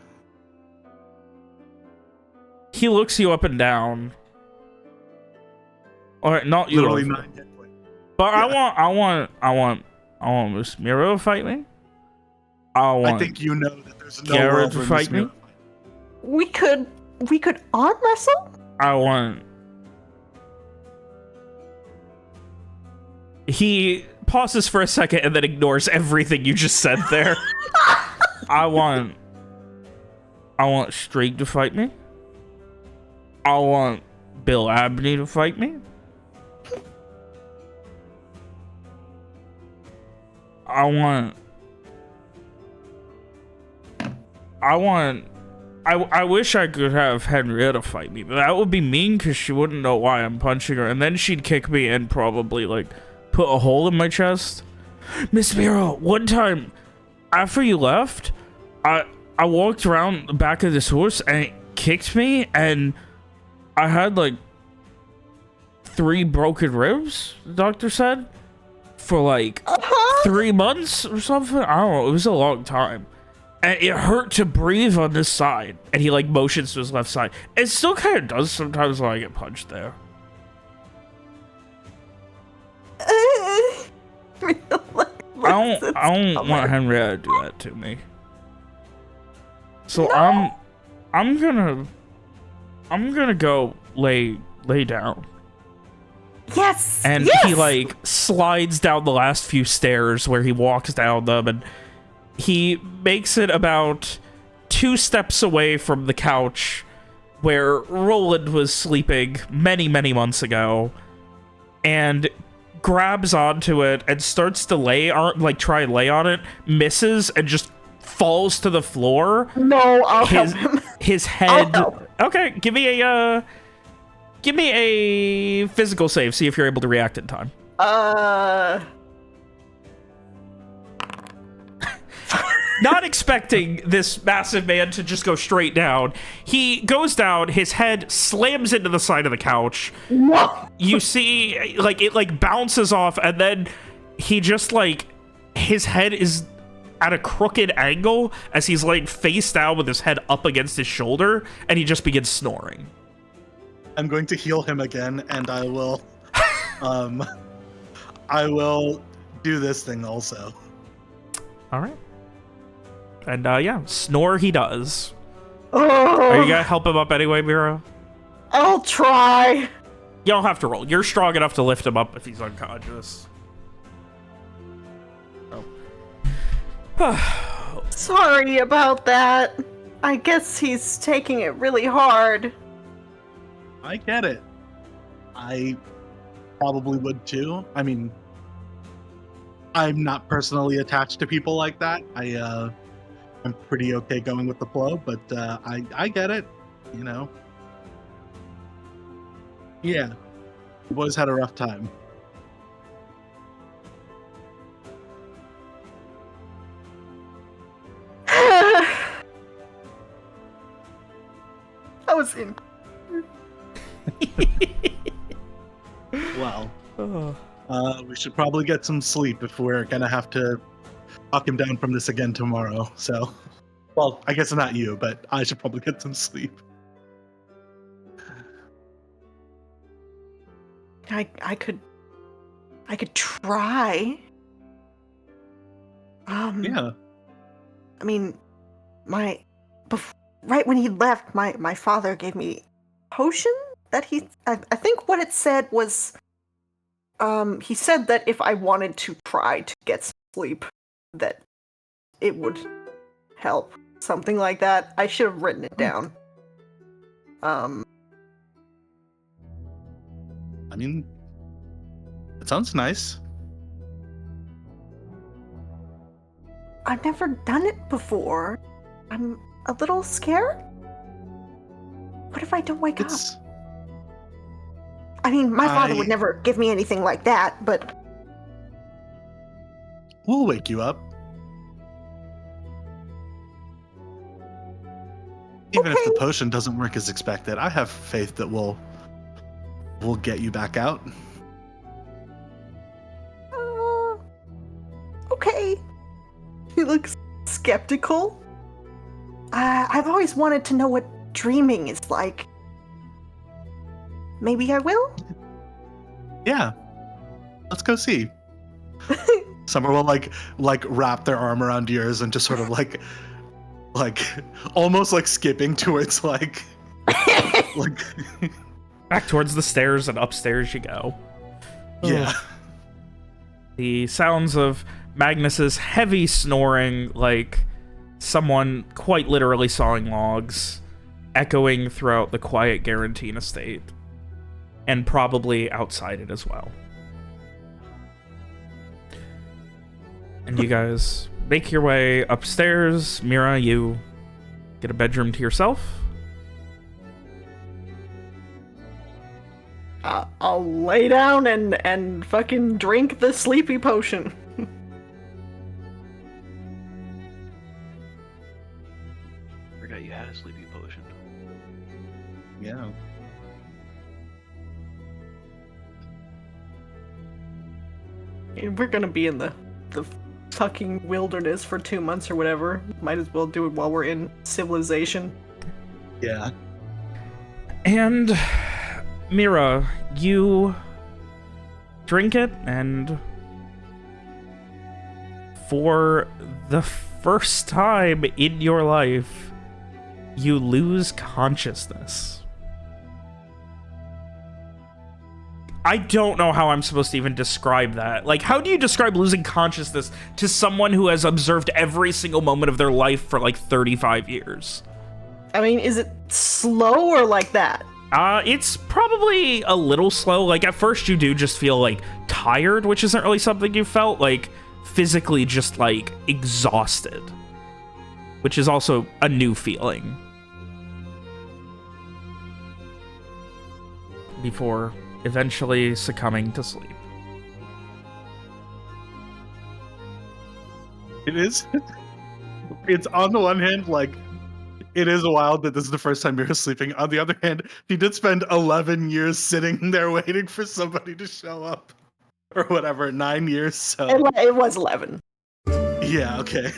He looks you up and down. All right, not you. Literally 9 hit points. But Yeah. I want Miss Miro to fight me. I think you know that there's no Garrett world to where fight Miss me? Miro We could arm wrestle? I want. He pauses for a second and then ignores everything you just said there. I want Streak to fight me. I want Bill Abney to fight me. I wish I could have Henrietta fight me, but that would be mean because she wouldn't know why I'm punching her, and then she'd kick me and probably, like, put a hole in my chest. Miss Miro, one time, after you left, I walked around the back of this horse, and it kicked me, and I had, like, 3 broken ribs, the doctor said, for, like, 3 months or something. I don't know, it was a long time. And it hurt to breathe on this side. And he, like, motions to his left side. It still kind of does sometimes when I get punched there. I I don't want Henrietta to do that to me. So no. I'm gonna go lay down. Yes. And yes! he, like, slides down the last few stairs where he walks down them, and he makes it about 2 steps away from the couch where Roland was sleeping many, many months ago, and grabs onto it and starts to try and lay on it, misses, and just falls to the floor. No, I'll help him. His head. I'll help. Okay, give me a physical save. See if you're able to react in time. Not expecting this massive man to just go straight down. He goes down, his head slams into the side of the couch. No. You see, like, it, like, bounces off, and then he just, like, his head is at a crooked angle as he's, like, face down with his head up against his shoulder, and he just begins snoring. I'm going to heal him again, and I will, I will do this thing also. All right. And, yeah, snore he does. Oh, Are you gonna help him up anyway, Miro? I'll try. You don't have to roll. You're strong enough to lift him up if he's unconscious. Oh. Sorry about that. I guess he's taking it really hard. I get it. I probably would too. I mean, I'm not personally attached to people like that. I'm pretty okay going with the flow, but I get it, you know. Yeah, the boys had a rough time. I was in. Well, we should probably get some sleep if we're gonna have to knock him down from this again tomorrow. So, well, I guess not you, but I should probably get some sleep. I could try. Yeah. I mean, right when he left, my father gave me a potion that I think what it said was, he said that if I wanted to try to get some sleep, that it would help. Something like that. I should have written it down. I mean, it sounds nice. I've never done it before. I'm a little scared. What if I don't wake up? I mean, my father would never give me anything like that, but... We'll wake you up. Even if the potion doesn't work as expected, I have faith that we'll get you back out. Okay. He looks skeptical. I've always wanted to know what dreaming is like. Maybe I will? Yeah. Let's go see. Summer will like wrap their arm around yours and just sort of like almost like skipping towards like back towards the stairs, and upstairs you go. Yeah. The sounds of Magnus's heavy snoring, like someone quite literally sawing logs, echoing throughout the quiet Guarantine estate, and probably outside it as well. And you guys make your way upstairs. Mira, you get a bedroom to yourself. I'll lay down and fucking drink the sleepy potion. Forgot you had a sleepy potion. Yeah. And we're gonna be in the fucking wilderness for 2 months or whatever. Might as well do it while we're in civilization. Yeah. And Mira, you drink it, and for the first time in your life, you lose consciousness. I don't know how I'm supposed to even describe that. Like, how do you describe losing consciousness to someone who has observed every single moment of their life for like 35 years? I mean, is it slow or like that? It's probably a little slow. Like, at first you do just feel like tired, which isn't really something you felt, like physically just like exhausted, which is also a new feeling. Before eventually succumbing to sleep. It is. It's on the one hand, like, it is wild that this is the first time Mira's sleeping. On the other hand, she did spend 11 years sitting there waiting for somebody to show up. Or whatever, 9 years, so... It was 11. Yeah, okay.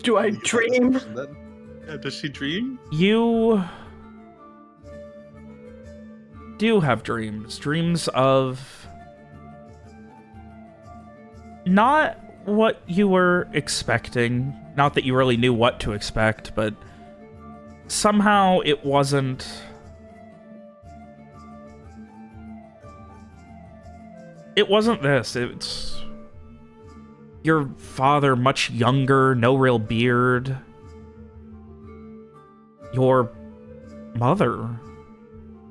Do I dream? Does she dream? You do have dreams. Dreams of not what you were expecting. Not that you really knew what to expect, but somehow it wasn't... It wasn't this. It's your father, much younger, no real beard. Your mother,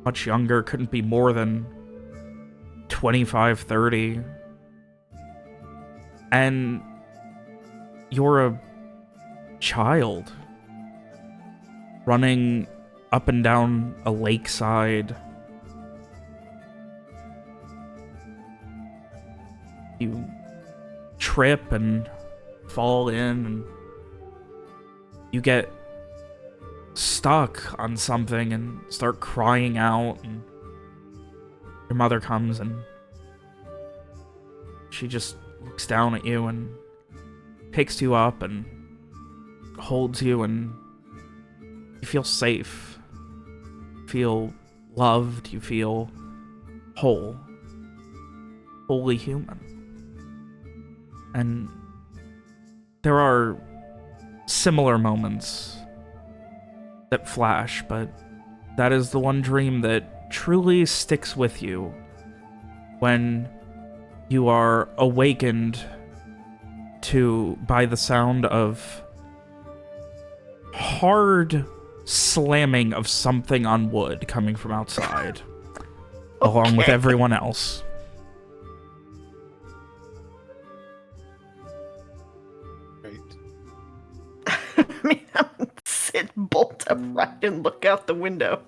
much younger, couldn't be more than 25, 30. And you're a child running up and down a lakeside. You trip and fall in, and you get stuck on something and start crying out, and your mother comes and she just looks down at you and picks you up and holds you, and you feel safe, you feel loved, you feel whole, wholly human. And there are similar moments that flash, but that is the one dream that truly sticks with you when you are awakened by the sound of hard slamming of something on wood coming from outside, along with everyone else. Great. I mean, I would sit bolt upright and look out the window.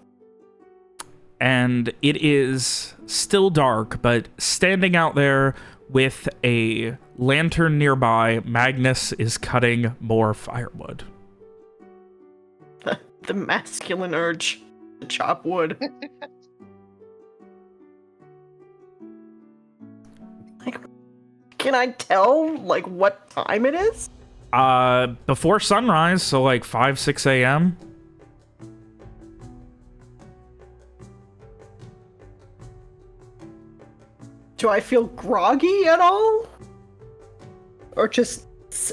And it is still dark, but standing out there with a lantern nearby, Magnus is cutting more firewood. The masculine urge to chop wood. Like, can I tell, like, what time it is? Before sunrise, so like 5, 6 a.m. Do I feel groggy at all? Or just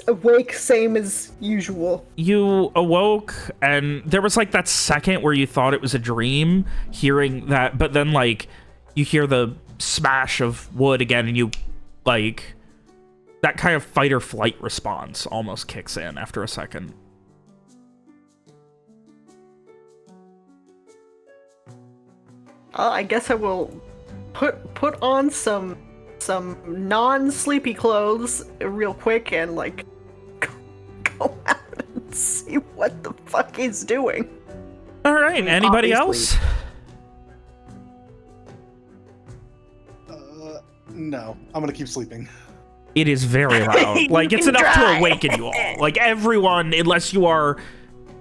awake same as usual? You awoke, and there was like that second where you thought it was a dream, hearing that, but then like you hear the smash of wood again, and you like that kind of fight or flight response almost kicks in after a second. I guess I will put on some non-sleepy clothes real quick and like go out and see what the fuck he's doing. All right, anybody else? No, I'm gonna keep sleeping. It is very loud. Like, it's enough to awaken you all. Like, everyone, unless you are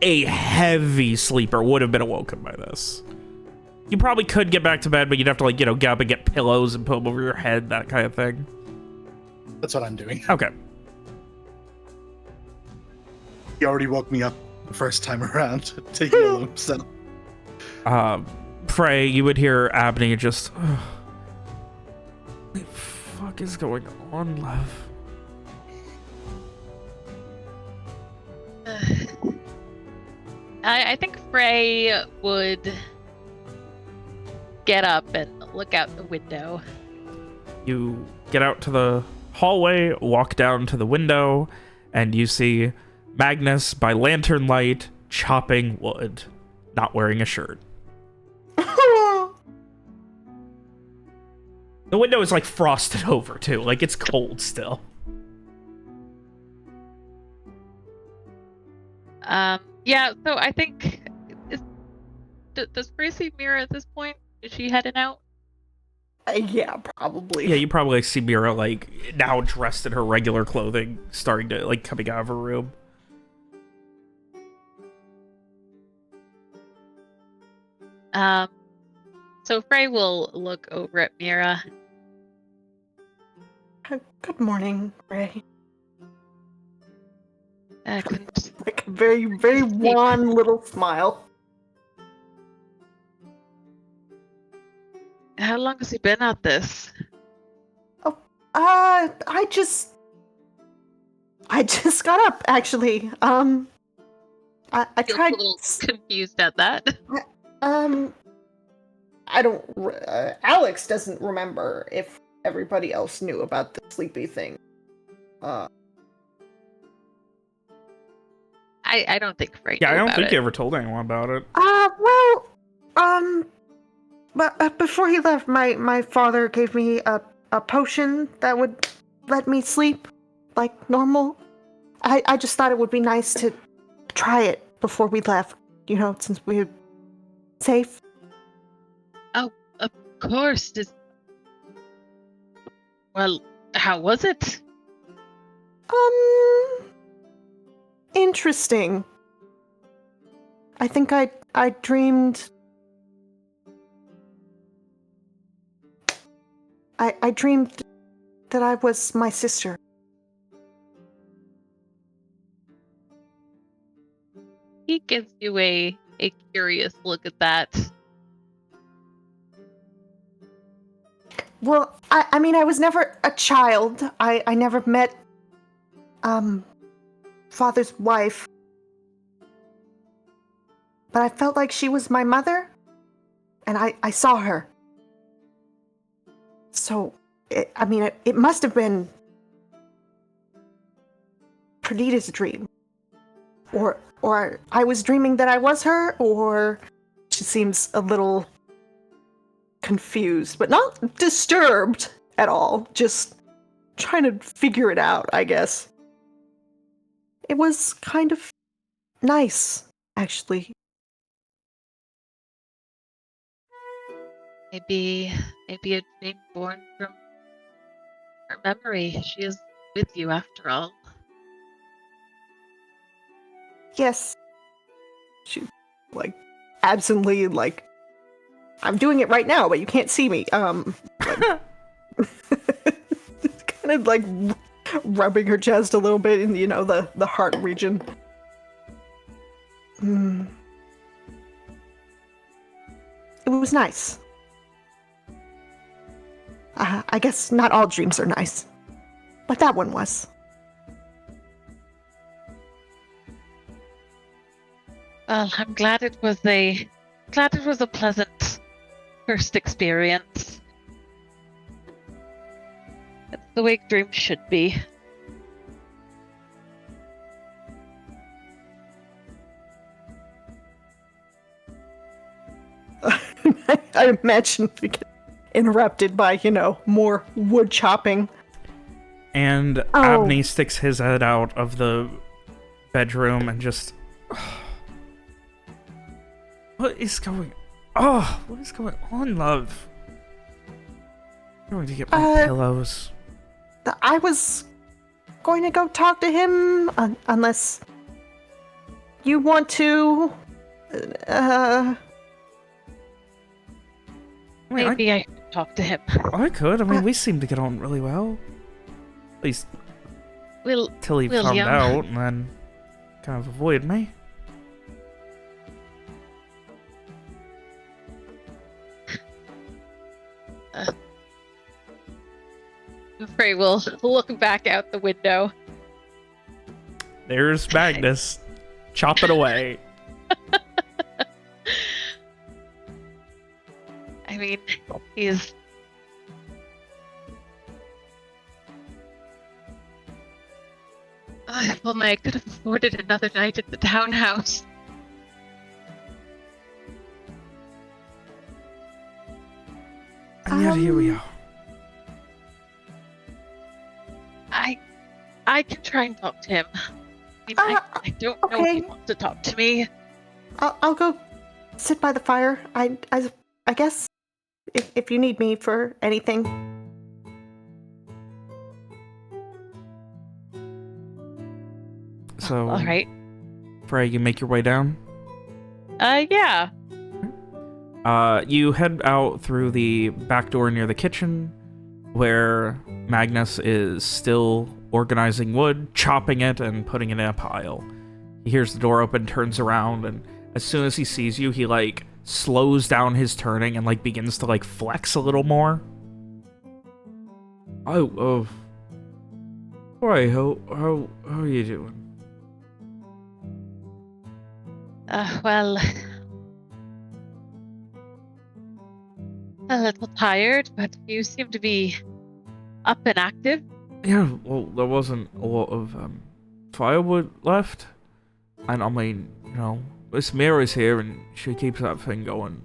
a heavy sleeper, would have been awoken by this. You probably could get back to bed, but you'd have to, like, you know, get up and get pillows and put them over your head, that kind of thing. That's what I'm doing. Okay. He already woke me up the first time around, taking a loop, so. Frey, you would hear Abney just... What the fuck is going on, love? I think Frey would get up and look out the window. You get out to the hallway, walk down to the window, and you see Magnus, by lantern light, chopping wood, not wearing a shirt. The window is, like, frosted over, too. Like, it's cold still. Yeah, so I think... Does Frey see Mira at this point? Is she heading out? Yeah, probably. Yeah, you probably see Mira, like, now dressed in her regular clothing, starting to, like, coming out of her room. So Frey will look over at Mira. Good morning, Ray. Couldn't... Like a very, very wan little smile. How long has he been at this? Oh, I just got up, actually. I tried. A little confused at that. I don't. Alex doesn't remember if everybody else knew about the sleepy thing. I don't think Frey. Yeah, I knew don't about think it. you ever told anyone about it. But before he left, my father gave me a potion that would let me sleep like normal. I just thought it would be nice to try it before we left, you know, since we're safe. Oh, of course. Well, how was it? Interesting. I think I dreamed... I dreamed that I was my sister. He gives you a curious look at that. Well, I mean, I was never a child. I never met father's wife. But I felt like she was my mother, and I saw her. So, it must have been Perdita's dream. Or I was dreaming that I was her, or she seems a little confused, but not disturbed at all. Just trying to figure it out, I guess. It was kind of nice, actually. Maybe a dream born from her memory. She is with you after all. Yes. She, absently, I'm doing it right now, but you can't see me. Kind of, rubbing her chest a little bit in, the heart region. It was nice. I guess not all dreams are nice, but that one was. Well, I'm glad it was a pleasant first experience. That's the way dreams should be. I imagine we get interrupted by, more wood chopping. And Abney sticks his head out of the bedroom and just... What is going on, love? I'm going to get my pillows. I was going to go talk to him, unless you want to. Maybe I could talk to him. I could. I mean, we seem to get on really well. At least till he found out and then kind of avoided me. I'm afraid we'll look back out the window. There's Magnus. Chop it away. I mean, he's... if only I could have afforded another night at the townhouse. And yet here we are. I can try and talk to him. I don't know if he wants to talk to me. I'll go sit by the fire. I guess if you need me for anything. So, all right. Frey, you make your way down? Yeah. You head out through the back door near the kitchen, where Magnus is still organizing wood, chopping it, and putting it in a pile. He hears the door open, turns around, and as soon as he sees you, he, slows down his turning and, begins to, flex a little more. Oh, Frey, how are you doing? Well... a little tired, but you seem to be up and active. Yeah, well, there wasn't a lot of firewood left. And I mean, Miss Mira's here and she keeps that thing going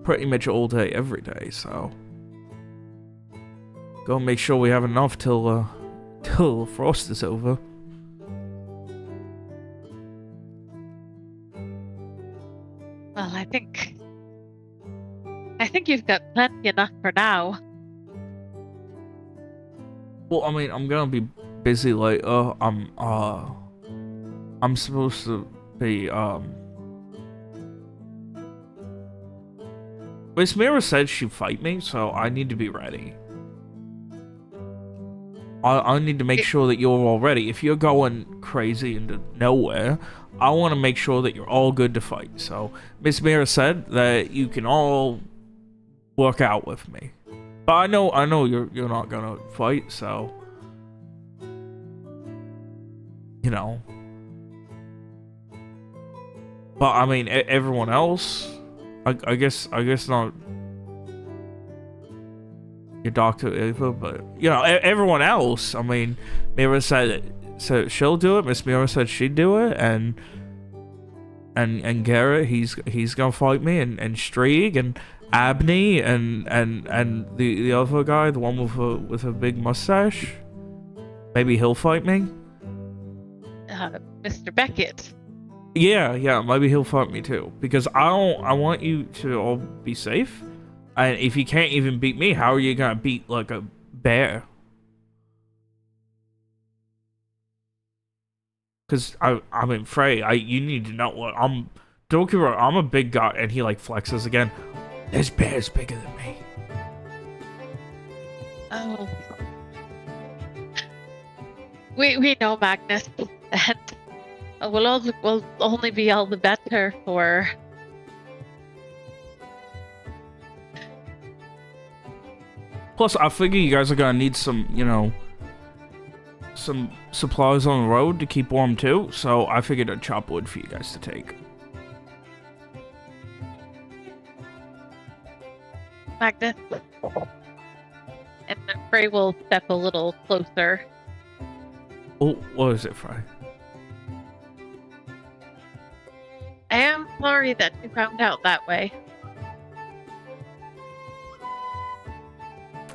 pretty much all day, every day, so... Go and make sure we have enough till frost is over. Well, I think you've got plenty enough for now. Well, I mean, I'm gonna be busy later. I'm supposed to be, Miss Mira said she'd fight me, so I need to be ready. I need to make sure that you're all ready. If you're going crazy into nowhere, I want to make sure that you're all good to fight. So, Miss Mira said that you can all work out with me. But I know you're not gonna fight, so... you know. But I mean, everyone else, I guess not your Dr. Ava, but you know, everyone else. I mean, Mira said she'll do it. Miss Mira said she'd do it, and Garrett, he's gonna fight me, and Strieg and Abney and the other guy, the one with a big mustache. Maybe he'll fight me. Mr. Beckett. Yeah, maybe he'll fight me too. Because I want you to all be safe. And if you can't even beat me, how are you gonna beat like a bear? Because I mean, Frey, you need to know what don't get me wrong, I'm a big guy, and he like flexes again. This bear's bigger than me. Oh. We know, Magnus, and we'll only be all the better for. Plus, I figure you guys are gonna need some, you know, some supplies on the road to keep warm too. So I figured I'd chop wood for you guys to take. Magnus. And Frey will step a little closer. Oh, what is it, Frey? I am sorry that you found out that way.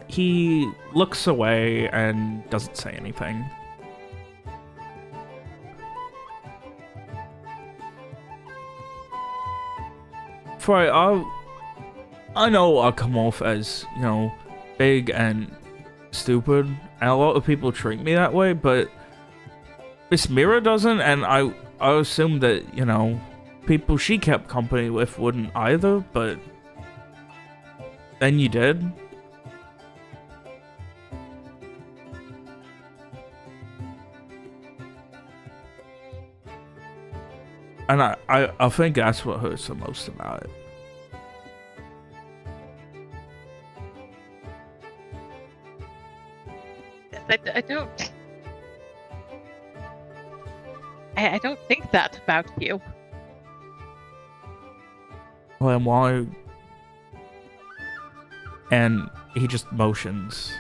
He looks away and doesn't say anything. Frey, I know I come off as, you know, big and stupid, and a lot of people treat me that way, but Miss Mira doesn't, and I assume that, you know, people she kept company with wouldn't either, but then you did. And I think that's what hurts the most about it. I don't think that about you. Well, then why? And he just motions.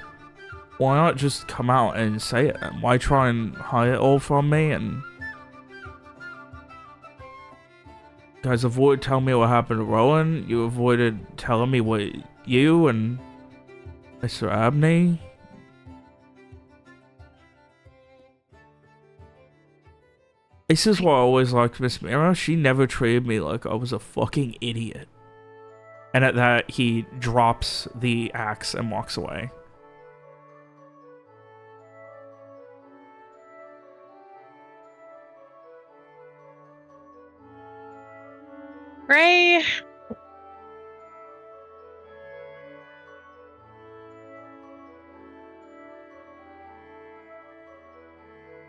Why not just come out and say it? And why try and hide it all from me? And you guys avoided telling me what happened to Rowan. You avoided telling me what you and Mr. Abney. This is why I always liked Miss Mira. She never treated me like I was a fucking idiot. And at that, he drops the axe and walks away. Frey.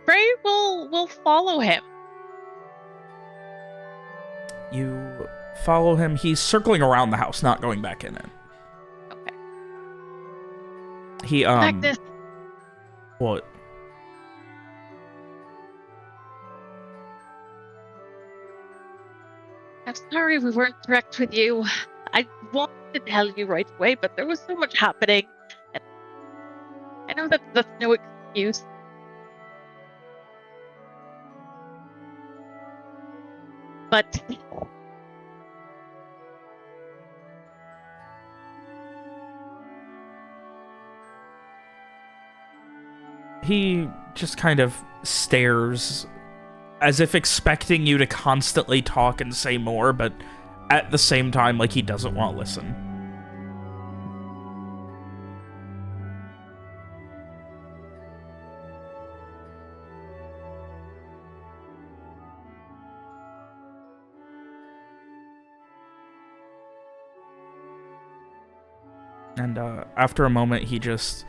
Frey will follow him. You follow him. He's circling around the house, not going back in it. Okay. He, Magnus. What? I'm sorry we weren't direct with you. I wanted to tell you right away, but there was so much happening. And I know that that's no excuse. But he just kind of stares as if expecting you to constantly talk and say more, but at the same time, like, he doesn't want to listen. And after a moment, he just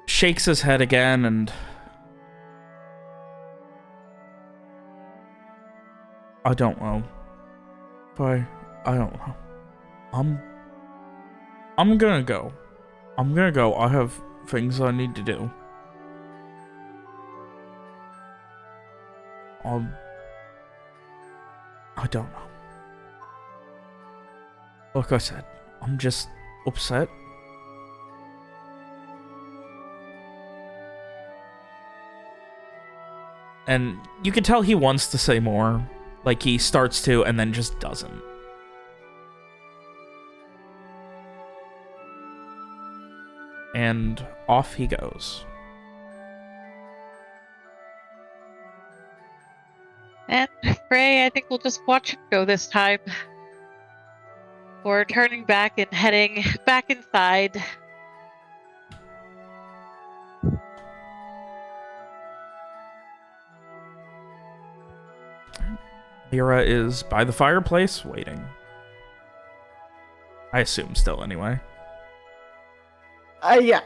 shakes his head again and I don't know. I don't know. I'm gonna go. I have things I need to do. I don't know. Like I said, I'm just upset. And you can tell he wants to say more. Like, he starts to, and then just doesn't. And off he goes. And Frey, I think we'll just watch him go this time. We're turning back and heading back inside. Lyra is by the fireplace, waiting. I assume still, anyway. Yeah.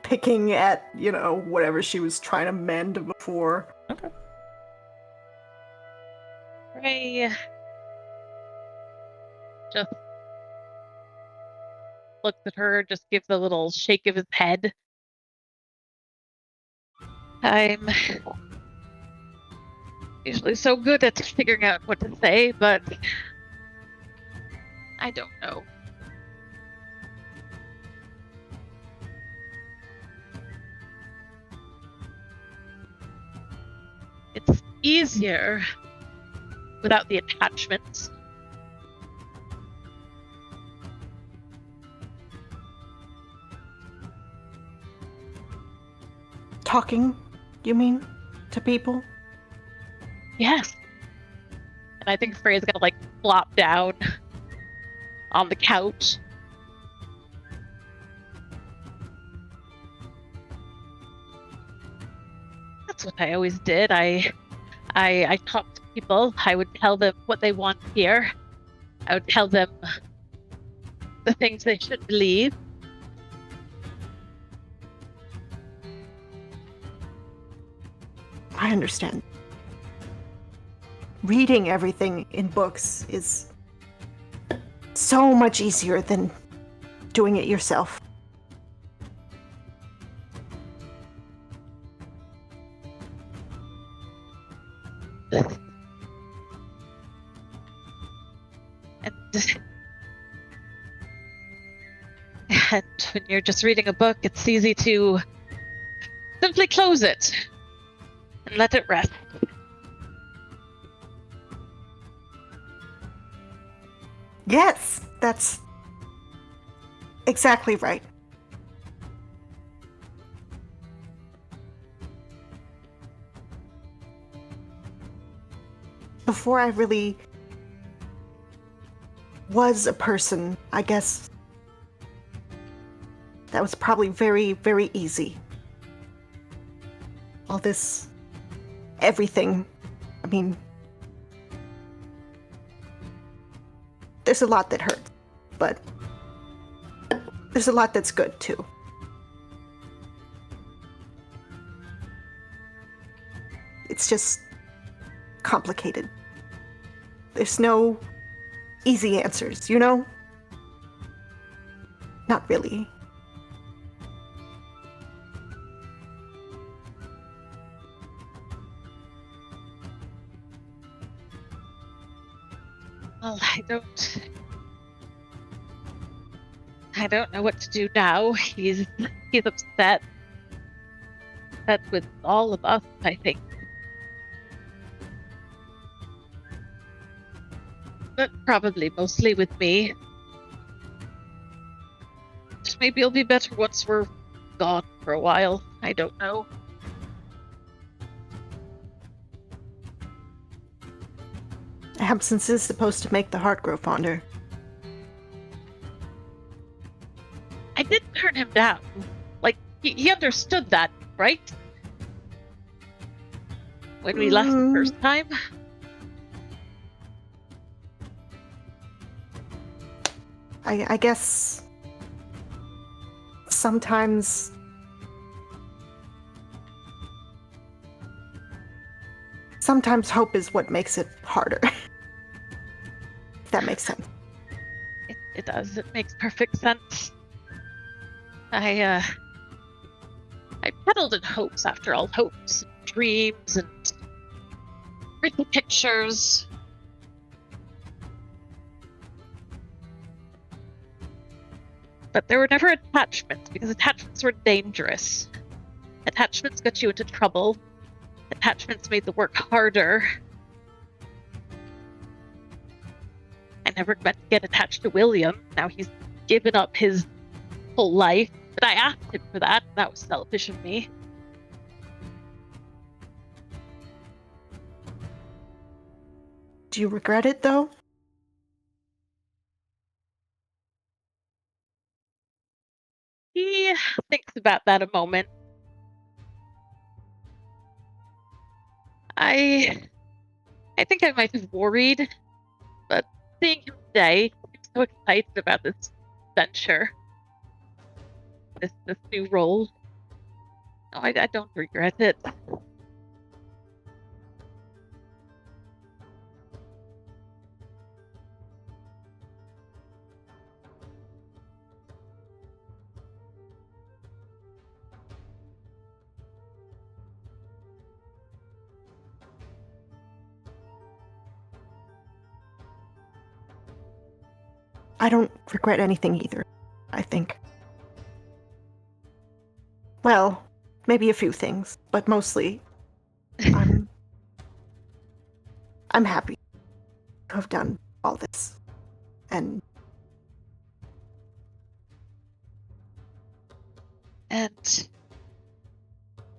Picking at, whatever she was trying to mend before. Okay. Frey just looks at her, just gives a little shake of his head. I'm usually so good at figuring out what to say, but I don't know. It's easier without the attachments. Talking, you mean? To people? Yes. And I think Frey's gonna flop down on the couch. That's what I always did. I talked to people. I would tell them what they want to hear. I would tell them the things they should believe. I understand. Reading everything in books is so much easier than doing it yourself. And when you're just reading a book, it's easy to simply close it and let it rest. Yes, that's exactly right. Before I really was a person, I guess that was probably very, very easy. All this, everything, I mean, there's a lot that hurts, but there's a lot that's good too. It's just complicated. There's no easy answers, you know? Not really. Well, I don't know what to do now. He's upset. Upset with all of us, I think. But probably mostly with me. Maybe it'll be better once we're gone for a while. I don't know. Absence is supposed to make the heart grow fonder. I did turn him down. He understood that, right? When we left the first time. I guess sometimes hope is what makes it harder. If that makes sense. It does. It makes perfect sense. I peddled in hopes after all. Hopes and dreams and pretty pictures. But there were never attachments, because attachments were dangerous. Attachments got you into trouble. Attachments made the work harder. I never meant to get attached to William. Now he's given up his whole life. But I asked him for that. That was selfish of me. Do you regret it, though? He thinks about that a moment. I think I might have worried, but seeing him today, I'm so excited about this venture. This new role. No, I don't regret it. I don't regret anything either, I think. Well, maybe a few things, but mostly I'm happy to have done all this. And I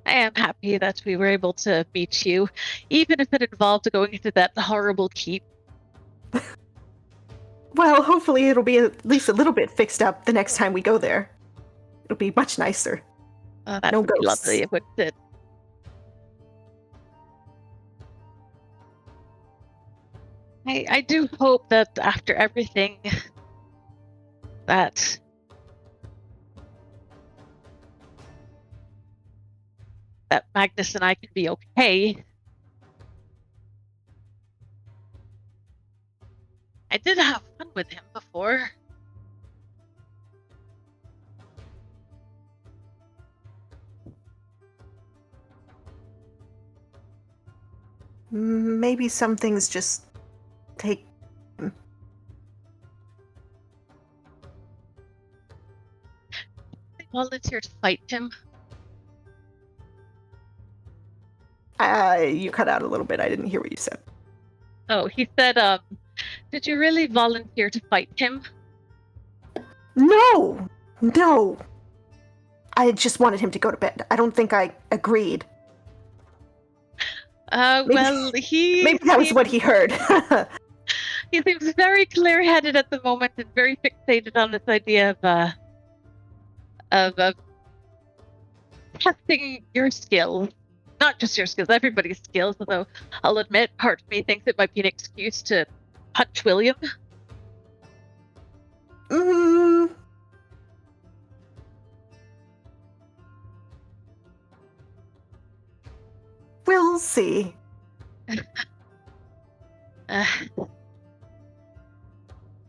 am happy that we were able to meet you, even if it involved going into that horrible keep. well, hopefully it'll be at least a little bit fixed up the next time we go there. It'll be much nicer. That No would be ghosts. lovely, wouldn't it? I do hope that after everything that Magnus and I can be okay. I did have fun with him before. Maybe some things just take. I volunteer to fight him. You cut out a little bit. I didn't hear what you said. Oh, he said, did you really volunteer to fight him? No! No! I just wanted him to go to bed. I don't think I agreed. Well, he... Maybe that was what he heard. He seems very clear-headed at the moment and very fixated on this idea of testing your skills. Not just your skills, everybody's skills, although I'll admit part of me thinks it might be an excuse to punch William. We'll see.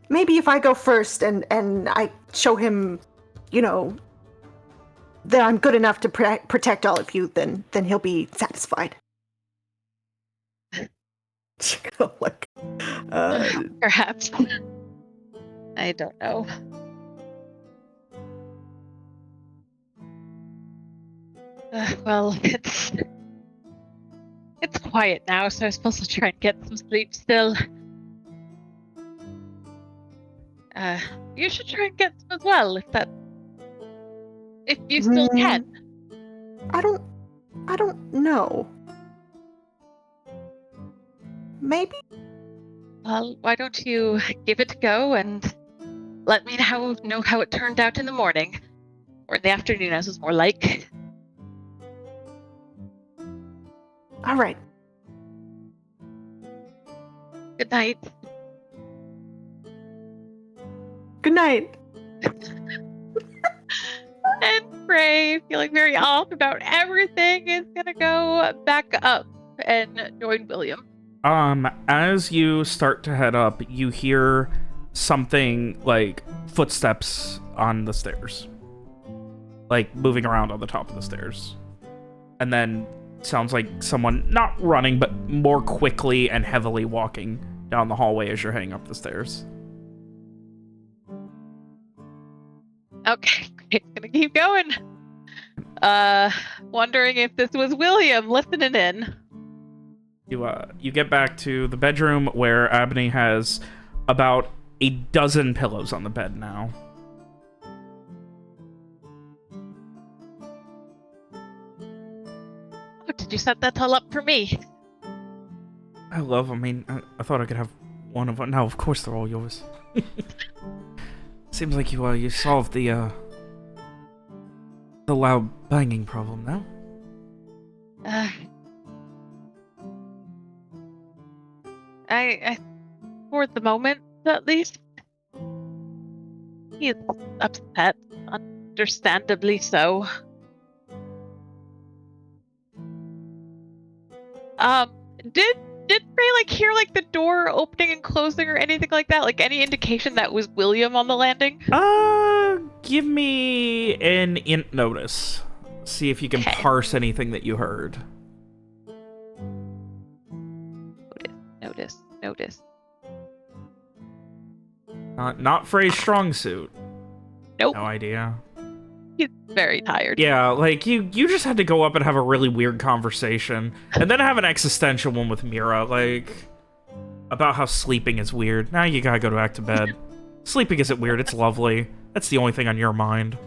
Maybe if I go first and I show him, that I'm good enough to protect all of you, then he'll be satisfied. Perhaps. I don't know. Well, it's quiet now, so I'm supposed to try and get some sleep still. You should try and get some as well, if you still can. I don't know. Maybe? Well, why don't you give it a go and let me know how it turned out in the morning. Or in the afternoon, as it's more like. All right. Good night. Good night. And Frey, feeling very off about everything, is gonna go back up and join William. As you start to head up, you hear something like footsteps on the stairs. Like moving around on the top of the stairs. And then sounds like someone not running, but more quickly and heavily walking down the hallway as you're heading up the stairs. Okay, it's gonna keep going. Wondering if this was William listening in. You get back to the bedroom where Abney has about a dozen pillows on the bed now. Oh, did you set that all up for me? I mean, I thought I could have one of them. No, of course they're all yours. Seems like you solved the loud banging problem now. I for the moment, at least, he is upset, understandably so. Did Frey hear the door opening and closing or anything like that? Like any indication that was William on the landing? Give me an int notice. See if you can parse anything that you heard. Notice. Not Frey's strong suit. Nope. No idea. He's very tired. Yeah, you just had to go up and have a really weird conversation, and then have an existential one with Mira, about how sleeping is weird. Now you gotta go back to bed. Sleeping isn't weird, it's lovely. That's the only thing on your mind.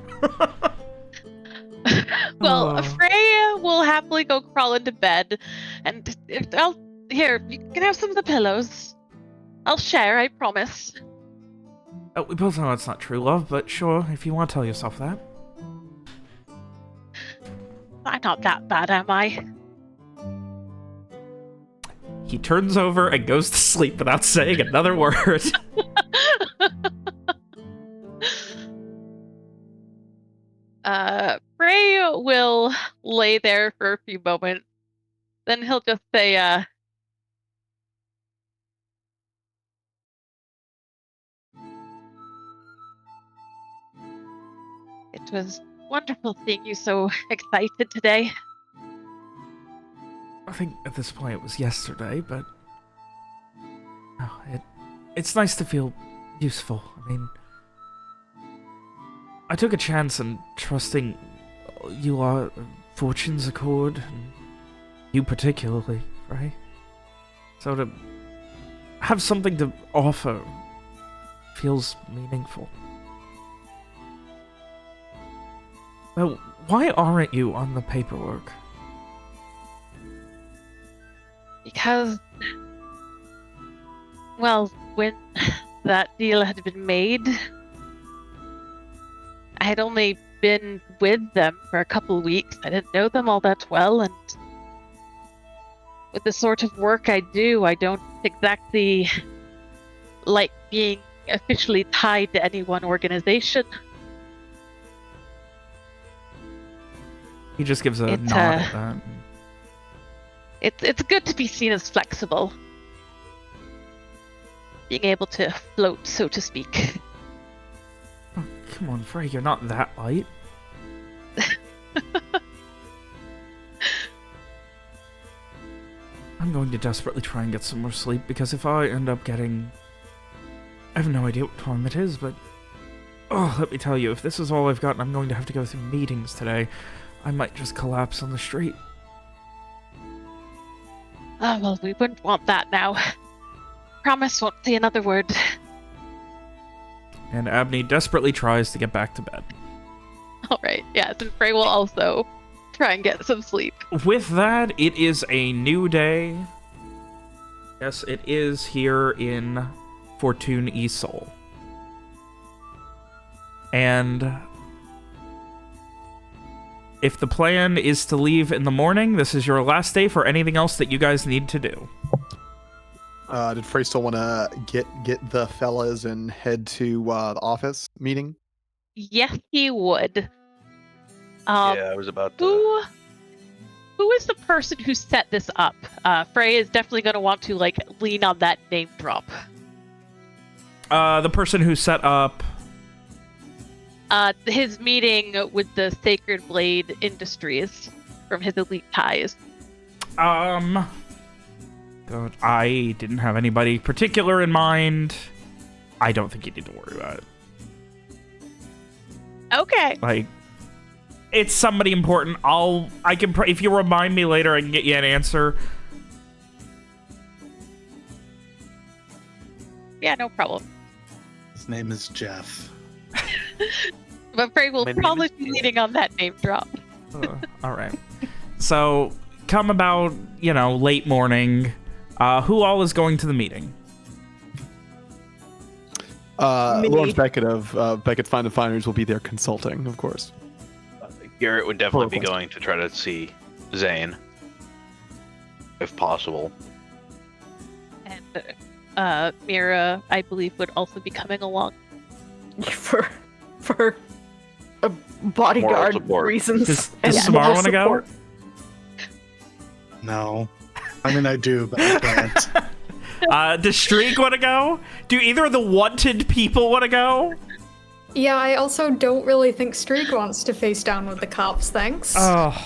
Well, Frey will happily go crawl into bed, and here, you can have some of the pillows. I'll share, I promise. We both know it's not true, love, but sure, if you want to tell yourself that. I'm not that bad, am I? He turns over and goes to sleep without saying another word. Frey will lay there for a few moments. Then he'll just say, it was wonderful seeing you so excited today. I think at this point it was yesterday, but it's nice to feel useful. I mean, I took a chance in trusting you are Fortune's Accord, and you particularly, right? So to have something to offer feels meaningful. Well, why aren't you on the paperwork? Because, well, when that deal had been made, I had only been with them for a couple weeks. I didn't know them all that well, and with the sort of work I do, I don't exactly like being officially tied to any one organization. He just gives a nod at that. It's good to be seen as flexible. Being able to float, so to speak. Oh, come on, Frey, you're not that light. I'm going to desperately try and get some more sleep, because if I end up getting... I have no idea what time it is, but... Oh, let me tell you, if this is all I've got and I'm going to have to go through meetings today, I might just collapse on the street. Oh, well, we wouldn't want that now. Promise won't say another word. And Abney desperately tries to get back to bed. Alright, yes, and Frey will also try and get some sleep. With that, it is a new day. Yes, it is here in Fortun Isol. And if the plan is to leave in the morning, this is your last day for anything else that you guys need to do. Did Frey still want to get the fellas and head to the office meeting? Yes, he would. Yeah, I was about to... Who is the person who set this up? Frey is definitely going to want to lean on that name drop. The person who set up... his meeting with the Sacred Blade Industries from his elite ties. God, I didn't have anybody particular in mind. I don't think you need to worry about it. Okay. Like, it's somebody important. If you remind me later, I can get you an answer. Yeah, no problem. His name is Jeff. I'm afraid we'll My name probably is be leading on that name drop. All right. So, come about, late morning. Who all is going to the meeting? Lawrence Beckett of Beckett's Fine and Finers will be there consulting, of course. Garrett would definitely be Perfect. going to try to see Zane, if possible. And Mira, I believe, would also be coming along. for bodyguard support. reasons. Does Samara moral want to go? support. No. I mean, I do, but I can't. Does Streak want to go? Do either of the wanted people want to go? Yeah, I also don't really think Streak wants to face down with the cops, thanks. Oh.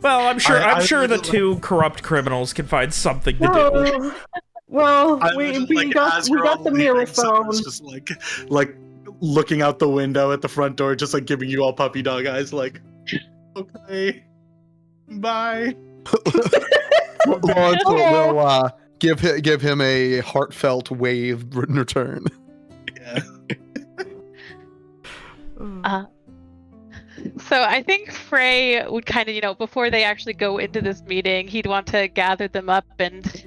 Well, I'm sure. I I'm sure the would- two corrupt criminals can find something to do. Oh, well, I we imagine, got as we're all the mirror leaving, someone's phone. just like looking out the window at the front door, just like giving you all puppy dog eyes, like, okay, bye. Lawrence will give him a heartfelt wave in return. Yeah. So I think Frey would kind of, before they actually go into this meeting, he'd want to gather them up and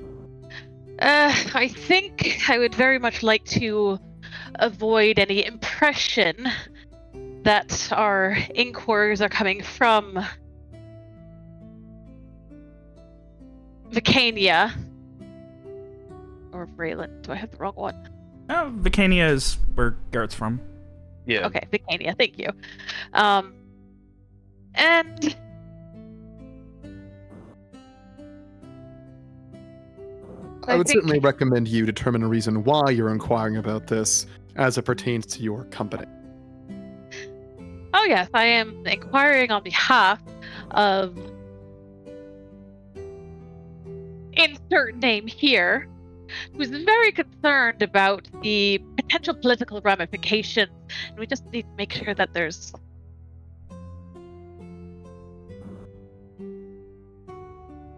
I think I would very much like to avoid any impression that our inquiries are coming from Vicania. Or Vrayland. Do I have the wrong one? Oh, Vicania is where Garrett's from. Yeah. Okay, Vicania, thank you. And I would think- certainly recommend you determine a reason why you're inquiring about this as it pertains to your company. Oh yes, I am inquiring on behalf of insert name here, who's very concerned about the potential political ramifications, and we just need to make sure that there's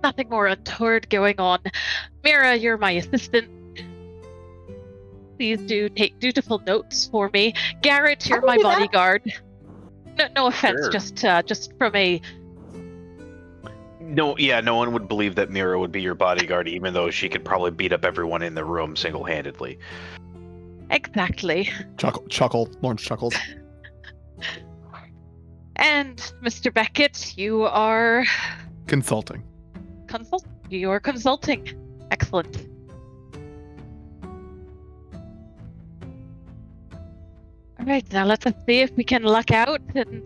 nothing more untoward going on. Mira, you're my assistant. Please do take dutiful notes for me. Garrett, you're can my do that. bodyguard. No offense, Sure. just from a No, yeah, no one would believe that Mira would be your bodyguard, even though she could probably beat up everyone in the room single-handedly. exactly. Chuckle. Lawrence chuckles. And Mr. Beckett, you are Consulting. You're consulting. Excellent. All right, now let's see if we can luck out and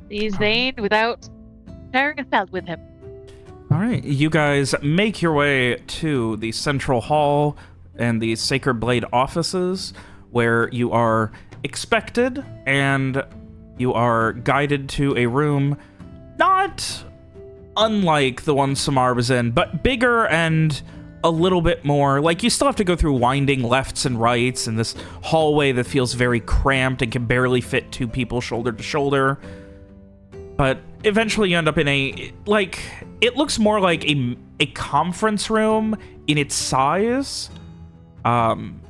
see Zane without sharing a cell with him. All right, you guys make your way to the central hall and the Sacred Blade offices, where you are expected and you are guided to a room not unlike the one Samar was in, but bigger and a little bit more. Like, you still have to go through winding lefts and rights and this hallway that feels very cramped and can barely fit two people shoulder to shoulder. But eventually you end up in it looks more like a conference room in its size. And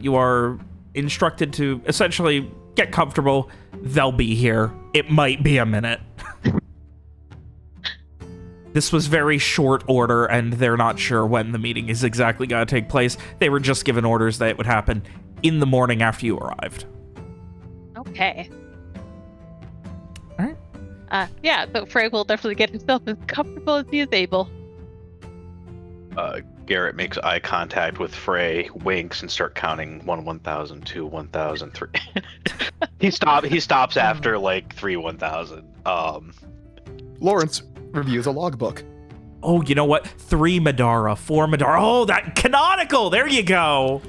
you are instructed to essentially get comfortable. They'll be here. It might be a minute. This was very short order, and they're not sure when the meeting is exactly going to take place. They were just given orders that it would happen in the morning after you arrived. Okay. All right. Yeah, so Frey will definitely get himself as comfortable as he is able. Garrett makes eye contact with Frey, winks, and start counting 1,000, 2, 1,000, 3. He stops after like 3 1,000. Lawrence reviews a logbook. Oh, you know what? 3 Madara, 4 Madara. Oh, that canonical! There you go!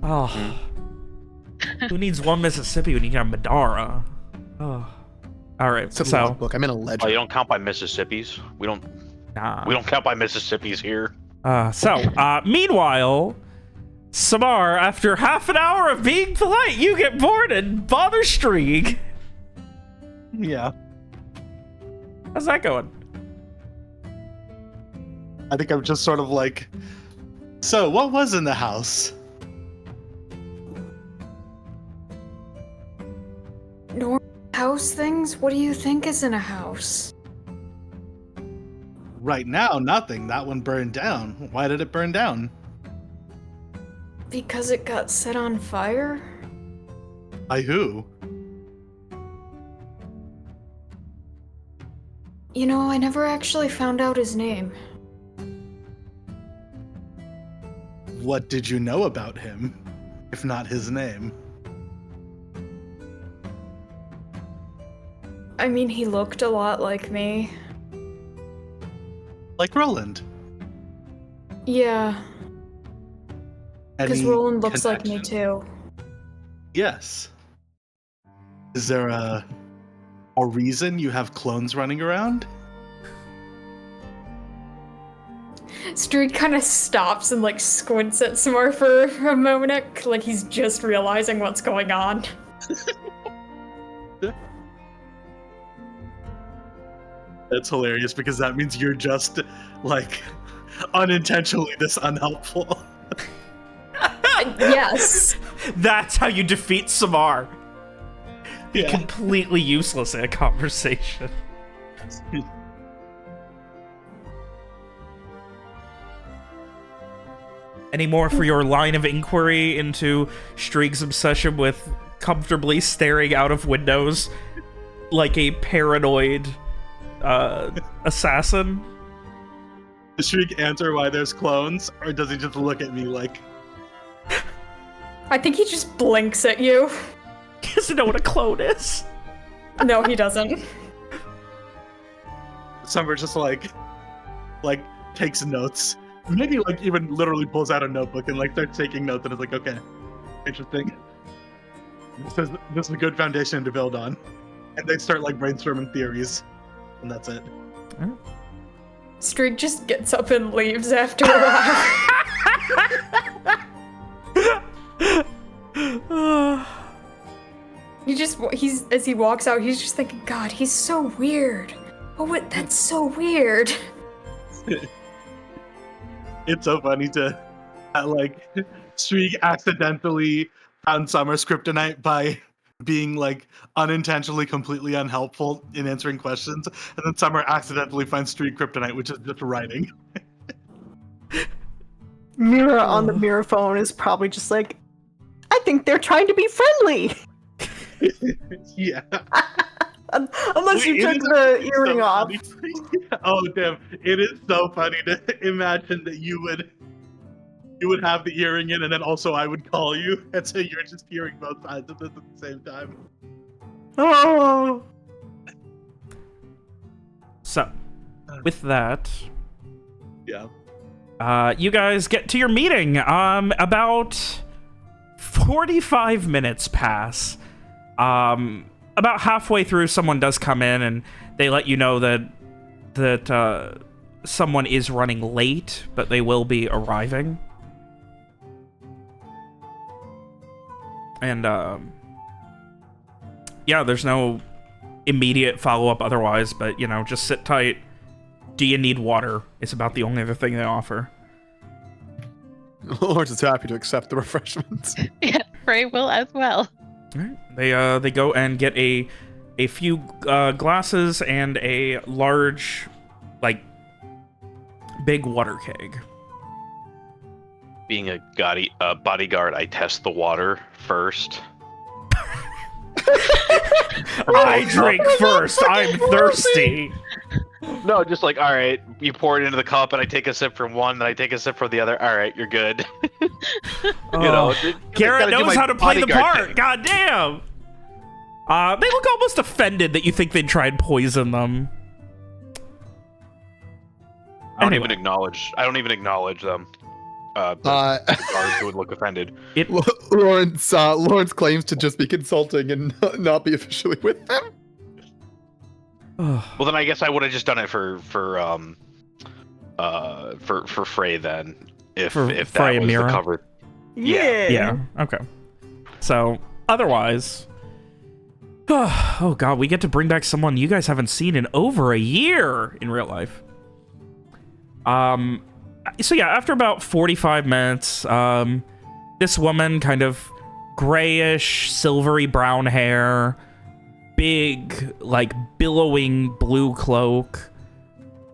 Oh. Who needs 1 Mississippi when you can have Madara? Oh. All right, It's a so logbook. I'm in a Oh, you ledger. don't count by Mississippi's. We don't count by Mississippi's here. Meanwhile, Samar, after half an hour of being polite, you get bored and bother Streeg. Yeah. How's that going? I think I'm just sort of like, so what was in the house? Normal house things? What do you think is in a house? Right now, nothing. That one burned down. Why did it burn down? Because it got set on fire? By who? You know, I never actually found out his name. What did you know about him, if not his name? I mean, he looked a lot like me. Like Roland. Yeah, because Any Roland looks like me connection? too. Yes. Is there a reason you have clones running around? Street kind of stops and like squints at Samar for a moment, like he's just realizing what's going on. That's hilarious because that means you're just like unintentionally this unhelpful. Yes. That's how you defeat Samar. Yeah. Completely useless in a conversation. Any more for your line of inquiry into Streeg's obsession with comfortably staring out of windows like a paranoid assassin? Does Shriek answer why there's clones, or does he just look at me like... I think he just blinks at you. He doesn't know what a clone is. No, he doesn't. Summer just like takes notes. Maybe like even literally pulls out a notebook and like starts taking notes and is like, okay, interesting. This is a good foundation to build on. And they start like brainstorming theories, and that's it. Streak just gets up and leaves after a while. He's as he walks out, he's just thinking, God, he's so weird. Oh, what? That's so weird. It's so funny to like Streak accidentally found Summer's kryptonite by being like unintentionally completely unhelpful in answering questions, and then Summer accidentally finds Streak kryptonite, which is just writing. Mira on the mirror phone is probably just like, I think they're trying to be friendly. Yeah. Unless you took the earring off. Oh damn! It is so funny to imagine that you would have the earring in, and then also I would call you, and so you're just hearing both sides of this at the same time. Oh. So, with that, Yeah. you guys get to your meeting. About 45 minutes pass. About halfway through, someone does come in, and they let you know that someone is running late, but they will be arriving. And, yeah, there's no immediate follow-up otherwise, but, you know, just sit tight. Do you need water? It's about the only other thing they offer. Lawrence is happy to accept the refreshments. Yeah, Frey will as well. All right. They go and get a few glasses and a large, like, big water keg. Being a bodyguard, I test the water first. I drink first. I'm thirsty. No, just like, all right, you pour it into the cup, and I take a sip from one, then I take a sip from the other. All right, you're good. Garrett knows how to play the bodyguard part. thing. God damn. They look almost offended that you think they'd try and poison them. I don't Anyway. even acknowledge them. The guards who would look offended. Lawrence claims to just be consulting and not be officially with them. Well, then I guess I would have just done it for Frey then, if For that Frey and was the Mira? cover. Yeah. Okay. So otherwise, oh god, we get to bring back someone you guys haven't seen in over a year in real life. So yeah, after about 45 minutes, this woman, kind of grayish, silvery brown hair, big, like, billowing blue cloak,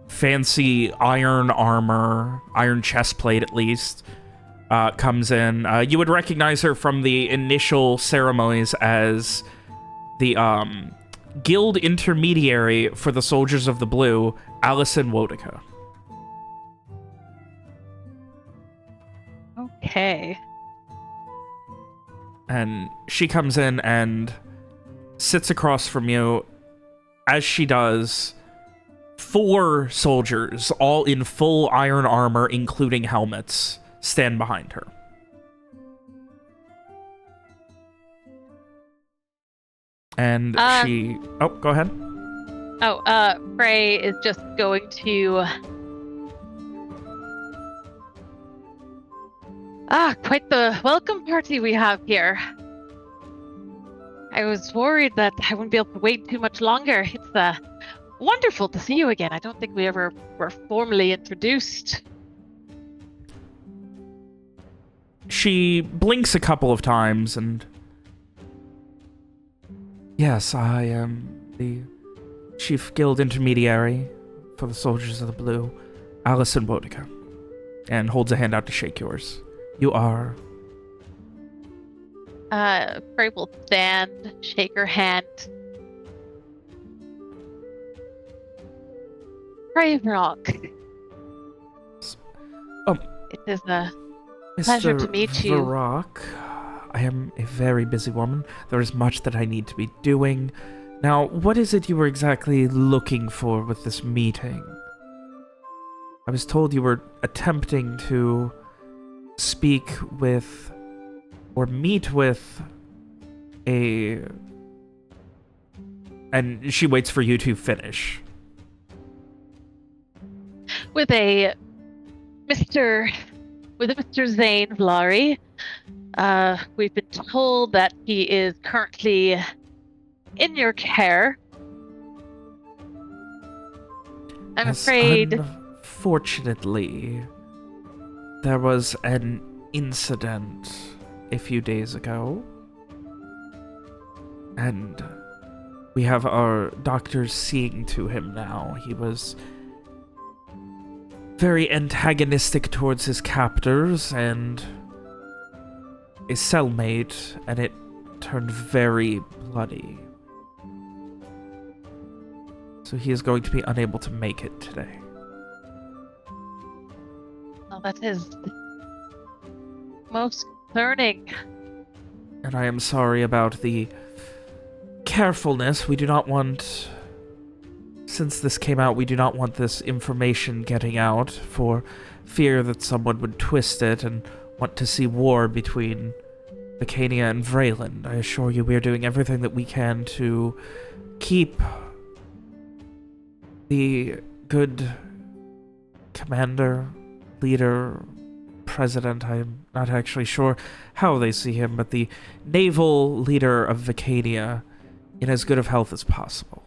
fancy iron armor, iron chest plate at least, comes in. You would recognize her from the initial ceremonies as the guild intermediary for the Soldiers of the Blue, Allison Wodica. Okay. And she comes in and sits across from you. As she does, 4 soldiers, all in full iron armor, including helmets, stand behind her. And she... Oh, go ahead. Frey is just going to... quite the welcome party we have here. I was worried that I wouldn't be able to wait too much longer. It's wonderful to see you again. I don't think we ever were formally introduced. She blinks a couple of times and... Yes, I am the chief guild intermediary for the Soldiers of the Blue, Allison Wodica, and holds a hand out to shake yours. You are... Frey will stand, shake her hand. Frey Rock. It is a pleasure to meet you. Varrock, I am a very busy woman. There is much that I need to be doing. Now, what is it you were exactly looking for with this meeting? I was told you were attempting to speak with or meet with a... And she waits for you to finish. With a Mr. Zane Vlari. We've been told that he is currently in your care. I'm afraid... Unfortunately, there was an incident a few days ago. And we have our doctors seeing to him now. He was very antagonistic towards his captors and a cellmate, and it turned very bloody. So he is going to be unable to make it today. Well, that is most concerning. And I am sorry about the carefulness. We do not want... Since this came out, we do not want this information getting out for fear that someone would twist it and want to see war between Vacania and Vreeland. I assure you we are doing everything that we can to keep the good commander, leader, president, I'm not actually sure how they see him, but the naval leader of Vacania in as good of health as possible.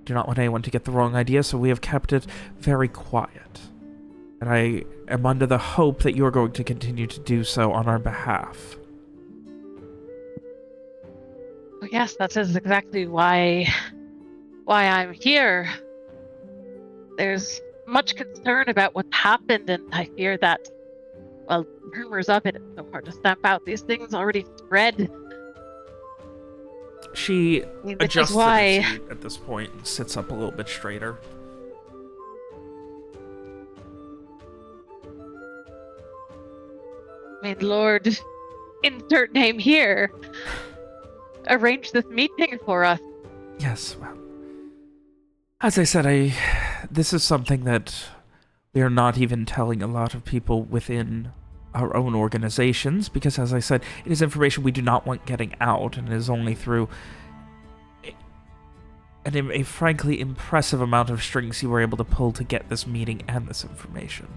Do not want anyone to get the wrong idea, so we have kept it very quiet. And I am under the hope that you're going to continue to do so on our behalf. Oh, yes, that is exactly why I'm here. There's much concern about what's happened, and I fear that, well, rumors of it, it's so hard to stamp out. These things already spread. She Which adjusts is why... her seat at this point and sits up a little bit straighter. I mean, Lord, insert name here, arrange this meeting for us. Yes, well, as I said, this is something that we are not even telling a lot of people within our own organizations, because as I said, it is information we do not want getting out, and it is only through a frankly impressive amount of strings you were able to pull to get this meeting and this information.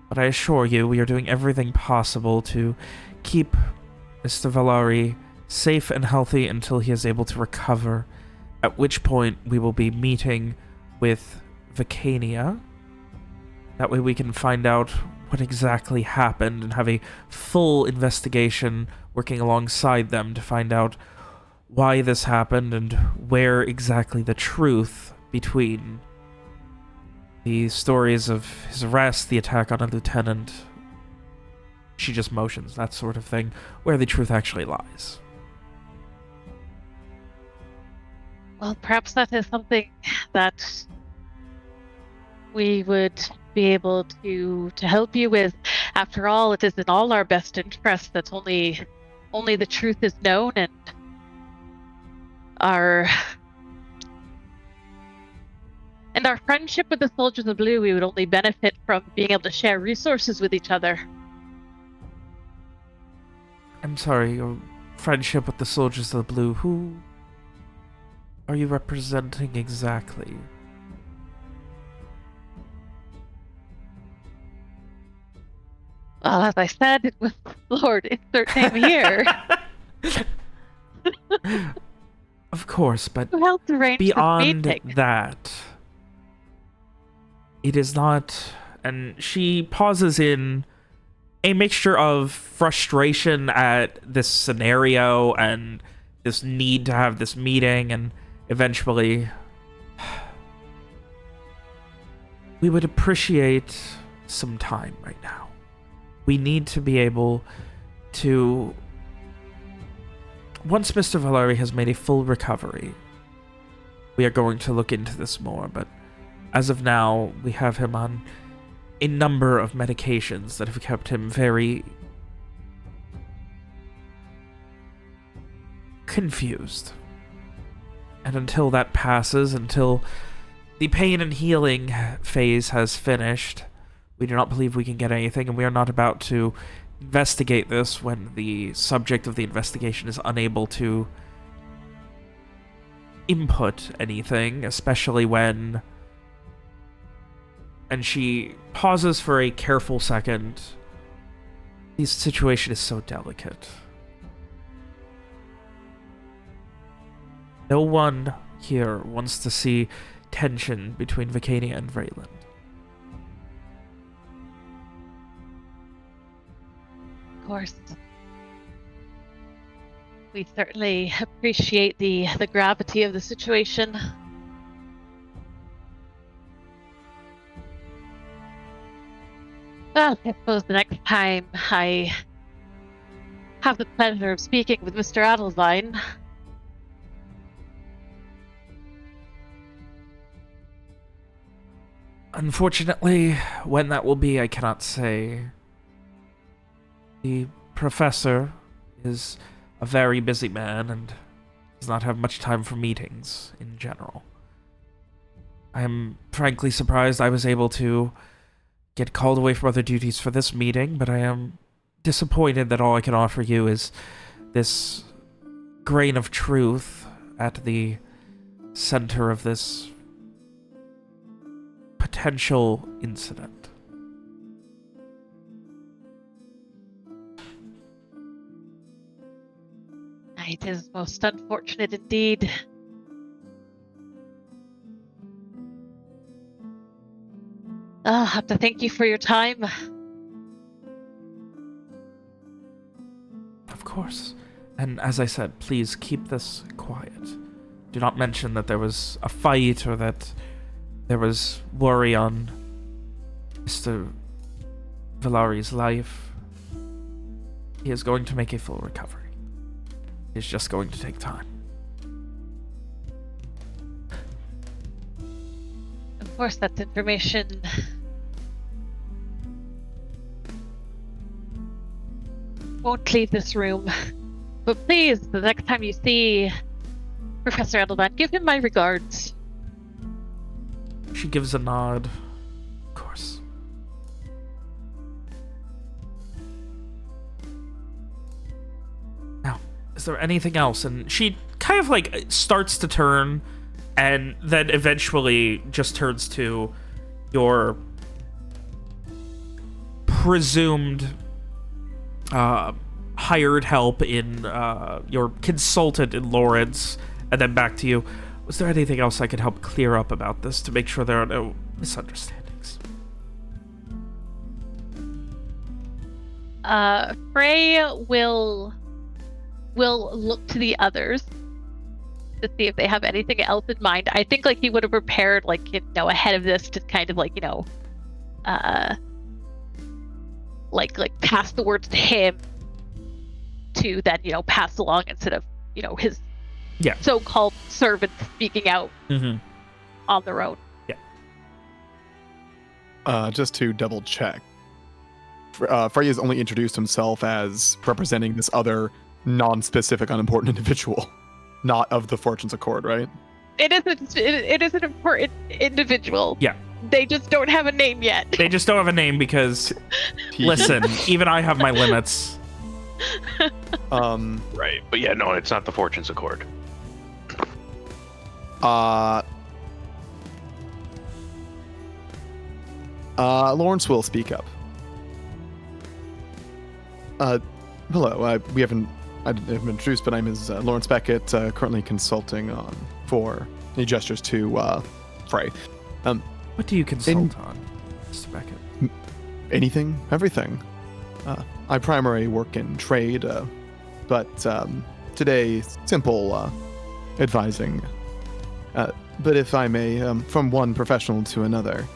But I assure you, we are doing everything possible to keep Mr. Valari safe and healthy until he is able to recover, at which point we will be meeting with Vicania. That way we can find out what exactly happened and have a full investigation working alongside them to find out why this happened and where exactly the truth between the stories of his arrest, the attack on a lieutenant, she just motions, that sort of thing, where the truth actually lies. Well, perhaps that is something that we would be able to help you with. After all, it is in all our best interest that only the truth is known, and our friendship with the Soldiers of Blue, we would only benefit from being able to share resources with each other. I'm sorry, your friendship with the Soldiers of the Blue, who are you representing exactly? Well, as I said, it was Lord Insert Name here. Of course, but Who helped arrange beyond this meeting? that, it is not... And she pauses in a mixture of frustration at this scenario and this need to have this meeting, and eventually... We would appreciate some time right now. We need to be able to... Once Mr. Valari has made a full recovery, we are going to look into this more, but as of now, we have him on a number of medications that have kept him very confused. And until that passes, until the pain and healing phase has finished, we do not believe we can get anything, and we are not about to investigate this when the subject of the investigation is unable to input anything, especially when... And she pauses for a careful second. The situation is so delicate. No one here wants to see tension between Vicania and Rayland. Of course. We certainly appreciate the gravity of the situation. Well, I suppose the next time I have the pleasure of speaking with Mr. Adelvine, Unfortunately, when that will be, I cannot say. The professor is a very busy man and does not have much time for meetings in general. I am frankly surprised I was able to get called away from other duties for this meeting, but I am disappointed that all I can offer you is this grain of truth at the center of this potential incident. it is most unfortunate indeed. I'll have to thank you for your time. Of course. And as I said, please keep this quiet. Do not mention that there was a fight or that there was worry on Mr. Valari's life. He is going to make a full recovery. It's just going to take time. Of course, that's information won't leave this room. But please, the next time you see Professor Edelman, give him my regards. She gives a nod. Of course. Now, is there anything else? And she kind of like starts to turn, and then eventually just turns to your presumed hired help in your consultant in Lawrence, and then back to you. Was there anything else I could help clear up about this to make sure there are no misunderstandings? Frey will look to the others to see if they have anything else in mind. I think like he would have prepared like, you know, ahead of this to kind of like, you know, like pass the words to him to then, you know, pass along instead of, you know, his so-called servants speaking out on their own. Just to double check, Frey has only introduced himself as representing this other non-specific, unimportant individual, not of the Fortune's Accord, right? It is an important individual. Yeah. They just don't have a name yet. They just don't have a name because, listen, even I have my limits. Right, but yeah, no, it's not the Fortune's Accord. Lawrence will speak up. Hello, I haven't introduced, but I'm Lawrence Beckett, currently consulting for he gestures to Frey. What do you consult on, Mr. Beckett? Anything, everything. I primarily work in trade, but today, simple advising. But if I may, from one professional to another,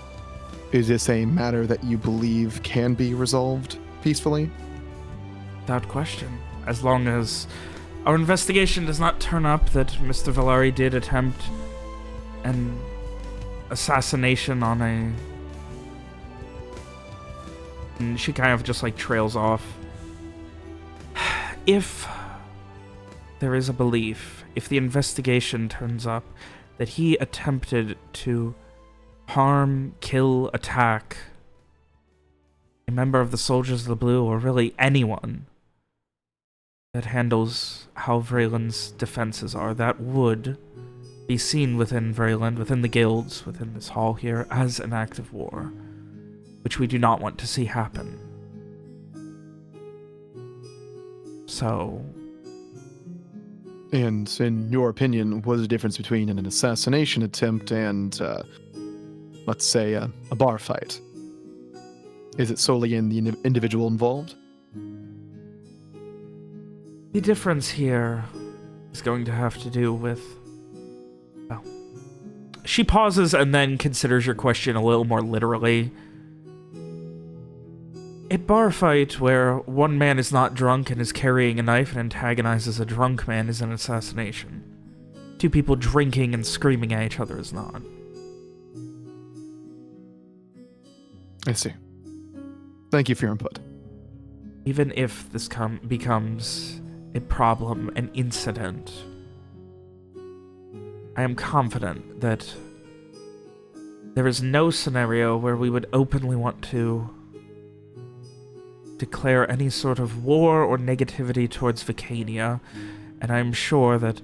is this a matter that you believe can be resolved peacefully? Without question. As long as our investigation does not turn up that Mr. Valari did attempt an assassination on a... And she kind of just like trails off. If there is a belief, if the investigation turns up that he attempted to harm, kill, attack a member of the Soldiers of the Blue, or really anyone that handles how Vreeland's defenses are, that would be seen within Vreeland, within the guilds, within this hall here, as an act of war, which we do not want to see happen. So... And in your opinion, what is the difference between an assassination attempt and, let's say, a bar fight? Is it solely in the individual involved? The difference here is going to have to do with... Well, she pauses and then considers your question a little more literally. A bar fight where one man is not drunk and is carrying a knife and antagonizes a drunk man is an assassination. Two people drinking and screaming at each other is not. I see. Thank you for your input. Even if this becomes a problem, an incident, I am confident that there is no scenario where we would openly want to declare any sort of war or negativity towards Vicania, and I'm sure that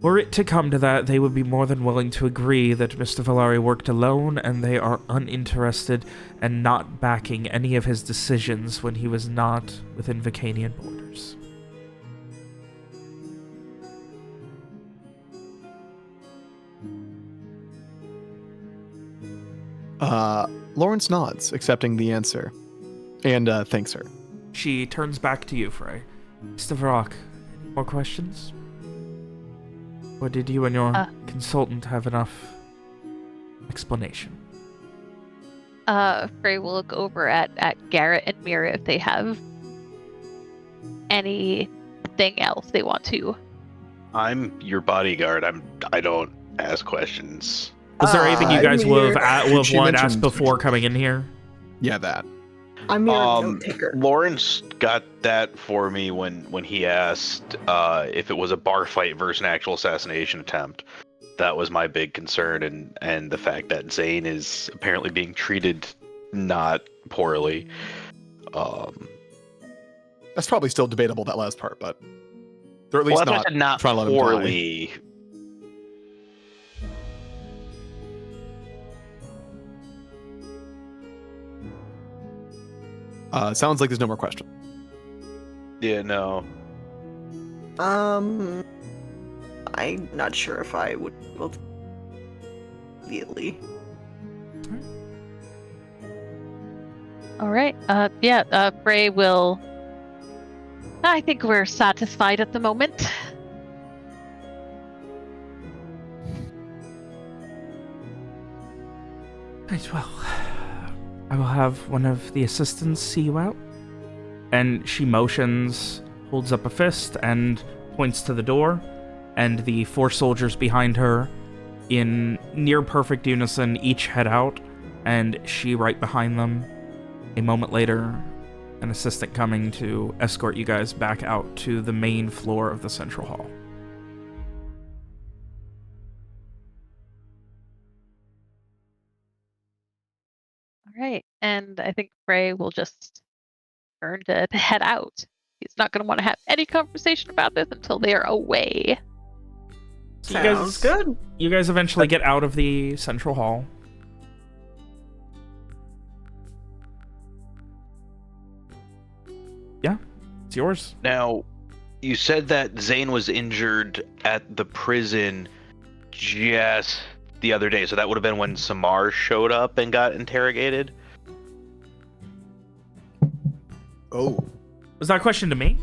were it to come to that, they would be more than willing to agree that Mr. Valari worked alone and they are uninterested and not backing any of his decisions when he was not within Vicanian borders. Lawrence nods, accepting the answer, and thanks her. She turns back to you, Frey. Mr. Varrock, any more questions? Or did you and your consultant have enough explanation? Frey will look over at Garrett and Mira if they have anything else they want to. I'm your bodyguard. I don't ask questions. Was there anything you guys would have She wanted to ask mentioned- before coming in here? Yeah, that. I'm your note taker. Lawrence got that for me when he asked if it was a bar fight versus an actual assassination attempt. That was my big concern, and the fact that Zane is apparently being treated not poorly. That's probably still debatable, that last part, but... They're at least Well, that's not trying to let him die. poorly. Sounds like there's no more questions. Yeah, no. I'm not sure if I would be able to immediately. All right. Bray will. I think we're satisfied at the moment. Right, well, I will have one of the assistants see you out. And she motions, holds up a fist, and points to the door. And the 4 soldiers behind her, in near perfect unison, each head out. And she right behind them. A moment later, an assistant coming to escort you guys back out to the main floor of the central hall. All right. And I think Bray will just turn to head out. He's not going to want to have any conversation about this until they are away. So Sounds good. You guys eventually get out of the central hall. Yeah, it's yours. Now, you said that Zane was injured at the prison just the other day, so that would have been when Samar showed up and got interrogated? Oh. Was that a question to me?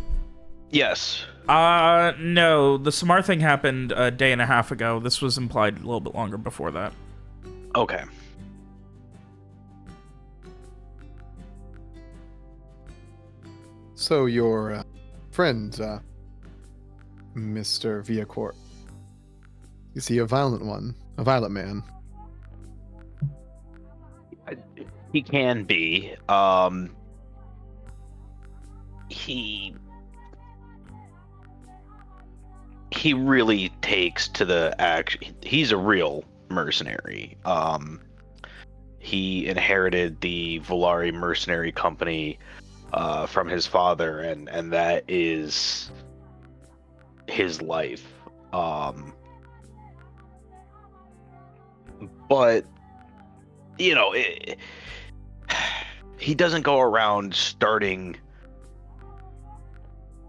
Yes. No. The Samar thing happened a day and a half ago. This was implied a little bit longer before that. Okay. So your friend, Mr. Viacourt, is he a violent one? A violent man? He can be. He really takes to the action. He's a real mercenary. He inherited the Volari mercenary company from his father, and that is his life. But you know, he doesn't go around starting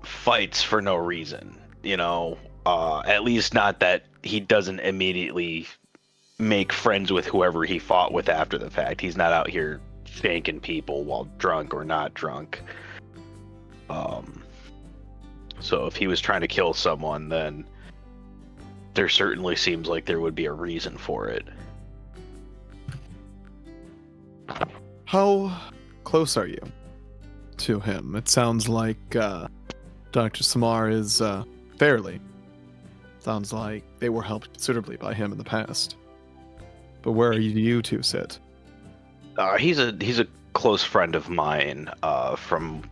fights for no reason. You know, at least not that he doesn't immediately make friends with whoever he fought with after the fact. He's not out here shanking people while drunk or not drunk. So if he was trying to kill someone, then there certainly seems like there would be a reason for it. How close are you to him? It sounds like Dr. Samar is fairly. Sounds like they were helped considerably by him in the past. But where are you two sit? He's a close friend of mine from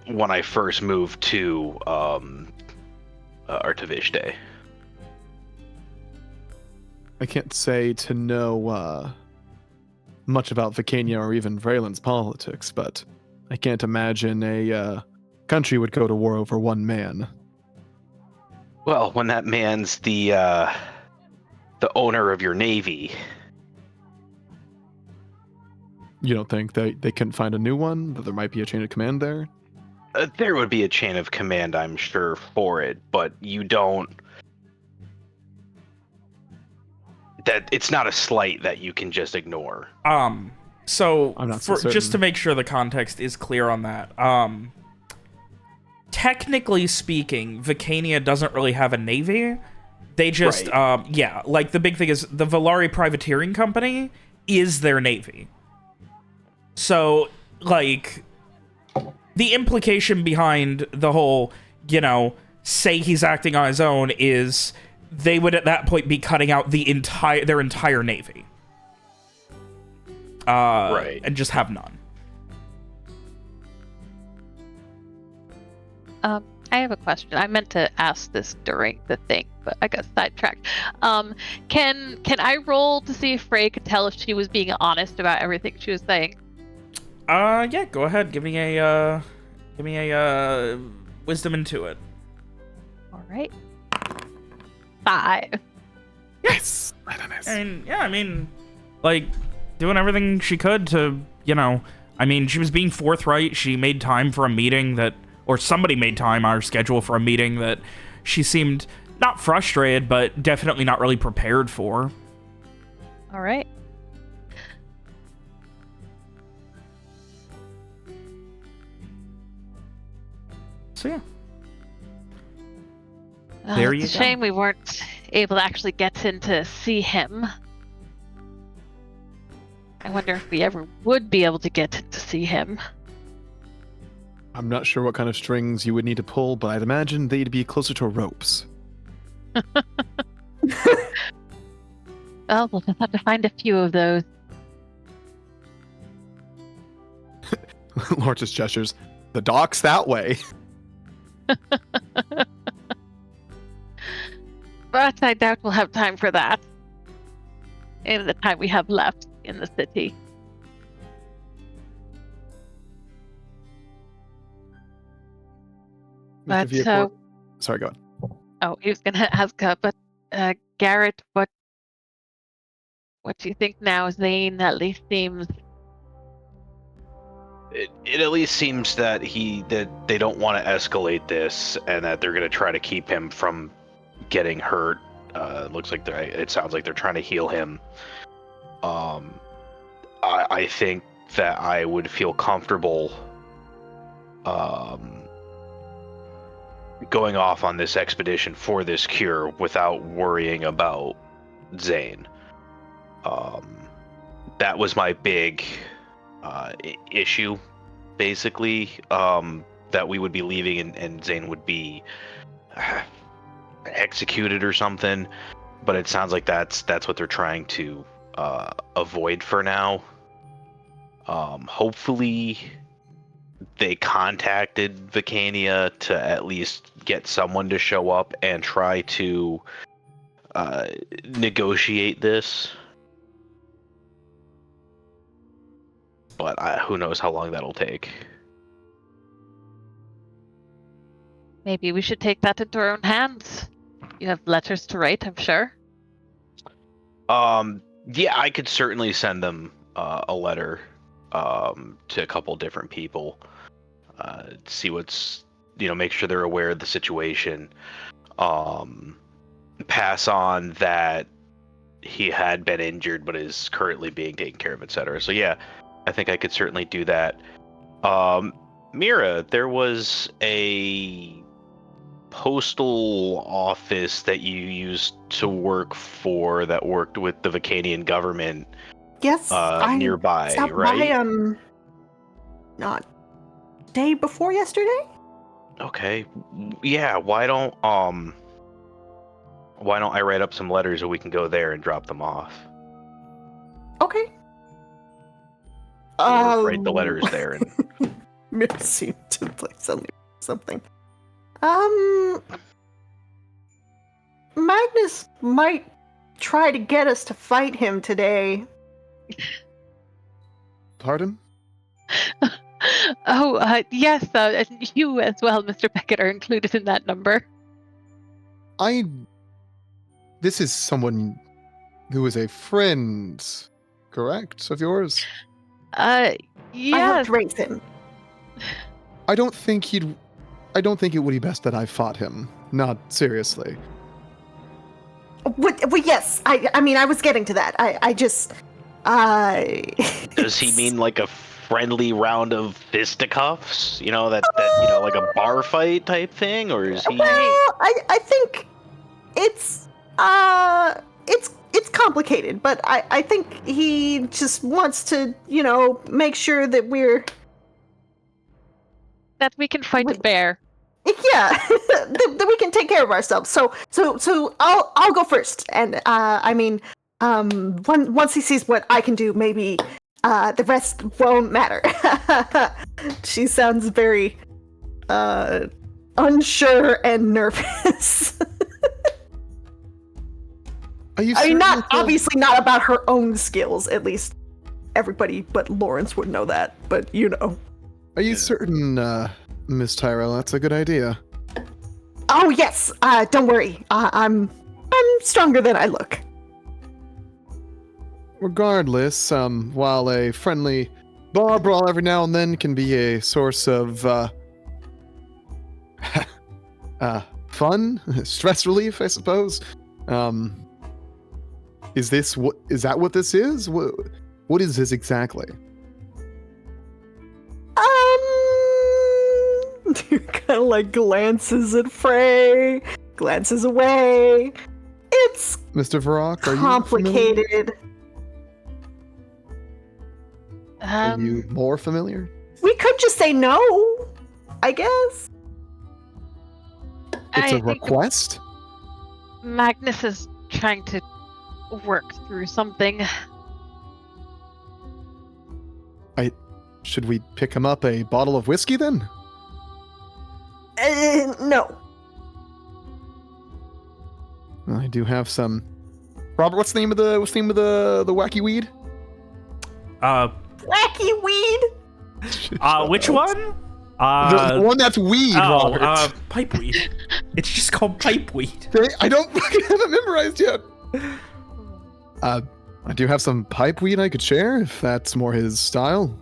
when I first moved to Artavishte. I can't say to know much about Vicania or even Vreeland's politics, but I can't imagine a country would go to war over one man. Well, when that man's the owner of your navy. You don't think they can find a new one? That there might be a chain of command there? There would be a chain of command, I'm sure, for it, but you don't... That it's not a slight that you can just ignore. So I'm not so just certain. to make sure the context is clear on that, technically speaking, Vicania doesn't really have a navy. They just, Right. yeah, like the big thing is the Volari Privateering Company is their navy. So, like, the implication behind the whole, you know, say he's acting on his own is they would at that point be cutting out their entire navy. Right. And just have none. I have a question. I meant to ask this during the thing, but I got sidetracked. Can I roll to see if Frey could tell if she was being honest about everything she was saying? Yeah, go ahead. Give me a wisdom into it. All right. 5. Yes. Nice. And yeah, I mean, like, doing everything she could to, I mean, she was being forthright. She made time for a meeting or somebody made time on her schedule for a meeting that she seemed not frustrated, but definitely not really prepared for. All right. So yeah. Well, There it's you a go. shame we weren't able to actually get in to see him. I wonder if we ever would be able to get in to see him. I'm not sure what kind of strings you would need to pull, but I'd imagine they'd be closer to ropes. Well, we'll just have to find a few of those. Lord just gestures. The dock's that way. But I doubt we'll have time for that in the time we have left in the city. But Mr. Viacourt- Sorry, go on. he was gonna ask, but Garrett, what do you think now? Zane at least seems. It at least seems that they don't want to escalate this, and that they're going to try to keep him from getting hurt. It sounds like they're trying to heal him. I think that I would feel comfortable going off on this expedition for this cure without worrying about Zane. That was my big issue, basically, that we would be leaving and Zane would be executed or something. But it sounds like that's what they're trying to avoid for now. Hopefully they contacted Vicania to at least get someone to show up and try to negotiate this. But who knows how long that'll take. Maybe we should take that into our own hands. You have letters to write, I'm sure. Yeah, I could certainly send them a letter to a couple different people. See what's, make sure they're aware of the situation. Pass on that he had been injured but is currently being taken care of, etc. So yeah, I think I could certainly do that. Mira, there was a postal office that you used to work for that worked with the Vicanian government. Yes, I nearby, stopped right? by, not day before yesterday. Okay, yeah. Why don't I write up some letters and we can go there and drop them off? Okay. Write the letters there and Mira seemed to like suddenly something. Magnus might try to get us to fight him today. Pardon? Yes, and you as well, Mr. Beckett, are included in that number. This is someone who is a friend, correct, of yours? I Yes. helped raise him. I don't think it would be best that I fought him. Not seriously. Well, yes. I mean, I was getting to that. I just. Does he mean like a friendly round of fisticuffs? Like a bar fight type thing, or is he? Well, I think it's complicated, but I think he just wants to, make sure that That we can fight a bear. yeah, that we can take care of ourselves. So I'll go first, and once he sees what I can do, maybe the rest won't matter. She sounds very unsure and nervous. Are you I mean, certain obviously not about her own skills. At least everybody but Lawrence would know that. But Are you certain Miss Tyrell. That's a good idea. Oh yes. Don't worry. I'm stronger than I look. Regardless, while a friendly bar brawl every now and then can be a source of fun, stress relief, I suppose. Is that what this is? What is this exactly? Kind of like glances at Frey, glances away. It's Mr. Varrock, are complicated. Are you more familiar? We could just say no, I guess. It's a request? Magnus is trying to work through something. Should we pick him up a bottle of whiskey then? No. Well, I do have some. Robert, what's the name of the wacky weed? Wacky weed. Which one? The one that's weed, Robert. Pipeweed. It's just called pipeweed. I don't fucking have it memorized yet. I do have some pipeweed I could share if that's more his style.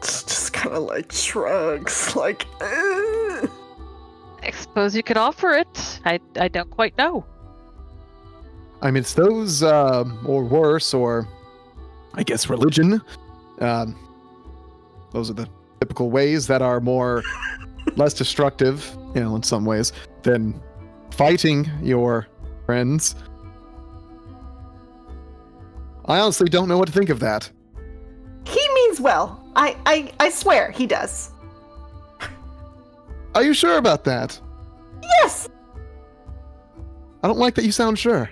Just kind of like shrugs, like. I suppose you could offer it. I don't quite know. I mean, it's those, or worse, or I guess religion. Those are the typical ways that are less destructive, in some ways, than fighting your friends. I honestly don't know what to think of that. He means well. I swear he does. Are you sure about that? Yes. I don't like that you sound sure.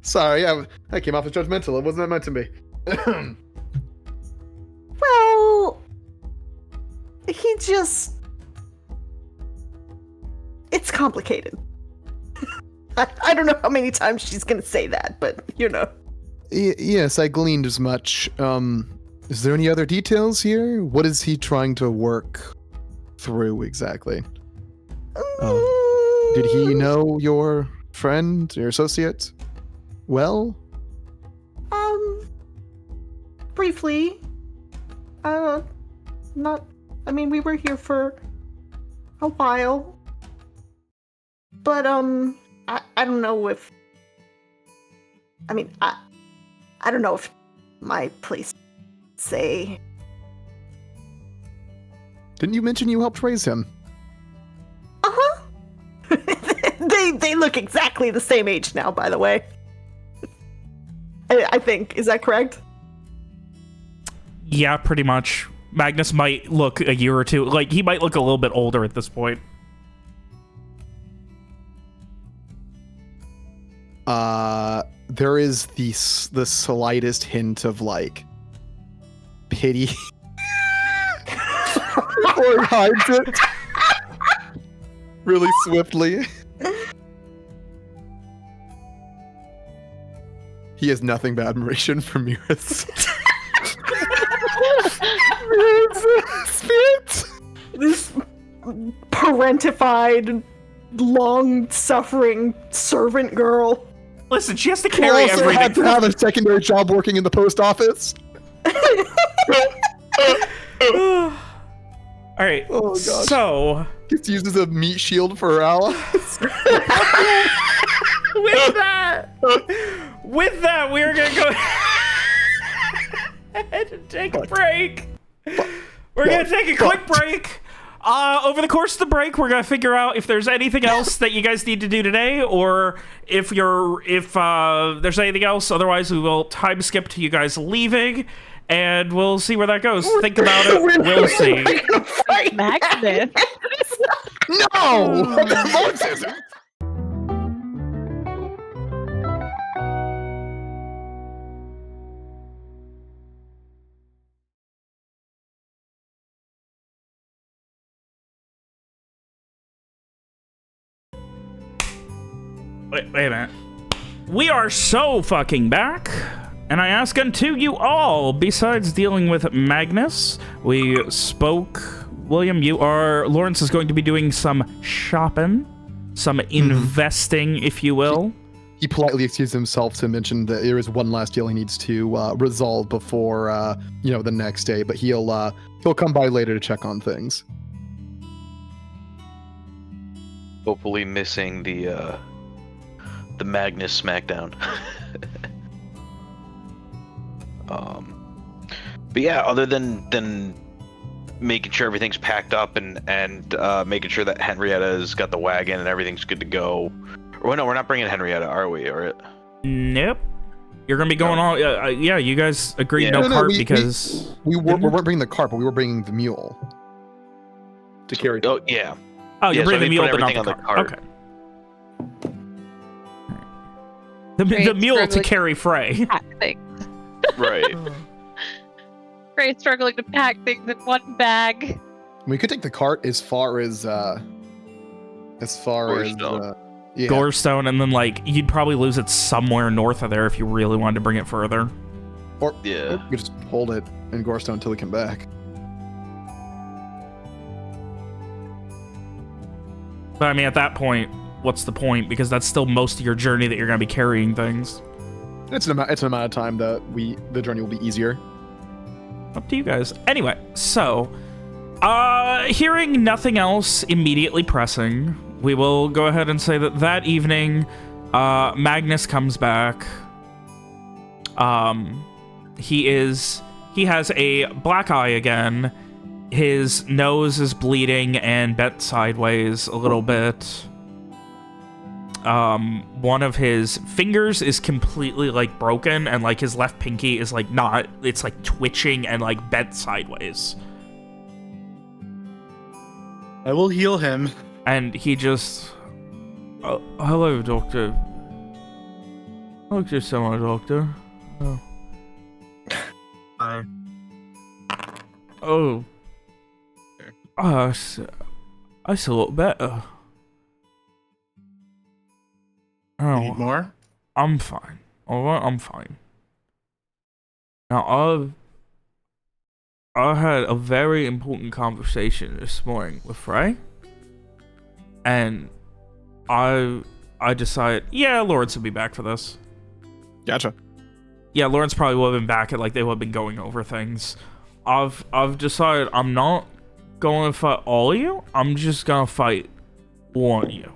Sorry, I came off as judgmental. It wasn't meant to be. Well, he just... It's complicated. I don't know how many times she's gonna say that, but Yes, I gleaned as much. Is there any other details here? What is he trying to work through exactly? Did he know your friend, your associate? Well? Briefly. We were here for a while. But, I don't know if... I don't know if my place say... Didn't you mention you helped raise him? Uh-huh. They look exactly the same age now, by the way. I think. Is that correct? Yeah, pretty much. Magnus might look a year or two. Like, he might look a little bit older at this point. There is the slightest hint of, pity. Before he hides it. Really swiftly. He has nothing but admiration for Mira's spirit. This parentified, long-suffering servant girl. Listen, she has to He carry also everything. had to have a secondary job working in the post office. All right. Oh, gosh. So, Just uses a meat shield for her allies. with that, we're gonna go ahead and take a break. We're gonna take a quick break. Over the course of the break, we're gonna figure out if there's anything else that you guys need to do today, or if there's anything else. Otherwise, we will time skip to you guys leaving, and we'll see where that goes. Think about it. We'll see. Magnus. No! Moses! Wait a minute. We are so fucking back. And I ask unto you all, besides dealing with Magnus, we spoke, William, Lawrence is going to be doing some shopping, some investing, if you will. He politely excused himself to mention that there is one last deal he needs to resolve before, the next day, but he'll come by later to check on things. Hopefully missing the Magnus smackdown. But yeah, other than making sure everything's packed up and making sure that Henrietta's got the wagon and everything's good to go. Or no, we're not bringing Henrietta, are we? Or nope. You're gonna be going on. Yeah, you guys agreed no cart because we weren't bringing the cart, but we were bringing the mule to carry. Oh yeah. Oh, you're bringing the mule, but not on the cart. Okay. The mule to carry Frey. Pack things. Right. Frey's struggling to pack things in one bag. We could take the cart as far as Gorestone, and then you'd probably lose it somewhere north of there if you really wanted to bring it further. Or we could just hold it in Gorestone until we come back. But I mean, at that point, what's the point? Because that's still most of your journey that you're going to be carrying things. It's an amount of time that the journey will be easier. Up to you guys. Anyway, so hearing nothing else immediately pressing, we will go ahead and say that evening, Magnus comes back. He has a black eye again. His nose is bleeding and bent sideways a little bit. One of his fingers is completely broken, and his left pinky is not, it's twitching and bent sideways. I will heal him. And he just, hello, doctor. I'll just say my doctor. Oh. Hi. Oh. I still look better. You need more? I'm fine. Alright, I'm fine. Now, I had a very important conversation this morning with Frey. And I decided, yeah, Lawrence will be back for this. Gotcha. Yeah, Lawrence probably would have been back at they would have been going over things. I've decided I'm not going to fight all of you. I'm just gonna fight one of you.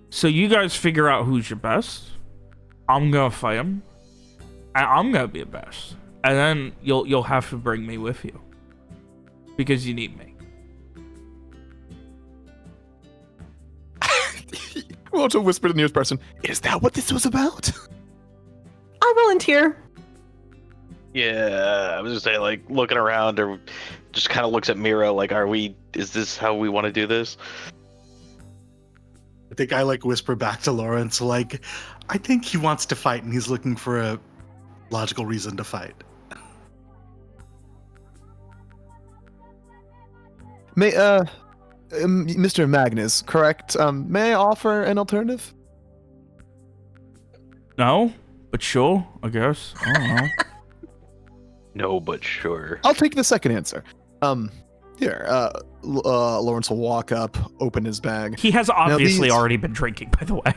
So you guys figure out who's your best. I'm gonna fight him, and I'm gonna be the best. And then you'll have to bring me with you because you need me. Walter whispered to the nearest person, "Is that what this was about?" I volunteer. Yeah, I was just saying, looking around, or just kind of looks at Mira, is this how we want to do this? I think I whisper back to Lawrence, I think he wants to fight and he's looking for a logical reason to fight. Mr. Magnus, correct? May I offer an alternative? No, but sure, I guess. I don't know. No, but sure. I'll take the second answer. Here, Lawrence will walk up, open his bag. He has obviously already been drinking, by the way.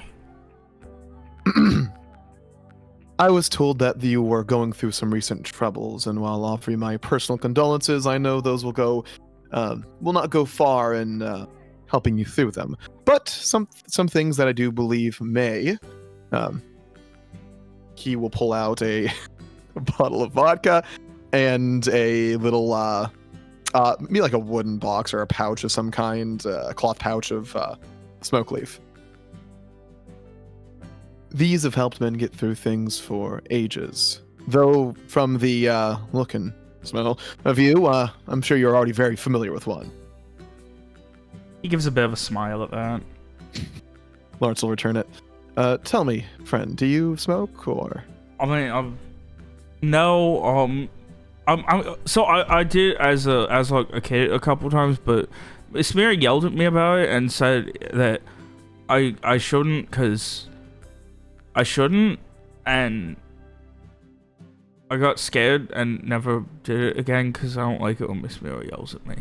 I was told that you were going through some recent troubles, and while offering my personal condolences, I know those will not go far in helping you through them. But some things that I do believe may. He will pull out a bottle of vodka and a little maybe a wooden box or a pouch of some kind, a cloth pouch of smoke leaf. These have helped men get through things for ages. Though from the look and smell of you, I'm sure you're already very familiar with one. He gives a bit of a smile at that. Lawrence will return it. Tell me, friend, do you smoke or? I mean, no. So I did as a kid a couple times, but Smear yelled at me about it and said that I shouldn't, because I shouldn't, and I got scared and never did it again because I don't like it when Miss Mira yells at me.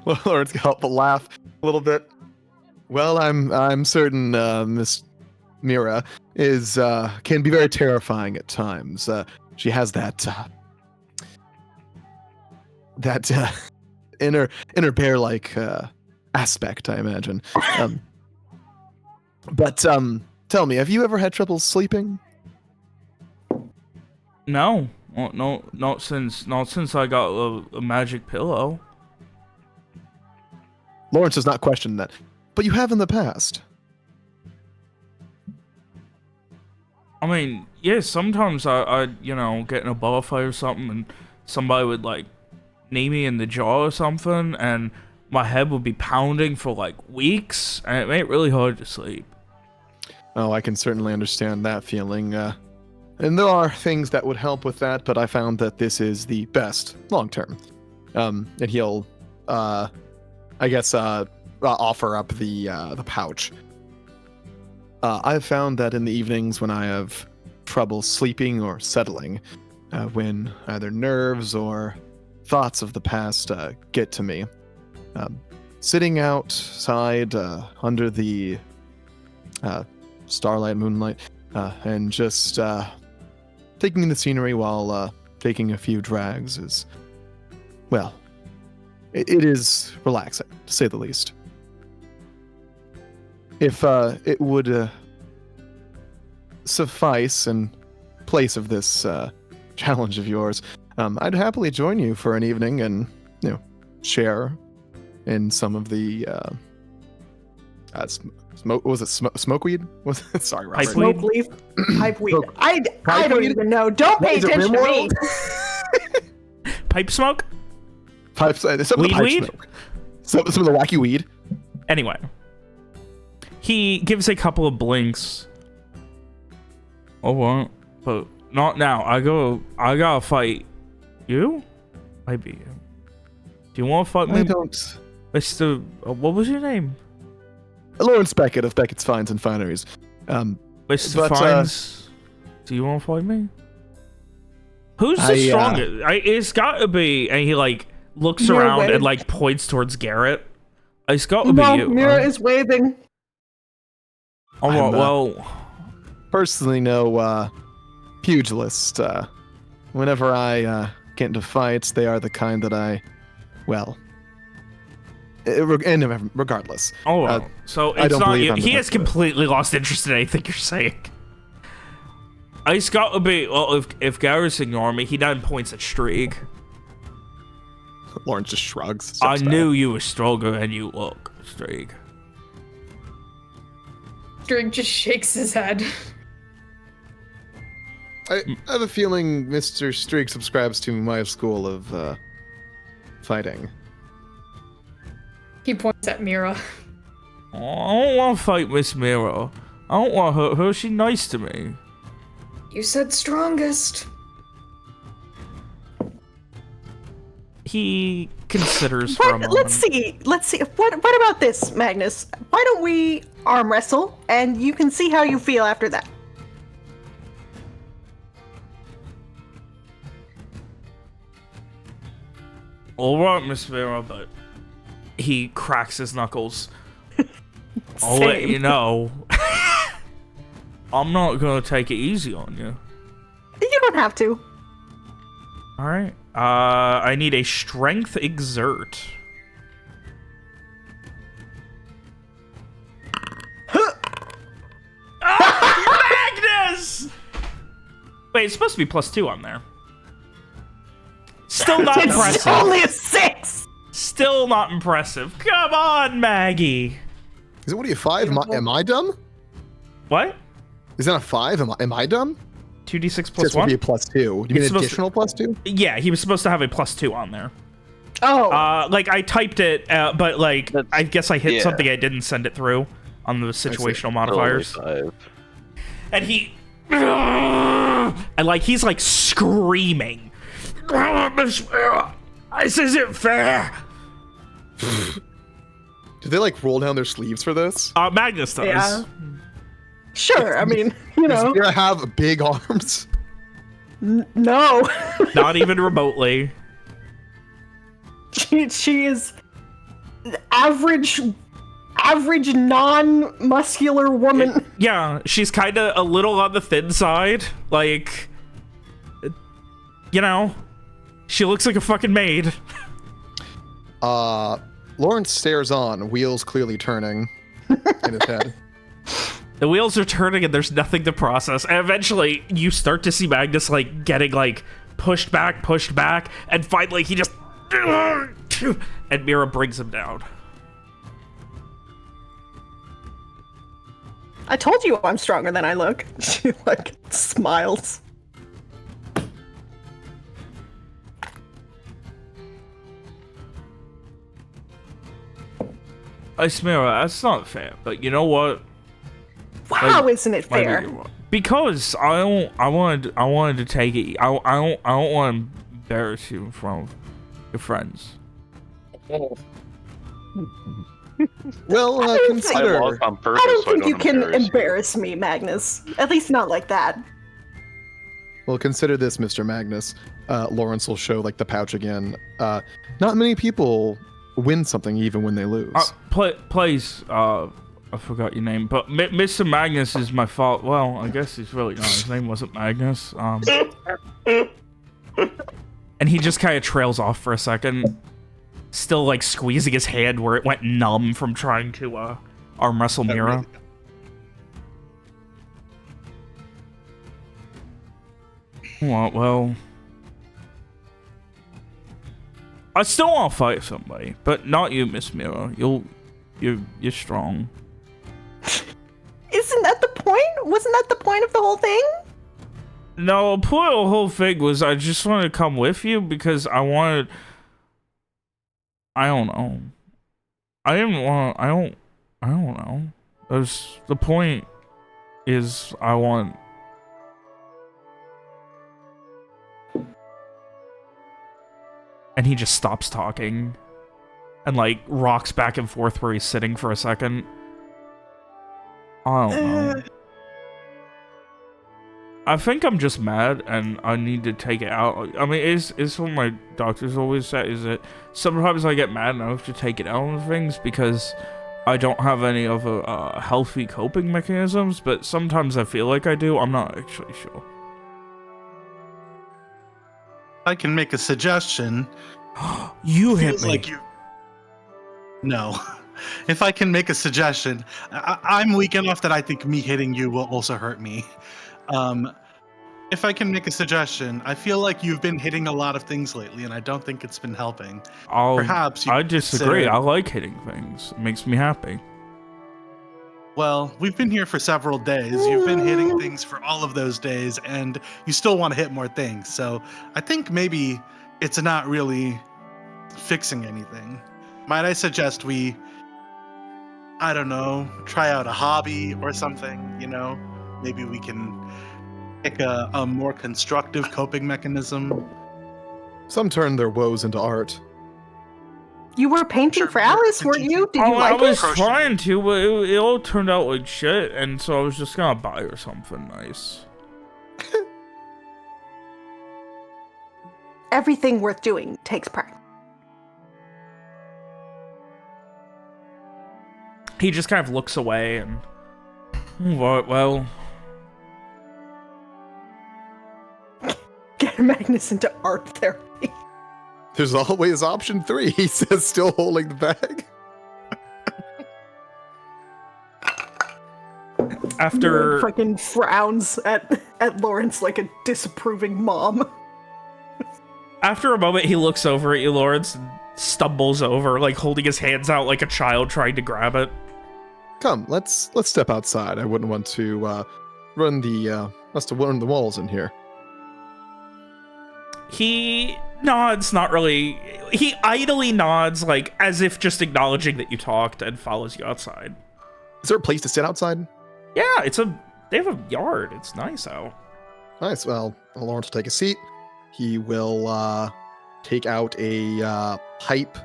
Well, Lawrence can't help but laugh a little bit. Well, I'm certain Miss Mira is can be very terrifying at times. She has that inner bear-like aspect, I imagine. But tell me, have you ever had trouble sleeping? No, not since I got a magic pillow. Lawrence does not question that, but you have in the past. I mean, yeah, sometimes I get in a bar fight or something and somebody would like knee me in the jaw or something and my head would be pounding for like weeks and it made it really hard to sleep. Oh, I can certainly understand that feeling. And there are things that would help with that, but I found that this is the best long term. And he'll, I guess, offer up the pouch. I've found that in the evenings when I have trouble sleeping or settling, when either nerves or thoughts of the past get to me, sitting outside under the starlight, moonlight, and just taking in the scenery while taking a few drags is, well, it is relaxing, to say the least. If it would suffice in place of this challenge of yours, I'd happily join you for an evening and, share in some of the smokeweed? Was it? Sorry, Robert. Smoke leaf, pipe weed. I don't even know. Don't pay attention to me. Pipe smoke? Some of the pipe Weed? smoke. Some of the wacky weed. Anyway. He gives a couple of blinks. Oh, what? But not now. I gotta fight you? I beat you. Do you want to fight me? I don't. Mr. What was your name? Lawrence Beckett of Beckett's Finds and Fineries. Mr. Fines, do you want to fight me? Who's the strongest? It's got to be. And he like looks around and like points towards Garrett. It's got to be you. Mira is waving. Oh well. Personally, no pugilist. Whenever I get into fights, they are the kind that I, well. And regardless. Oh, well. So it's not you. He has best completely lost interest in anything you're saying. It's got to be. Well, if Garrett's ignoring me, he then points at Streak. Lawrence just shrugs. I knew you were stronger than you look, Streak. Streak just shakes his head. I have a feeling Mr. Streak subscribes to my school of fighting. He points at Mira. Oh, I don't want to fight Miss Mira. I don't want to hurt her. She's nice to me. You said strongest. He considers for a moment. Let's see. What about this, Magnus? Why don't we arm wrestle, and you can see how you feel after that. All right, Miss Mira, but he cracks his knuckles. I'll let you know. I'm not gonna take it easy on you. You don't have to. All right. I need a strength exert. Magnus! Wait, it's supposed to be +2 on there. Still not impressive. It's only a 6. Still not impressive. Come on, Maggie. Is it, what are you, 5? Am I dumb? What? Is that a 5? Am I dumb? 2d6 This +1? would be a +2. You mean additional +2? Yeah, he was supposed to have a +2 on there. Oh. Like I typed it, but like I guess I hit something I didn't send it through on the situational modifiers. And he, and like he's like screaming. This isn't fair. Did they like roll down their sleeves for this? Magnus does. Yeah. Sure, I mean, you Does know, Mira have big arms? no. Not even remotely. She is average non-muscular woman. Yeah, she's kind of a little on the thin side. Like, you know, she looks like a fucking maid. Lawrence stares on, wheels clearly turning in his head. The wheels are turning and there's nothing to process. And eventually, you start to see Magnus, like, getting, like, pushed back, and finally he just... And Mira brings him down. I told you I'm stronger than I look. She, like, smiles. Mira, that's not fair, but you know what? Wow, Like, isn't it fair? Because I wanted to take it. I don't want to embarrass you in front of your friends. Well, I consider. walk on purpose I don't so think you don't can embarrass embarrass me, Magnus. At least not like that. Well, consider this, Mr. Magnus. Lawrence will show like the pouch again. Not many people win something even when they lose. Please, I forgot your name, but Mr. Magnus is my fault. Well, I guess he's really not. His name wasn't Magnus. And he just kind of trails off for a second, still like squeezing his hand where it went numb from trying to arm wrestle Mira. Well, I still want to fight somebody, but not you, Miss Mira. You're strong. Isn't that the point? Wasn't that the point of the whole thing? No, the point of the whole thing was I just wanted to come with you because I wanted... I don't know. I didn't want... I don't know. The point is I want... And he just stops talking and like rocks back and forth where he's sitting for a second. I don't know. I think I'm just mad and I need to take it out. I mean, it's what my doctors always say, is that sometimes I get mad enough to take it out on things because I don't have any other healthy coping mechanisms, but sometimes I feel like I do. I'm not actually sure. I can make a suggestion. You hit Feels me. like you. No. If I can make a suggestion, I'm weak enough that I think me hitting you will also hurt me. If I can make a suggestion, I feel like you've been hitting a lot of things lately, and I don't think it's been helping. Perhaps you I could disagree. consider- I like hitting things. It makes me happy. Well, we've been here for several days. You've been hitting things for all of those days, and you still want to hit more things. So I think maybe it's not really fixing anything. Might I suggest we, I don't know, try out a hobby or something, you know? Maybe we can pick a more constructive coping mechanism. Some turn their woes into art. You were painting for Alice, weren't you? Did you I like was it? trying to, but it all turned out like shit, and so I was just gonna buy her something nice. Everything worth doing takes practice. He just kind of looks away and... Well... Get Magnus into art therapy. There's always option 3, he says, still holding the bag. After... Fucking frowns at Lawrence like a disapproving mom. After a moment, he looks over at you, Lawrence, and stumbles over, like holding his hands out like a child trying to grab it. Come, let's step outside. I wouldn't want to run the walls in here. He nods, not really. He idly nods, like as if just acknowledging that you talked, and follows you outside. Is there a place to sit outside? Yeah, they have a yard. It's nice out. Nice. Well, Lawrence will take a seat. He will take out a pipe,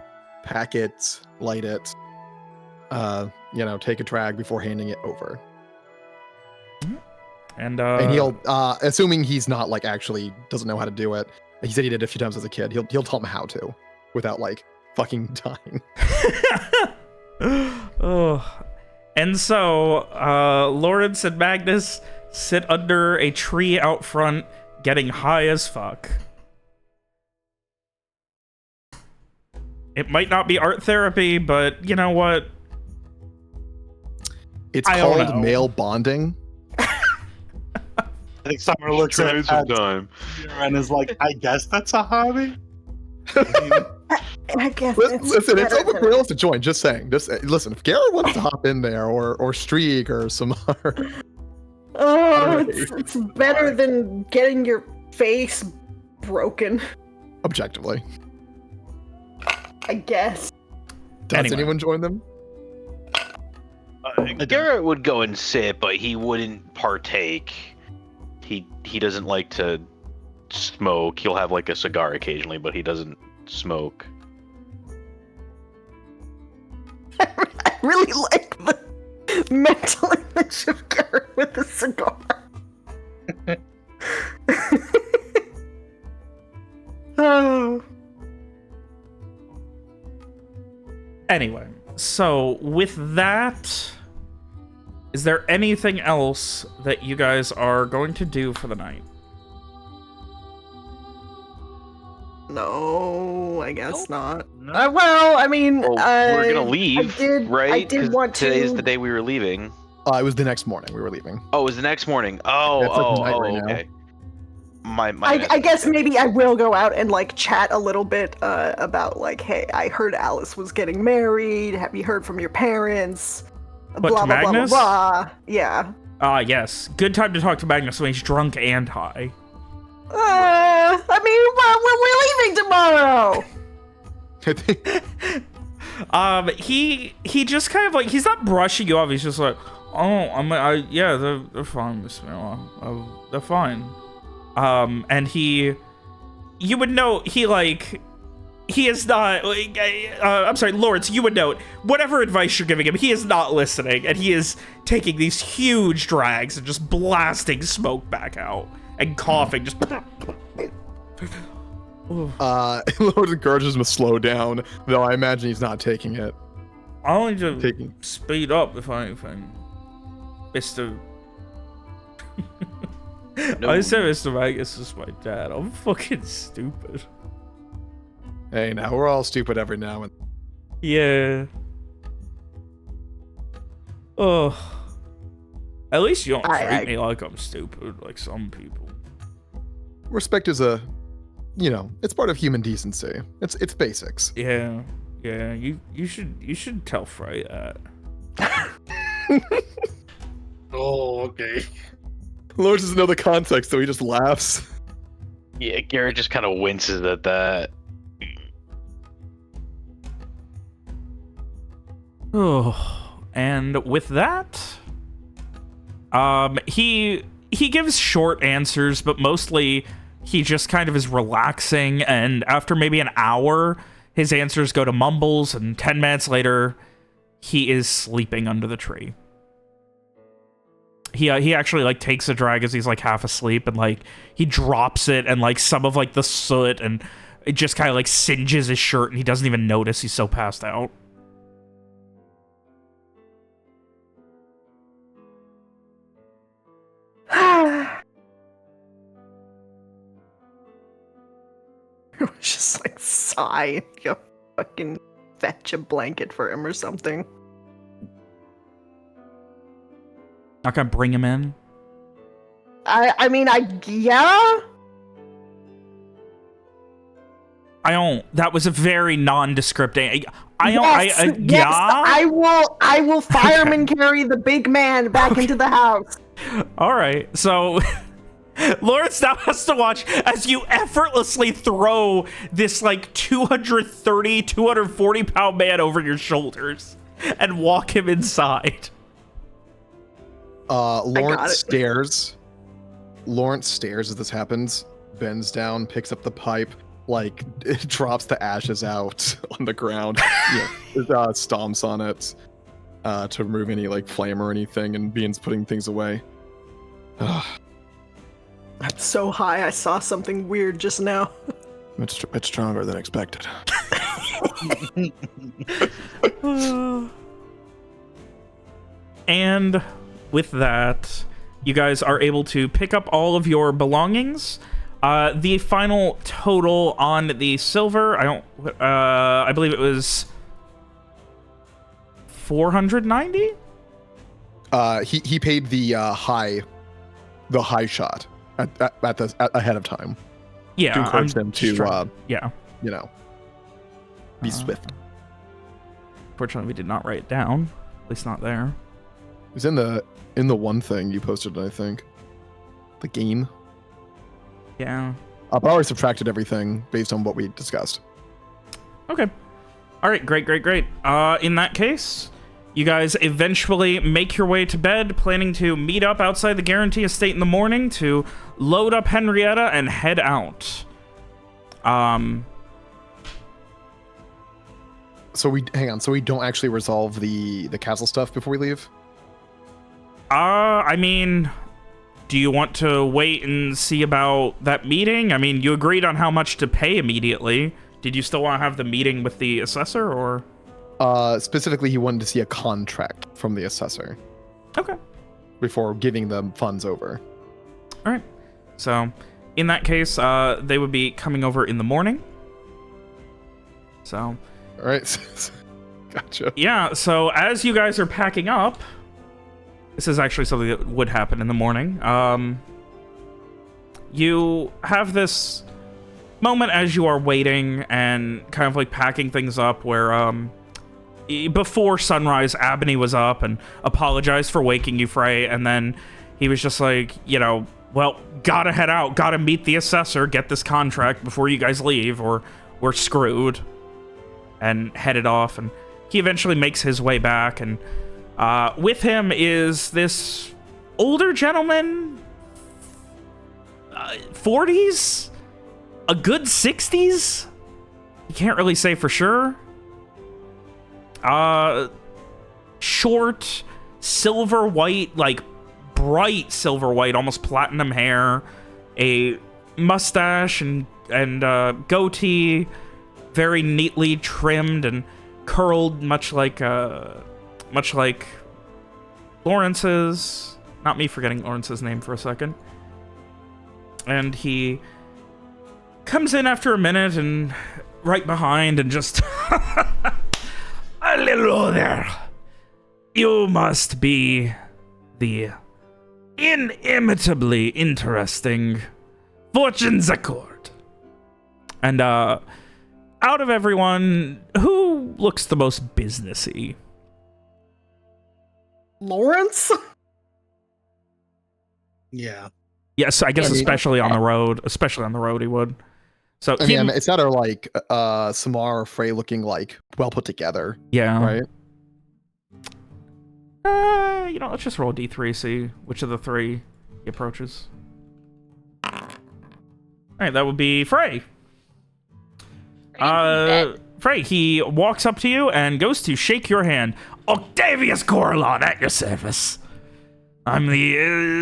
pack it, light it, take a drag before handing it over. And he'll, assuming he's not like actually doesn't know how to do it. He said he did it a few times as a kid. He'll tell him how to, without like fucking dying. Oh. And so, Lawrence and Magnus sit under a tree out front, getting high as fuck. It might not be art therapy, but you know what? It's I don't called know. male bonding. I think Summer looks Try at sometime. and is like, I guess that's a hobby. I guess Listen, it's better open than- for else to join. Just saying. Just listen. If Garrett wants to hop in there, or Streak, or some art, Oh, it's better than getting your face broken, objectively, I guess. does Anyway. anyone join them? Garrett would go and sit, but he wouldn't partake. He doesn't like to smoke. He'll have like a cigar occasionally, but he doesn't smoke. I really like the mental image of Garrett with a cigar. Oh. Anyway, so with that, is there anything else that you guys are going to do for the night? No, I guess not. Well, I mean, Well, we're gonna leave, right? I did 'Cause want to. Today's the day we were leaving. It was the next morning. We were leaving. Oh, it was the next morning. Oh, Yeah, it's like night right now. okay. My I guess maybe I will go out and like chat a little bit about like, hey, I heard Alice was getting married. Have you heard from your parents? What, blah to blah blah blah Magnus? blah. Yeah. Yes. Good time to talk to Magnus when he's drunk and high. I mean, well, we're leaving tomorrow. I think He just kind of like, he's not brushing you off. He's just like, oh, yeah, they're fine, Miss Miller. They're fine. And you would know, he is not, like, I'm sorry, Lawrence, you would note, whatever advice you're giving him, he is not listening, and he is taking these huge drags and just blasting smoke back out, and coughing, just... Lord encourages him to slow down, though I imagine he's not taking it. I'll only just Taking. speed up if anything. Mr. No. I said Mr. Magnus is my dad. I'm fucking stupid. Hey, now we're all stupid every now and. Yeah. Oh. At least you don't treat me like I'm stupid, like some people. Respect is it's part of human decency. It's basics. Yeah. Yeah. You should tell Frey that. Oh, okay. Lord doesn't know the context, so he just laughs. Yeah, Garrett just kind of winces at that. Oh, and with that, he gives short answers, but mostly he just kind of is relaxing, and after maybe an hour, his answers go to mumbles, and 10 minutes later, he is sleeping under the tree. He actually like takes a drag as he's like half asleep, and like he drops it, and like some of like the soot and it just kind of like singes his shirt, and he doesn't even notice he's so passed out. It was just like sigh. You fucking fetch a blanket for him or something. Not gonna bring him in. I mean, yeah. I don't. That was a very nondescript. I don't. Yes, yeah. I will fireman carry the big man back into the house. All right. So, Lawrence now has to watch as you effortlessly throw this like 230, 240 pound man over your shoulders and walk him inside. Lawrence stares. Lawrence stares as this happens, bends down, picks up the pipe, like it drops the ashes out on the ground, stomps on it to remove any like flame or anything, and begins putting things away. That's so high. I saw something weird just now. It's stronger than expected. And with that, you guys are able to pick up all of your belongings. The final total on the silver, I believe it was 490. He paid the high shot ahead of time. Yeah, to encourage them to yeah, be swift. Fortunately, we did not write it down. At least not there. It's in the one thing you posted, I think. The gain. Yeah. I've already subtracted everything based on what we discussed. Okay. All right. Great. In that case, you guys eventually make your way to bed, planning to meet up outside the Guarantee Estate in the morning to load up Henrietta and head out. So we don't actually resolve the castle stuff before we leave? I mean, do you want to wait and see about that meeting? I mean, you agreed on how much to pay immediately. Did you still want to have the meeting with the assessor, or? Specifically, he wanted to see a contract from the assessor. Okay. Before giving them funds over. All right. So, in that case, they would be coming over in the morning. So. All right. Gotcha. Yeah. So as you guys are packing up, this is actually something that would happen in the morning. You have this moment as you are waiting and kind of like packing things up where, before sunrise, Abney was up and apologized for waking you, Frey, and then he was just like, well, gotta head out, gotta meet the assessor, get this contract before you guys leave, or we're screwed, and headed off, and he eventually makes his way back, and with him is this older gentleman, 40s, a good 60s, you can't really say for sure. Short, silver white, like bright silver white, almost platinum hair, a mustache and goatee, very neatly trimmed and curled, much like Lawrence's. Not me forgetting Lawrence's name for a second. And he comes in after a minute and right behind and just hello there. You must be the inimitably interesting Fortune's Accord. And out of everyone, who looks the most businessy? Lawrence? Yeah. Yes, I guess especially on the road. Especially on the road, he would. So I mean, it's either like Samar or Frey looking like well put together. Yeah. Right. Let's just roll D3, see which of the three he approaches. All right, that would be Frey. Frey, he walks up to you and goes to shake your hand. Octavius Corlon at your service. I'm the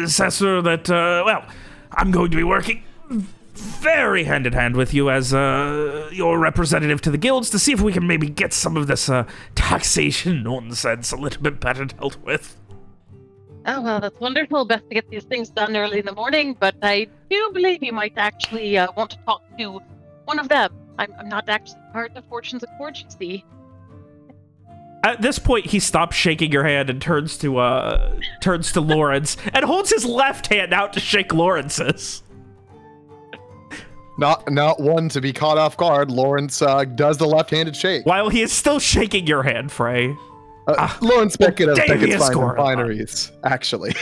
assessor that, I'm going to be working very hand-in-hand with you as your representative to the guilds to see if we can maybe get some of this taxation nonsense a little bit better dealt with. Oh, well, that's wonderful. Best to get these things done early in the morning, but I do believe you might actually want to talk to one of them. I'm not actually part of Fortune's Accord, you see. At this point, he stops shaking your hand and turns to Lawrence and holds his left hand out to shake Lawrence's. Not one to be caught off guard. Lawrence does the left-handed shake. While he is still shaking your hand, Frey. Lawrence Beckett of Beckett's Davius Fine Corlon. Fineries, actually.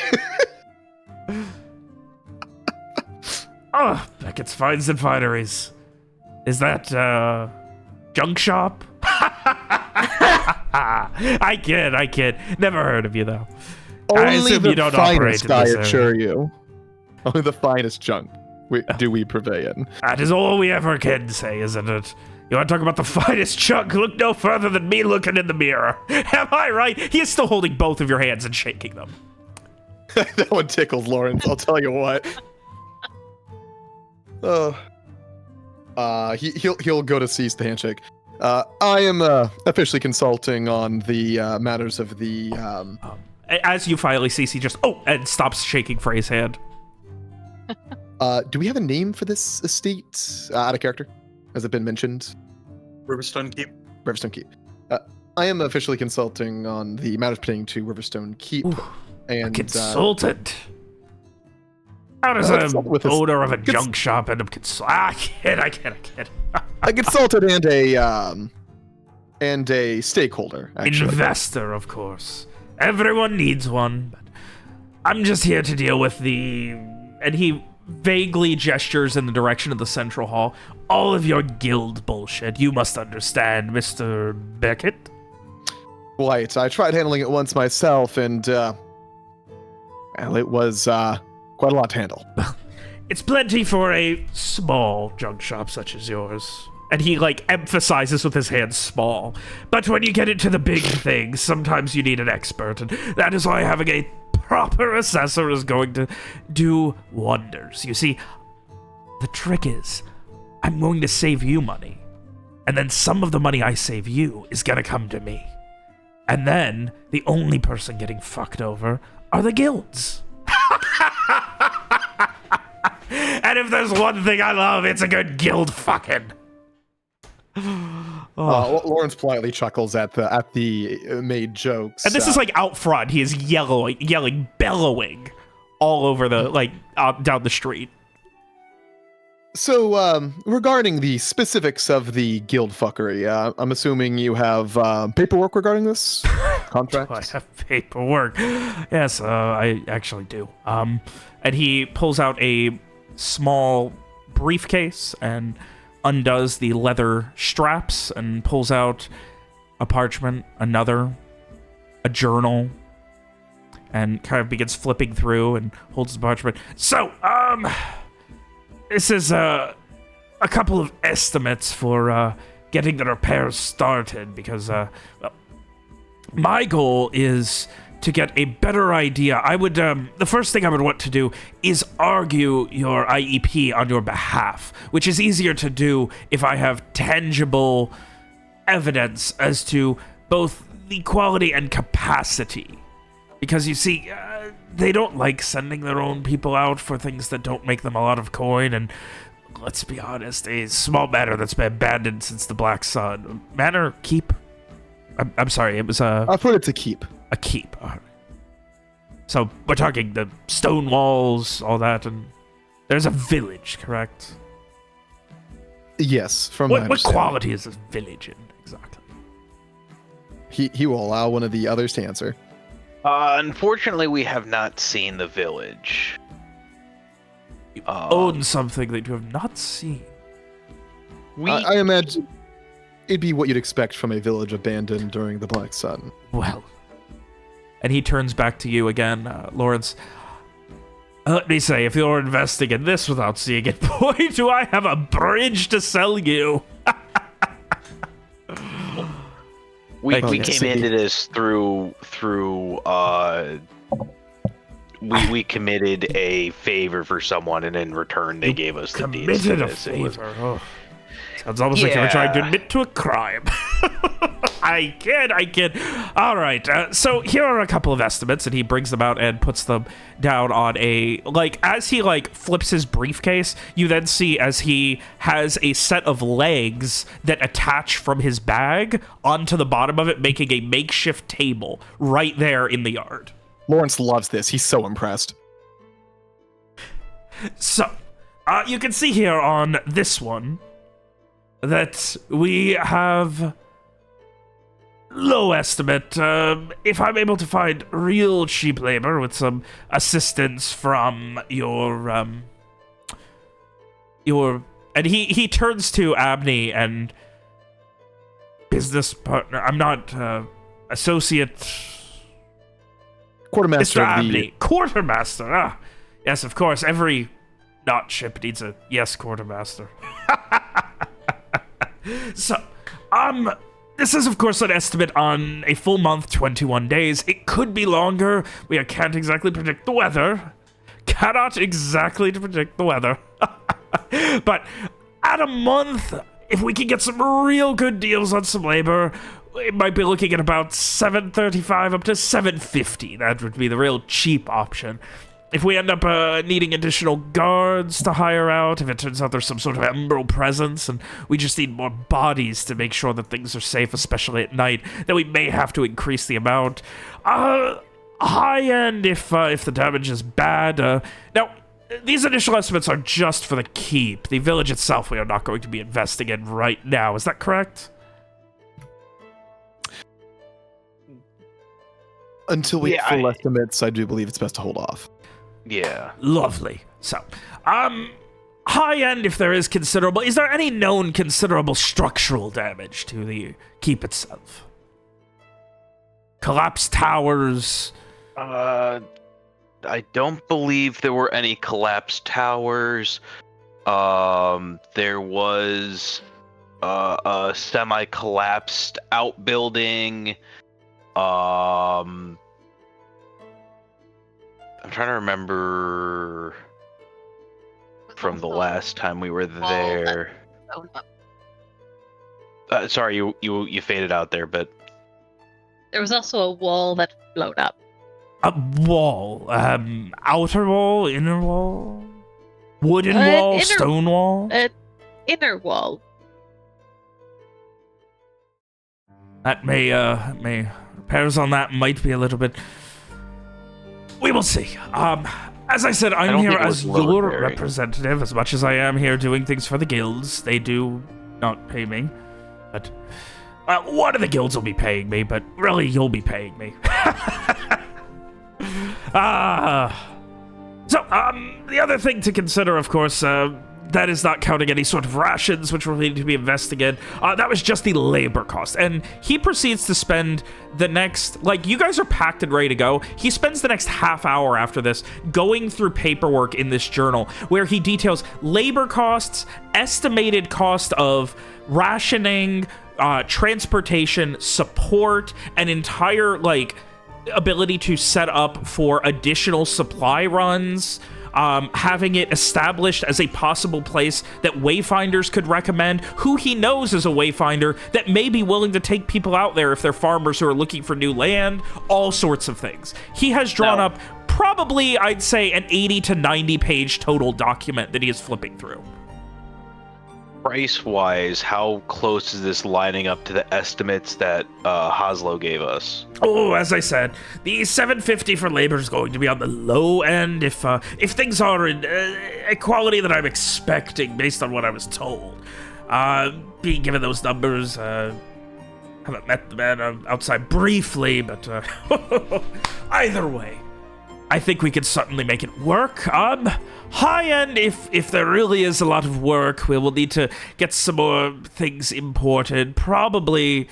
Oh, Beckett's Fines and Fineries. Is that, junk shop? I kid. Never heard of you, though. I Only assume the you don't operate finest, in I this area. assure you. Only the finest junk do we purvey in. That is all we ever can say, isn't it? You want to talk about the finest chunk? Look no further than me looking in the mirror. Am I right? He is still holding both of your hands and shaking them. That one tickles Lawrence, I'll tell you what. He'll go to seize the handshake. I am officially consulting on the matters of the. As you finally see, he just and stops shaking Frey's hand. Do we have a name for this estate? Out of character, has it been mentioned? Riverstone Keep. Riverstone Keep. I am officially consulting on the matters pertaining to Riverstone Keep. Ooh, and a consultant. How does an owner of a junk shop end up I kid. A consultant and a stakeholder, actually. Investor, of course. Everyone needs one, but I'm just here to deal with the... And he vaguely gestures in the direction of the central hall. All of your guild bullshit. You must understand, Mr. Beckett. Right, I tried handling it once myself, and, well, it was, quite a lot to handle. It's plenty for a small junk shop such as yours. And he, like, emphasizes with his hand small. But when you get into the big things, sometimes you need an expert, and that is why having a proper assessor is going to do wonders. You see, the trick is, I'm going to save you money. And then some of the money I save you is gonna come to me. And then, the only person getting fucked over are the guilds. And if there's one thing I love, it's a good guild fucking. Lawrence politely chuckles at the made jokes. And this is like out front. He is yelling, bellowing all over the down the street. So, regarding the specifics of the guild fuckery, I'm assuming you have paperwork regarding this contract. I have paperwork. Yes, I actually do. And he pulls out a small briefcase and undoes the leather straps and pulls out a parchment, a journal, and kind of begins flipping through and holds the parchment. So, this is a couple of estimates for getting the repairs started because, well, my goal is to get a better idea. I would, the first thing I would want to do is argue your IEP on your behalf, which is easier to do if I have tangible evidence as to both the quality and capacity. Because you see, they don't like sending their own people out for things that don't make them a lot of coin, and let's be honest, a small manor that's been abandoned since the Black Sun. Manor? Keep? I'm sorry, it was a... I'll put it to keep. A keep. All right. So we're talking the stone walls, all that, and there's a village, correct? Yes, from what quality is this village in exactly? He will allow one of the others to answer. Unfortunately, we have not seen the village. You own something that you have not seen. I imagine it'd be what you'd expect from a village abandoned during the Black Sun. Well, and he turns back to you again, Lawrence. Let me say, if you're investing in this without seeing it, boy, do I have a bridge to sell you. We came into this through we committed a favor for someone, and in return they gave us the deeds. Committed a favor. Oh. Sounds almost like you're trying to admit to a crime. I kid. All right, so here are a couple of estimates, and he brings them out and puts them down on a, as he, flips his briefcase, you then see as he has a set of legs that attach from his bag onto the bottom of it, making a makeshift table right there in the yard. Lawrence loves this. He's so impressed. So, you can see here on this one that we have low estimate. If I'm able to find real cheap labor with some assistance from your and he turns to Abney and business partner. I'm not associate. Quartermaster Mr. Abney. Quartermaster. Ah, yes, of course. Every not ship needs a yes quartermaster. So, This is, of course, an estimate on a full month, 21 days. It could be longer. We can't exactly predict the weather. Cannot exactly predict the weather. But at a month, if we can get some real good deals on some labor, we might be looking at about $735 up to $750. That would be the real cheap option. If we end up needing additional guards to hire out, if it turns out there's some sort of emerald presence and we just need more bodies to make sure that things are safe, especially at night, then we may have to increase the amount. High end if the damage is bad. Now, these initial estimates are just for the keep. The village itself we are not going to be investing in right now. Is that correct? Until we get full estimates, I do believe it's best to hold off. Yeah. Lovely. So, high end if there is considerable. Is there any known considerable structural damage to the keep itself? Collapsed towers? I don't believe there were any collapsed towers. There was a semi-collapsed outbuilding. I'm trying to remember from the last time we were there. Sorry, you faded out there, but There was also a wall that blowed up. A wall? Outer wall? Inner wall? Wooden wall? Stone wall? Inner wall. That may repairs on that might be a little bit. We will see. As I said, I'm here as your representative. As much as I am here doing things for the guilds, they do not pay me. But one of the guilds will be paying me, but really, you'll be paying me. So, the other thing to consider, of course, that is not counting any sort of rations, which will need to be invested in. That was just the labor cost. And he proceeds to spend the next, like, you guys are packed and ready to go. He spends the next half hour after this going through paperwork in this journal where he details labor costs, estimated cost of rationing, transportation, support, an entire, like, ability to set up for additional supply runs, having it established as a possible place that wayfinders could recommend, who he knows is a wayfinder that may be willing to take people out there if they're farmers who are looking for new land, all sorts of things. He has drawn up probably, I'd say, an 80 to 90 page total document that he is flipping through. price-wise, how close is this lining up to the estimates that Hoslow gave us? Oh, as I said, the $750 for labor is going to be on the low end if things are in a quality that I'm expecting based on what I was told. Being given those numbers, haven't met the man outside briefly, but either way, I think we can certainly make it work. High end, if there really is a lot of work, we will need to get some more things imported. Probably,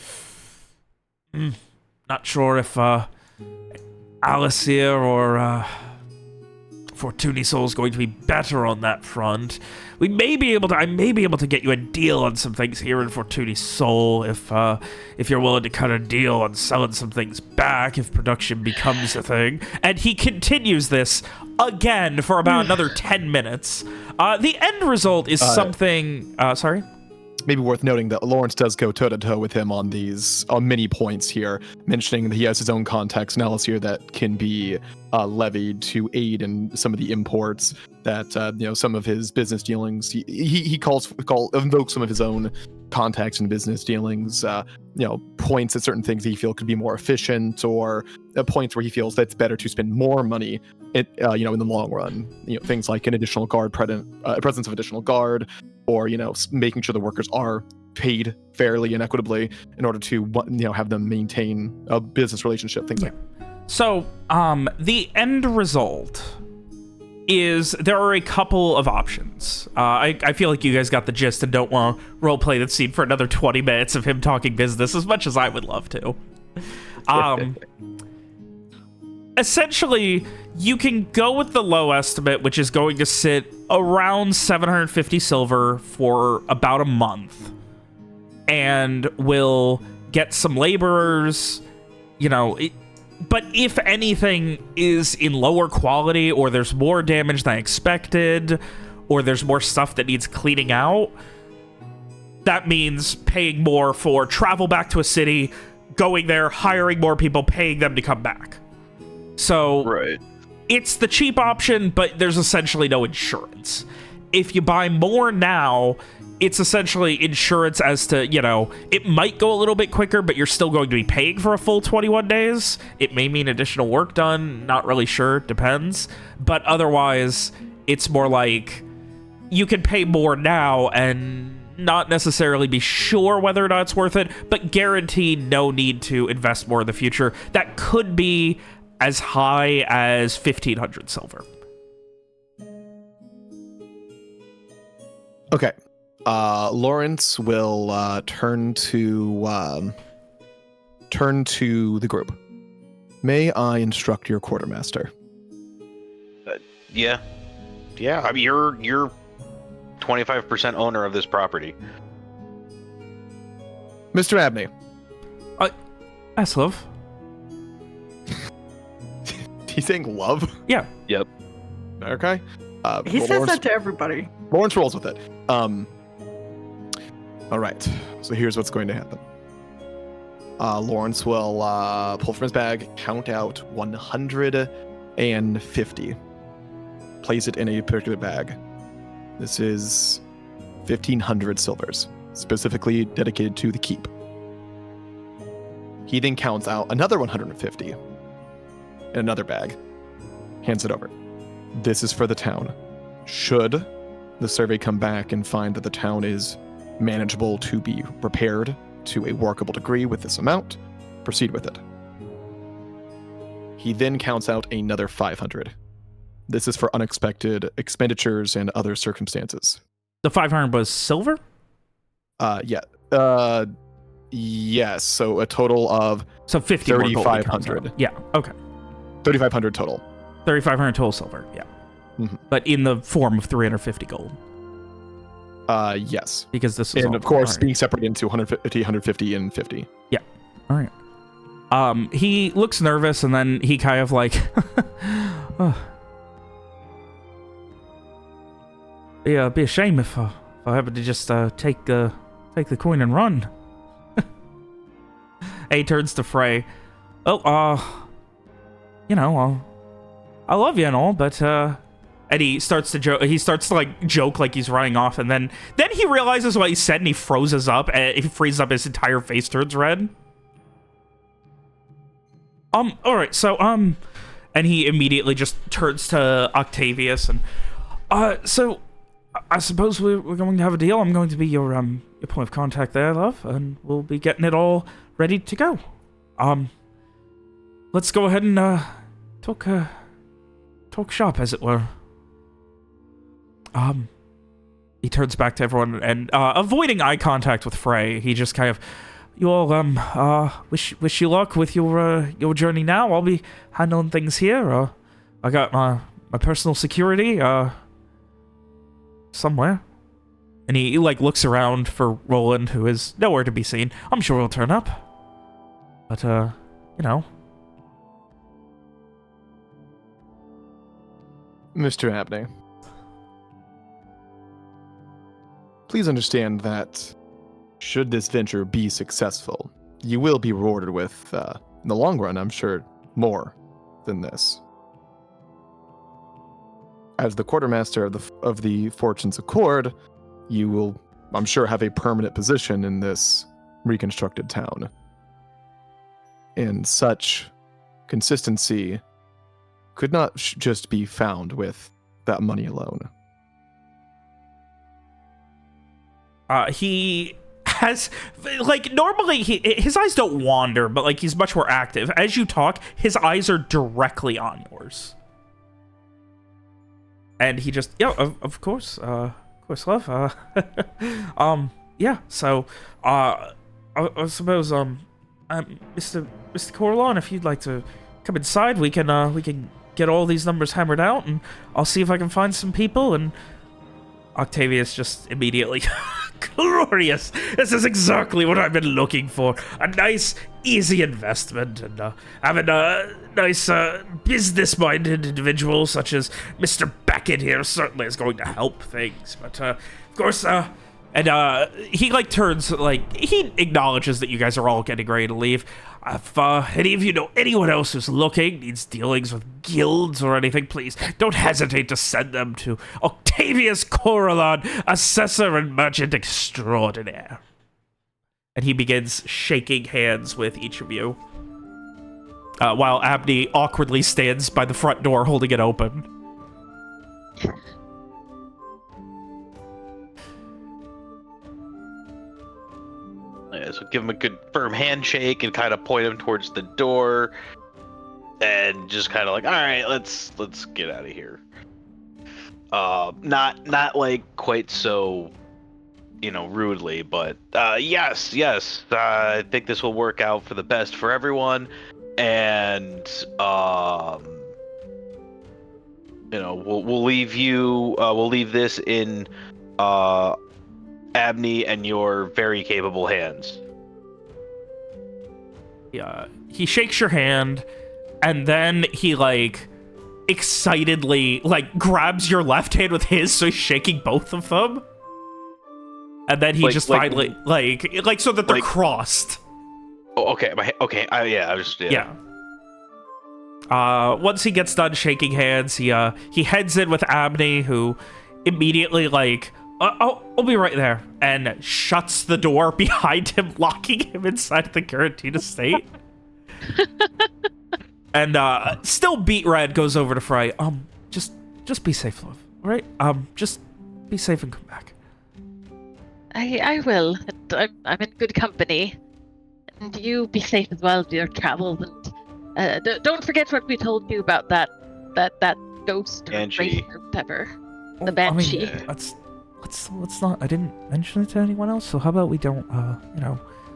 not sure if Alice here or Fortun Isol is going to be better on that front. I may be able to get you a deal on some things here in Fortun Isol if you're willing to cut a deal on selling some things back if production becomes a thing. And he continues this again for about another 10 minutes. The end result is something. Sorry. Maybe worth noting that Lawrence does go toe-to-toe with him on many points here, mentioning that he has his own contacts in Alice here that can be levied to aid in some of the imports, that some of his business dealings, he invokes some of his own contacts and business dealings, points at certain things he feels could be more efficient, or points where he feels that it's better to spend more money in the long run, things like an additional guard presence of additional guard, or making sure the workers are paid fairly and equitably in order to have them maintain a business relationship, things like that. So the end result is there are a couple of options. I feel like you guys got the gist and don't want to roleplay that scene for another 20 minutes of him talking business, as much as I would love to. Essentially, you can go with the low estimate, which is going to sit around 750 silver for about a month, and will get some laborers, you know, but if anything is in lower quality, or there's more damage than expected, or there's more stuff that needs cleaning out, that means paying more for travel back to a city, going there, hiring more people, paying them to come back. So Right. it's the cheap option, but there's essentially no insurance. If you buy more now, it's essentially insurance as to, you know, it might go a little bit quicker, but you're still going to be paying for a full 21 days. It may mean additional work done. Not really sure. Depends. But otherwise, it's more like you can pay more now and not necessarily be sure whether or not it's worth it, but guarantee no need to invest more in the future. That could be as high as 1,500 silver. Okay. Lawrence will turn to the group. May I instruct your quartermaster? Yeah. I mean, you're 25% owner of this property. Mr. Abney. That's love. He's saying love? Yeah. Yep. Okay. He says that to everybody. Lawrence rolls with it. All right. So here's what's going to happen. Lawrence will pull from his bag, count out 150. Place it in a particular bag. This is 1,500 silvers, specifically dedicated to the keep. He then counts out another 150 in another bag, hands it over. This is for the town. Should the survey come back and find that the town is manageable to be repaired to a workable degree with this amount, proceed with it. He then counts out another 500. This is for unexpected expenditures and other circumstances. The 500 was silver? Yeah. Yes, so a total of So 50 more gold. 3,500. Yeah, okay. 3,500 total. 3,500 total silver, yeah. Mhm. But in the form of 350 gold. Yes. Because this is And all of course, alright. being separated into 150, 150, and 50. All right. He looks nervous, and then he kind of like, oh. Yeah, it'd be a shame if I happened to just take the coin and run. He turns to Frey. Oh, you know, I love you and all, but and he starts to joke. He starts to like joke like he's running off, and then he realizes what he said, and he freezes up. And he freezes up. His entire face turns red. All right, so and he immediately just turns to Octavius and so I suppose we're going to have a deal. I'm going to be your point of contact there, love, and we'll be getting it all ready to go. Let's go ahead and talk shop, as it were. He turns back to everyone and avoiding eye contact with Frey, he just kind of, you all wish you luck with your journey now. I'll be handling things here. I got my personal security somewhere. And he like looks around for Roland, who is nowhere to be seen. I'm sure he'll turn up. But you know. Mr. Abney, please understand that should this venture be successful, you will be rewarded with, in the long run, I'm sure, more than this. As the quartermaster of the Fortune's Accord, you will, I'm sure, have a permanent position in this reconstructed town. And such consistency could not just be found with that money alone. He has, like, normally his eyes don't wander, but like he's much more active. As you talk, his eyes are directly on yours. And he just, yeah, of course, love. Yeah. So, I suppose, Mr. Corlon, if you'd like to come inside, we can get all these numbers hammered out, and I'll see if I can find some people. And Octavius just immediately glorious. This is exactly what I've been looking for. A nice, easy investment, and having a nice, business-minded individual such as Mr. Beckett here certainly is going to help things. But, of course, and he, like, turns, like, he acknowledges that you guys are all getting ready to leave. If any of you know anyone else who's looking, needs dealings with guilds or anything, please don't hesitate to send them to Octavius Coralon, Assessor and Merchant Extraordinaire. And he begins shaking hands with each of you, while Abney awkwardly stands by the front door holding it open. Yeah, so give him a good firm handshake and kind of point him towards the door, and just kind of like, all right, let's get out of here. Not like quite so, rudely, but yes. I think this will work out for the best for everyone, and we'll leave you. We'll leave this in Abney and your very capable hands. Yeah, he shakes your hand, and then he, like, excitedly, like, grabs your left hand with his, so he's shaking both of them. And then he finally, like, so that they're crossed. Oh, okay. Okay. I was just, yeah. Once he gets done shaking hands, he heads in with Abney, who immediately, like, I'll be right there, and shuts the door behind him, locking him inside the guaranteed estate. And still beat red, goes over to Frey. Just be safe, love. All right? Just be safe and come back. I will. I'm in good company, and you be safe as well with your travels. And don't forget what we told you about that ghost or Banshee. or whatever. The Banshee. I mean, let's not. I didn't mention it to anyone else. So how about we don't?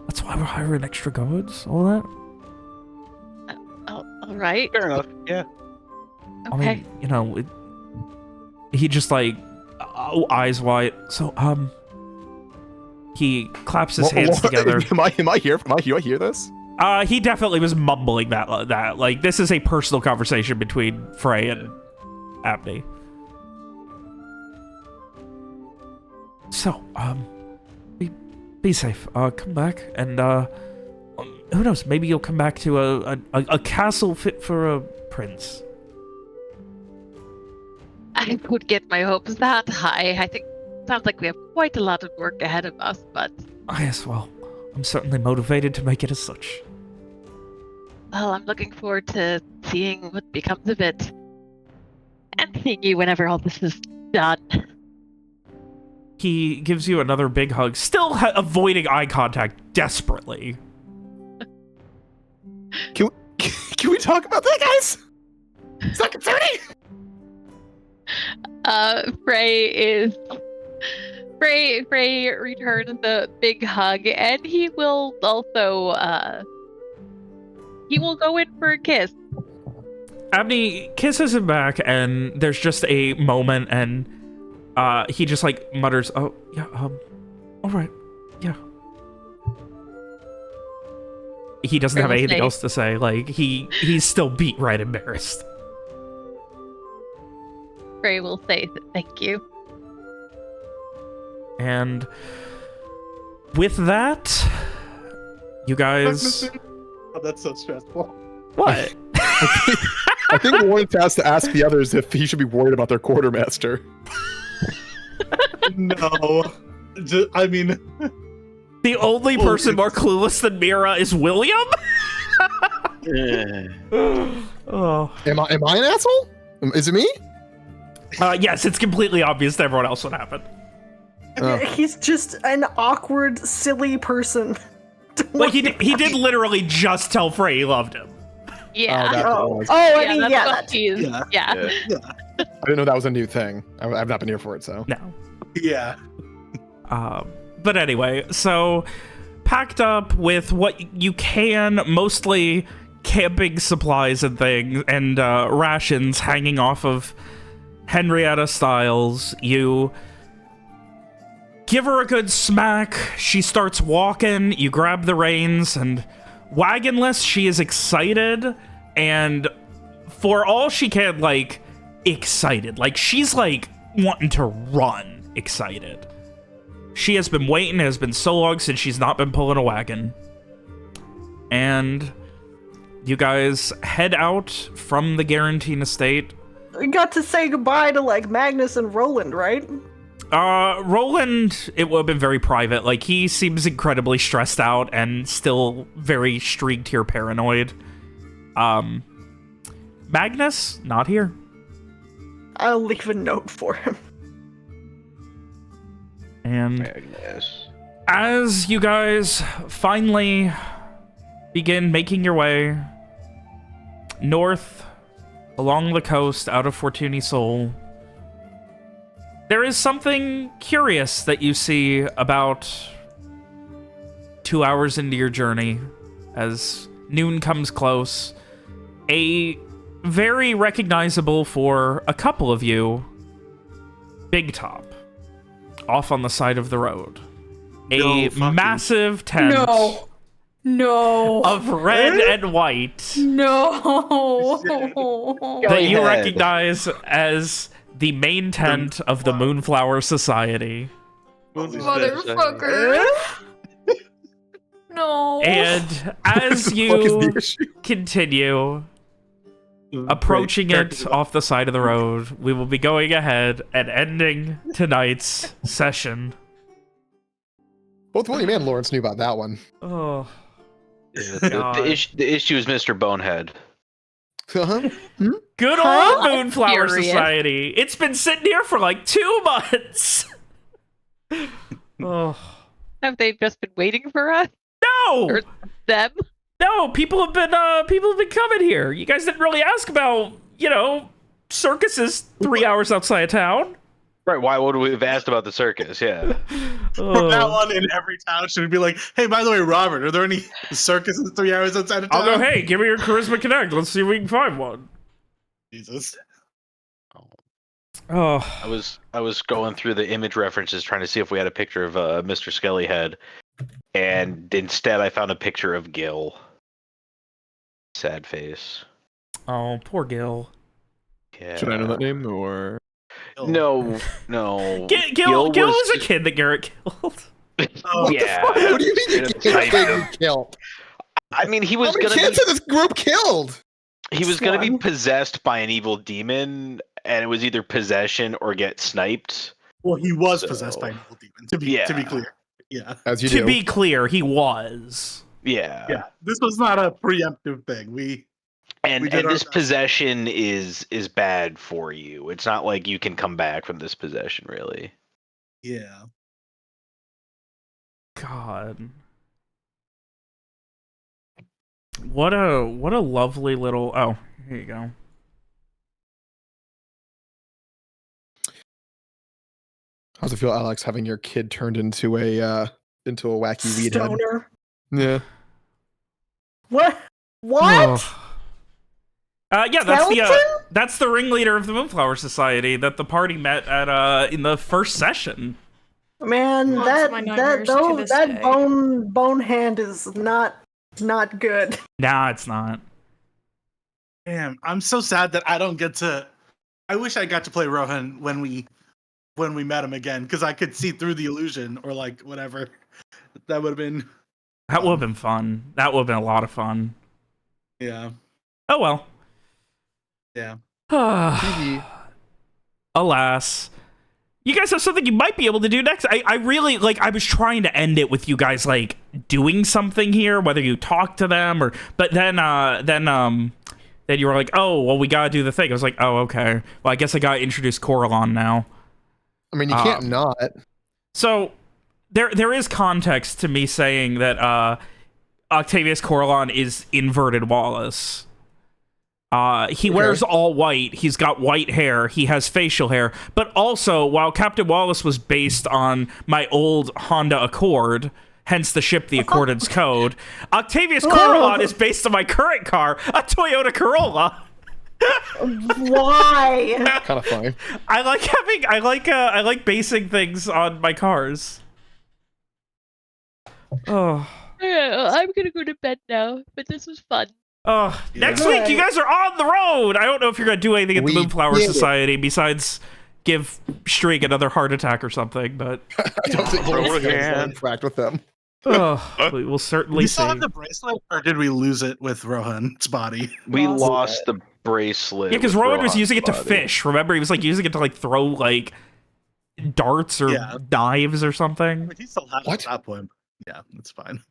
That's why we're hiring extra guards. All that. All right. Fair enough. Yeah. Okay. I mean, he just like eyes wide. So he claps his hands together. Am I here? Do I hear this? He definitely was mumbling that. Like, this is a personal conversation between Frey and Abney. So, be safe. Come back, and who knows? Maybe you'll come back to a castle fit for a prince. I would get my hopes that high. I think it sounds like we have quite a lot of work ahead of us, but... Yes, well, I'm certainly motivated to make it as such. Well, I'm looking forward to seeing what becomes of it. And seeing you whenever all this is done. He gives you another big hug, still avoiding eye contact desperately. Can we talk about that, guys? It's not concerning. Frey returns the big hug, and he will also he will go in for a kiss. Abney kisses him back, and there's just a moment, and he just like mutters, "Oh yeah, all right, yeah." He doesn't have anything else to say. Like he's still beat right embarrassed. Frey will say thank you. And with that, you guys. Oh, that's so stressful. What? I think Lawrence has to ask the others if he should be worried about their quartermaster. No. I mean... The only person more clueless than Mira is William? Oh. Am I an asshole? Is it me? Yes, it's completely obvious to everyone else what happened. He's just an awkward, silly person. Like he did literally just tell Frey he loved him. Yeah. I mean, yeah. I didn't know that was a new thing. I've not been here for it, so. No. Yeah. But anyway, so packed up with what you can, mostly camping supplies and things, and rations hanging off of Henrietta Styles, you give her a good smack. She starts walking. You grab the reins, and wagonless, she is excited, and for all she can, like, excited. Like, she's, like, wanting to run excited. She has been waiting. It has been so long since she's not been pulling a wagon. And you guys head out from the Guarantine estate. We got to say goodbye to, like, Magnus and Roland, right? Roland, it would have been very private. Like, he seems incredibly stressed out and still very streaked here, paranoid. Magnus, not here. I'll leave a note for him. And Magnus. as you guys finally begin making your way north along the coast out of Fortun Isol, there is something curious that you see about 2 hours into your journey as noon comes close. A very recognizable for a couple of you big top off on the side of the road. A massive tent No. of red and white No. that you ahead. recognize as the main tent of the Moonflower Society. Motherfucker. No. And as What the fuck is you the issue? continue approaching it off the side of the road, we will be going ahead and ending tonight's session. Both William and Lawrence knew about that one. Oh, The issue is Mr. Bonehead. Uh-huh. good Huh? old Moonflower Furious. Society. It's been sitting here for like 2 months. Oh, Have they just been waiting for us? no! Or them? No, people have been coming here. You guys didn't really ask about, you know, circuses 3 hours outside of town. Right, why would we have asked about the circus? Yeah. From now Oh. on, in every town, should be like, hey, by the way, Robert, are there any circuses 3 hours outside of town? I'll go, hey, give me your Charisma Connect. Let's see if we can find one. Jesus. Oh, I was going through the image references trying to see if we had a picture of Mr. Skellyhead, and instead I found a picture of Gil. Sad face. oh, poor Gil. Yeah. Should I know that name or? No. Gil was a kid that Garrett killed. Oh, Yeah. What do you mean you Straight killed? up. Killed? I mean, he How was many gonna kids be, in this group killed? he was gonna be One. possessed by an evil demon, and it was either possession or get sniped. Well, he was So- possessed by an evil demon, to be Yeah. clear. Yeah. As you To do. be clear, he was. Yeah. Yeah. This was not a preemptive thing. We And did our this best. possession is bad for you. It's not like you can come back from this possession, really. yeah. God. What a lovely little. Oh, here you go. How's it feel, Alex, having your kid turned into a wacky weed head? Stoner. Yeah. What? What? Oh. Yeah, Skeleton? that's the ringleader of the Moonflower Society that the party met at in the first session. Man, Haunts that my that nightmares to those, this that day. bone hand is not good. Nah, it's not. Damn, I'm so sad that I don't get to. I wish I got to play Rohan when we met him again, because I could see through the illusion or like whatever. That would have been. That would have been fun. That would have been a lot of fun. Yeah. Oh well. Yeah. Alas. You guys have something you might be able to do next. I really, like, I was trying to end it with you guys, like, doing something here, whether you talk to them or, but then you were like, oh, well, we gotta do the thing. I was like, oh, okay. Well, I guess I gotta introduce Coralon now. I mean, you can't not. So, there is context to me saying that, Octavius Coralon is inverted Wallace. He wears all white. He's got white hair. He has facial hair. But also, while Captain Wallace was based on my old Honda Accord, hence the ship, the Accordance Code, Octavius Coralon is based on my current car, a Toyota Corolla. Why? Kind of funny. I like basing things on my cars. Oh. I'm gonna go to bed now, but this was fun. Oh, Yeah. next week you guys are on the road. I don't know if you're gonna do anything at the We Moonflower did it. Society besides give Streak another heart attack or something, but I don't think Throw we'll it again. interact with them. we will certainly We see. still have the bracelet, or did we lose it with Rohan's body? We Lost lost the bracelet. Yeah, because with Rowan was Rohan's using it to body. fish. Remember, he was like using it to like throw like darts or Yeah. knives or something. But he still has it What? at that point. Yeah, that's fine.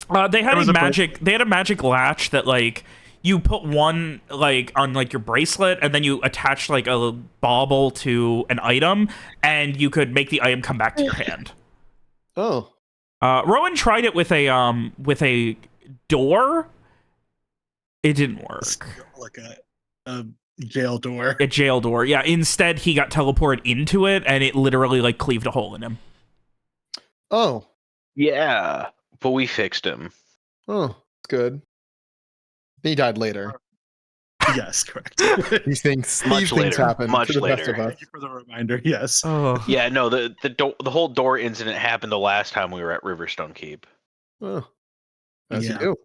They had There was a a magic. They had a magic latch that like you put one like on like your bracelet, and then you attach like a bauble to an item, and you could make the item come back to your hand. Oh. Rowan tried it with a door. It didn't work. Like a jail door. A jail door. Yeah. Instead, he got teleported into it, and it literally like cleaved a hole in him. Oh. Yeah, but we fixed him. Oh. It's good. He died later. Yes, correct. These things Much later, happen much to the best later. of us. Thank you for the reminder. Yes. Oh. Yeah, no, the whole door incident happened the last time we were at Riverstone Keep. Oh. As Yeah. you do.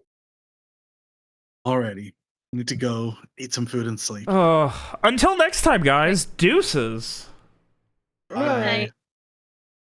Alrighty. Need to go eat some food and sleep. Until next time, guys. Deuces. Bye. Night.